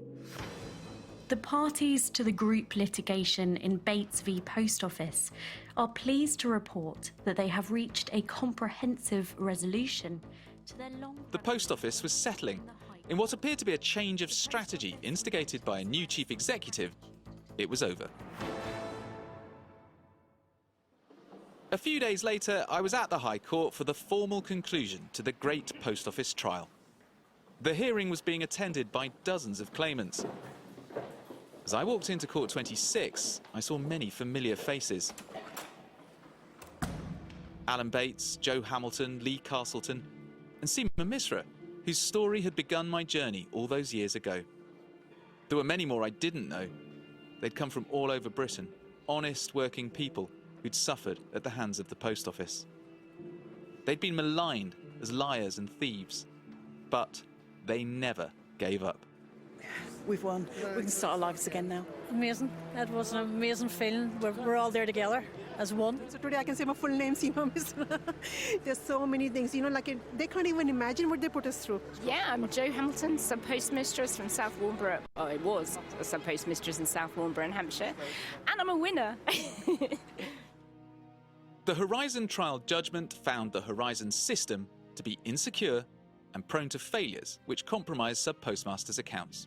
The parties to the group litigation in Bates v Post Office are pleased to report that they have reached a comprehensive resolution to their long...
The Post Office was settling. In what appeared to be a change of strategy instigated by a new chief executive, it was over. A few days later, I was at the High Court for the formal conclusion to the Great Post Office trial. The hearing was being attended by dozens of claimants. As I walked into Court 26, I saw many familiar faces. Alan Bates, Joe Hamilton, Lee Castleton, and Seema Misra, whose story had begun my journey all those years ago. There were many more I didn't know. They'd come from all over Britain, honest working people who'd suffered at the hands of the Post Office. They'd been maligned as liars and thieves, but they never gave up.
We've won. We can start our lives again now.
Amazing. It was an amazing feeling. We're all there together as one.
So today I can say my full name, Seema Misra. There's so many things, like they can't even imagine what they put us through.
Yeah, I'm Joe Hamilton, sub-postmistress from South Warnborough. Oh, I was a sub-postmistress in South Warnborough in Hampshire. And I'm a winner.
The Horizon trial judgment found the Horizon system to be insecure and prone to failures which compromised sub-postmasters' accounts.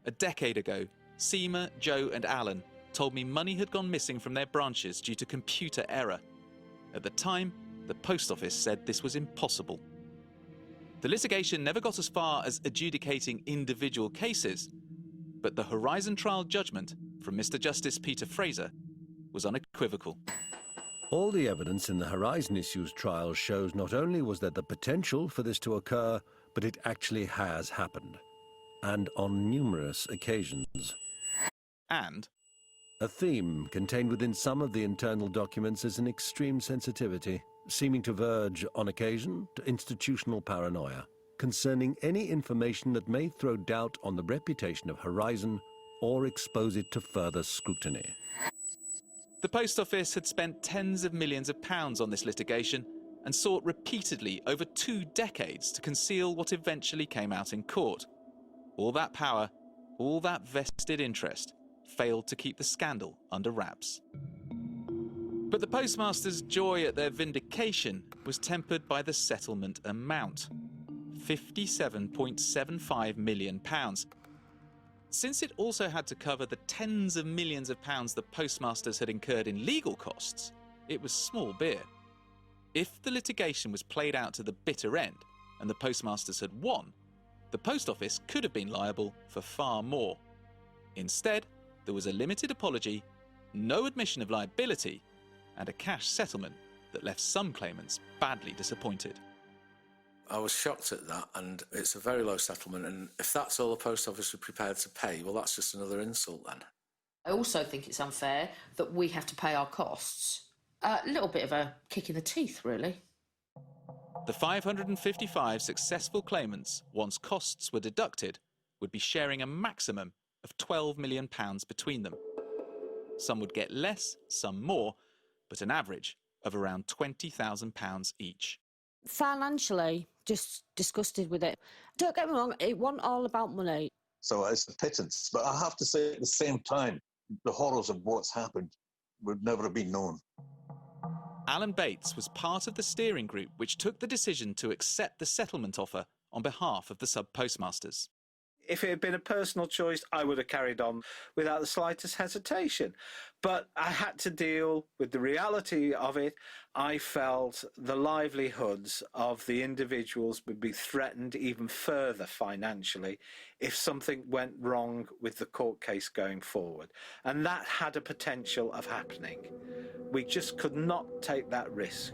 A decade ago, Seema, Joe and Alan told me money had gone missing from their branches due to computer error. At the time, the Post Office said this was impossible. The litigation never got as far as adjudicating individual cases, but the Horizon trial judgment from Mr. Justice Peter Fraser was unequivocal.
All the evidence in the Horizon Issues trial shows not only was there the potential for this to occur, but it actually has happened, and on numerous occasions.
And
a theme contained within some of the internal documents is an extreme sensitivity, seeming to verge, on occasion, to institutional paranoia, concerning any information that may throw doubt on the reputation of Horizon or expose it to further scrutiny.
The Post Office had spent tens of millions of pounds on this litigation and sought repeatedly over 2 decades to conceal what eventually came out in court. All that power, all that vested interest, failed to keep the scandal under wraps. But the postmasters' joy at their vindication was tempered by the settlement amount, £57.75 million. Since it also had to cover the tens of millions of pounds the postmasters had incurred in legal costs, it was small beer. If the litigation was played out to the bitter end and the postmasters had won, the Post Office could have been liable for far more. Instead, there was a limited apology, no admission of liability, and a cash settlement that left some claimants badly disappointed.
I was shocked at that, and it's a very low settlement, and if that's all the Post Office were prepared to pay, well, that's just another insult then.
I also think it's unfair that we have to pay our costs. A little bit of a kick in the teeth, really.
The 555 successful claimants, once costs were deducted, would be sharing a maximum of £12 million between them. Some would get less, some more, but an average of around £20,000 each.
Financially, just disgusted with it. Don't get me wrong, it wasn't all about money.
So it's a pittance. But I have to say, at the same time, the horrors of what's happened would never have been known.
Alan Bates was part of the steering group which took the decision to accept the settlement offer on behalf of the sub-postmasters.
If it had been a personal choice, I would have carried on without the slightest hesitation. But I had to deal with the reality of it. I felt the livelihoods of the individuals would be threatened even further financially if something went wrong with the court case going forward. And that had a potential of happening. We just could not take that risk.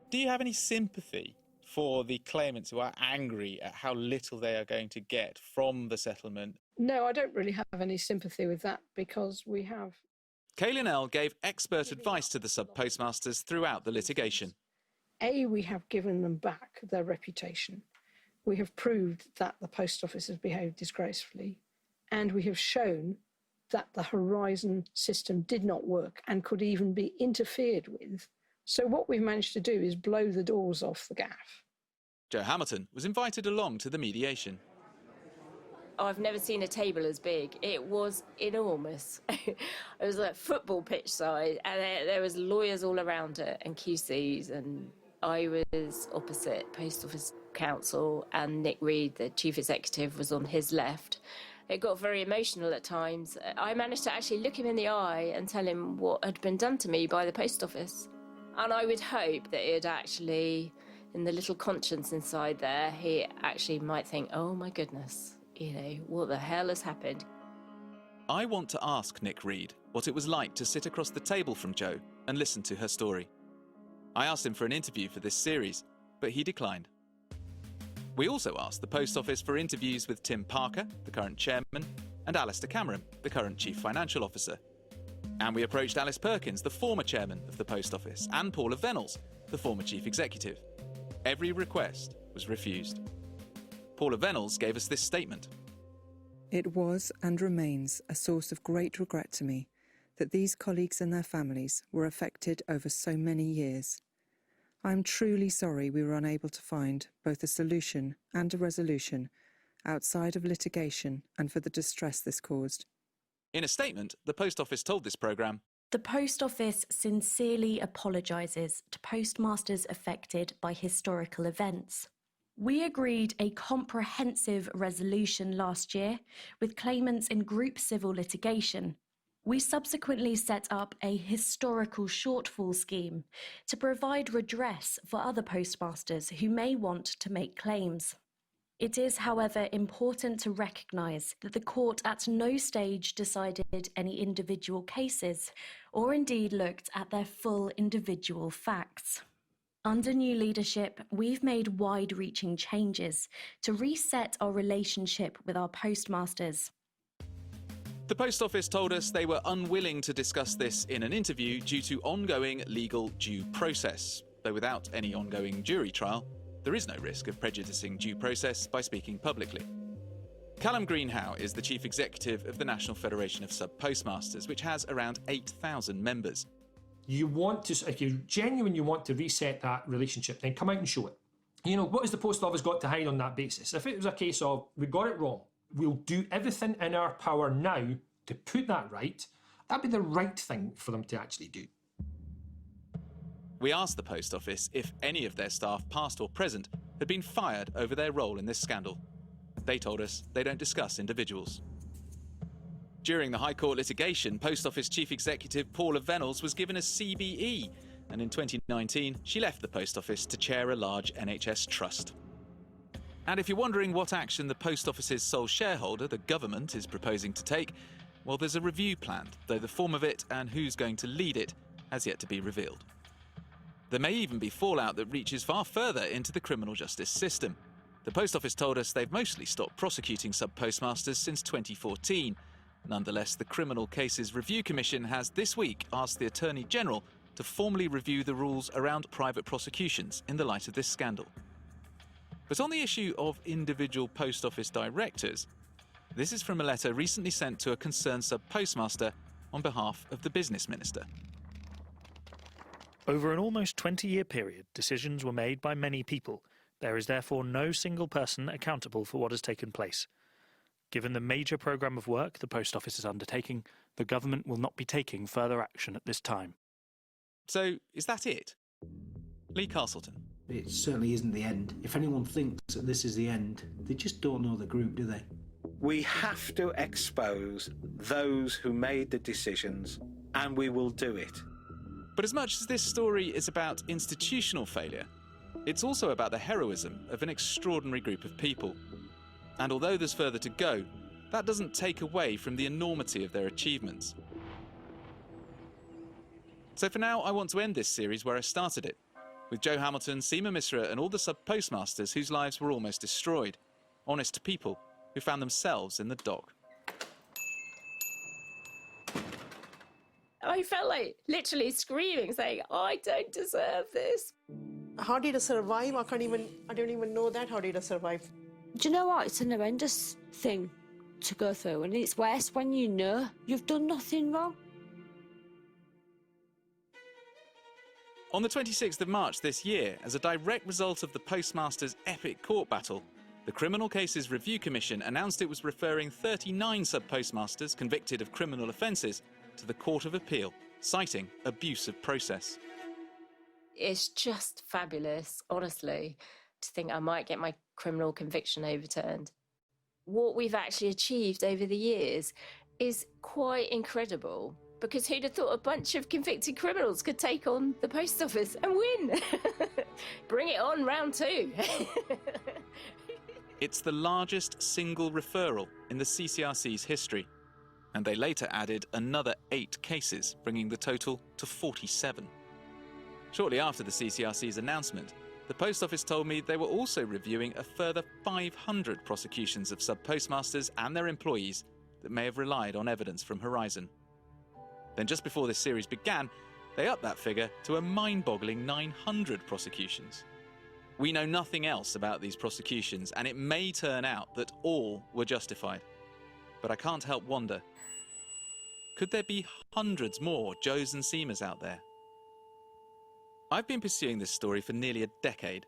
Do you have any sympathy for the claimants who are angry at how little they are going to get from the settlement?
No, I don't really have any sympathy with that because we have...
Kaylin L gave expert advice to the sub-postmasters throughout the litigation.
We have given them back their reputation. We have proved that the Post Office has behaved disgracefully, and we have shown that the Horizon system did not work and could even be interfered with. So what we've managed to do is blow the doors off the gaff.
Joe Hamilton was invited along to the mediation.
I've never seen a table as big. It was enormous. It was like football pitch size, and there was lawyers all around it and QCs, and I was opposite Post Office Counsel, and Nick Reed, the chief executive, was on his left. It got very emotional at times. I managed to actually look him in the eye and tell him what had been done to me by the Post Office. And I would hope that it actually, in the little conscience inside there, he actually might think, oh my goodness, what the hell has happened?
I want to ask Nick Reed what it was like to sit across the table from Jo and listen to her story. I asked him for an interview for this series, but he declined. We also asked the Post Office for interviews with Tim Parker, the current chairman, and Alistair Cameron, the current chief financial officer. And we approached Alice Perkins, the former chairman of the Post Office, and Paula Venables, the former chief executive. Every request was refused. Paula Venables gave us this statement.
It was and remains a source of great regret to me that these colleagues and their families were affected over so many years. I am truly sorry we were unable to find both a solution and a resolution outside of litigation and for the distress this caused.
In a statement, the Post Office told this programme,
The Post Office sincerely apologises to postmasters affected by historical events. We agreed a comprehensive resolution last year with claimants in group civil litigation. We subsequently set up a historical shortfall scheme to provide redress for other postmasters who may want to make claims. It is, however, important to recognise that the court at no stage decided any individual cases or indeed looked at their full individual facts. Under new leadership, we've made wide-reaching changes to reset our relationship with our postmasters.
The Post Office told us they were unwilling to discuss this in an interview due to ongoing legal due process, though without any ongoing jury trial, there is no risk of prejudicing due process by speaking publicly. Callum Greenhow is the chief executive of the National Federation of Sub-Postmasters, which has around 8,000 members.
You want to, if you genuinely want to reset that relationship, then come out and show it. What has the Post Office got to hide on that basis? If it was a case of, we got it wrong, we'll do everything in our power now to put that right, that'd be the right thing for them to actually do.
We asked the Post Office if any of their staff, past or present, had been fired over their role in this scandal. They told us they don't discuss individuals. During the High Court litigation, Post Office Chief Executive Paula Venables was given a CBE, and in 2019 she left the Post Office to chair a large NHS trust. And if you're wondering what action the Post Office's sole shareholder, the government, is proposing to take, well, there's a review planned, though the form of it and who's going to lead it has yet to be revealed. There may even be fallout that reaches far further into the criminal justice system. The Post Office told us they've mostly stopped prosecuting sub-postmasters since 2014. Nonetheless, the Criminal Cases Review Commission has this week asked the Attorney General to formally review the rules around private prosecutions in the light of this scandal. But on the issue of individual Post Office directors, this is from a letter recently sent to a concerned sub-postmaster on behalf of the Business Minister.
Over an almost 20-year period, decisions were made by many people. There is therefore no single person accountable for what has taken place. Given the major programme of work the Post Office is undertaking, the government will not be taking further action at this time.
So, is that it? Lee Castleton.
It certainly isn't the end. If anyone thinks that this is the end, they just don't know the group, do they?
We have to expose those who made the decisions, and we will do it.
But as much as this story is about institutional failure, it's also about the heroism of an extraordinary group of people. And although there's further to go, that doesn't take away from the enormity of their achievements. So for now, I want to end this series where I started it, with Joe Hamilton, Seema Misra and all the sub-postmasters whose lives were almost destroyed. Honest people who found themselves in the dock.
I felt like literally screaming, saying, I don't deserve this.
How did I survive? I don't even know that. How did I survive?
Do you know what? It's an horrendous thing to go through, and it's worse when you know you've done nothing wrong.
On the 26th of March this year, as a direct result of the Postmasters' epic court battle, the Criminal Cases Review Commission announced it was referring 39 sub-postmasters convicted of criminal offences to the Court of Appeal, citing abuse of process.
It's just fabulous, honestly, to think I might get my criminal conviction overturned. What we've actually achieved over the years is quite incredible, because who'd have thought a bunch of convicted criminals could take on the post office and win? Bring it on, round two.
It's the largest single referral in the CCRC's history, and they later added another 8 cases, bringing the total to 47. Shortly after the CCRC's announcement, the Post Office told me they were also reviewing a further 500 prosecutions of sub-postmasters and their employees that may have relied on evidence from Horizon. Then just before this series began, they upped that figure to a mind-boggling 900 prosecutions. We know nothing else about these prosecutions, and it may turn out that all were justified. But I can't help wonder, could there be hundreds more Joes and Seemas out there? I've been pursuing this story for nearly a decade,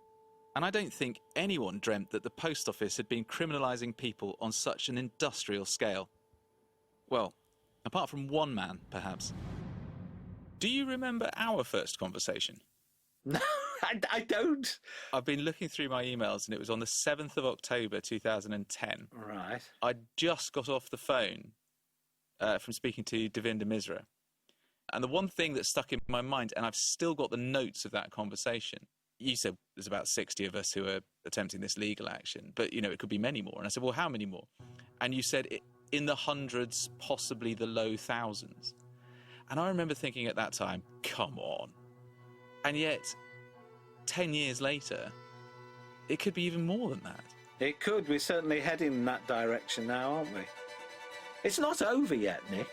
and I don't think anyone dreamt that the Post Office had been criminalising people on such an industrial scale. Well, apart from one man, perhaps. Do you remember our first conversation?
No, I don't.
I've been looking through my emails, and it was on the 7th of October 2010.
Right.
I just got off the phone from speaking to Devinder Misra. And the one thing that stuck in my mind, and I've still got the notes of that conversation, you said there's about 60 of us who are attempting this legal action, but, you know, it could be many more. And I said, well, how many more? And you said in the hundreds, possibly the low thousands. And I remember thinking at that time, come on. And yet, 10 years later, it could be even more than that.
It could. We're certainly heading in that direction now, aren't we? It's not over yet, Nick.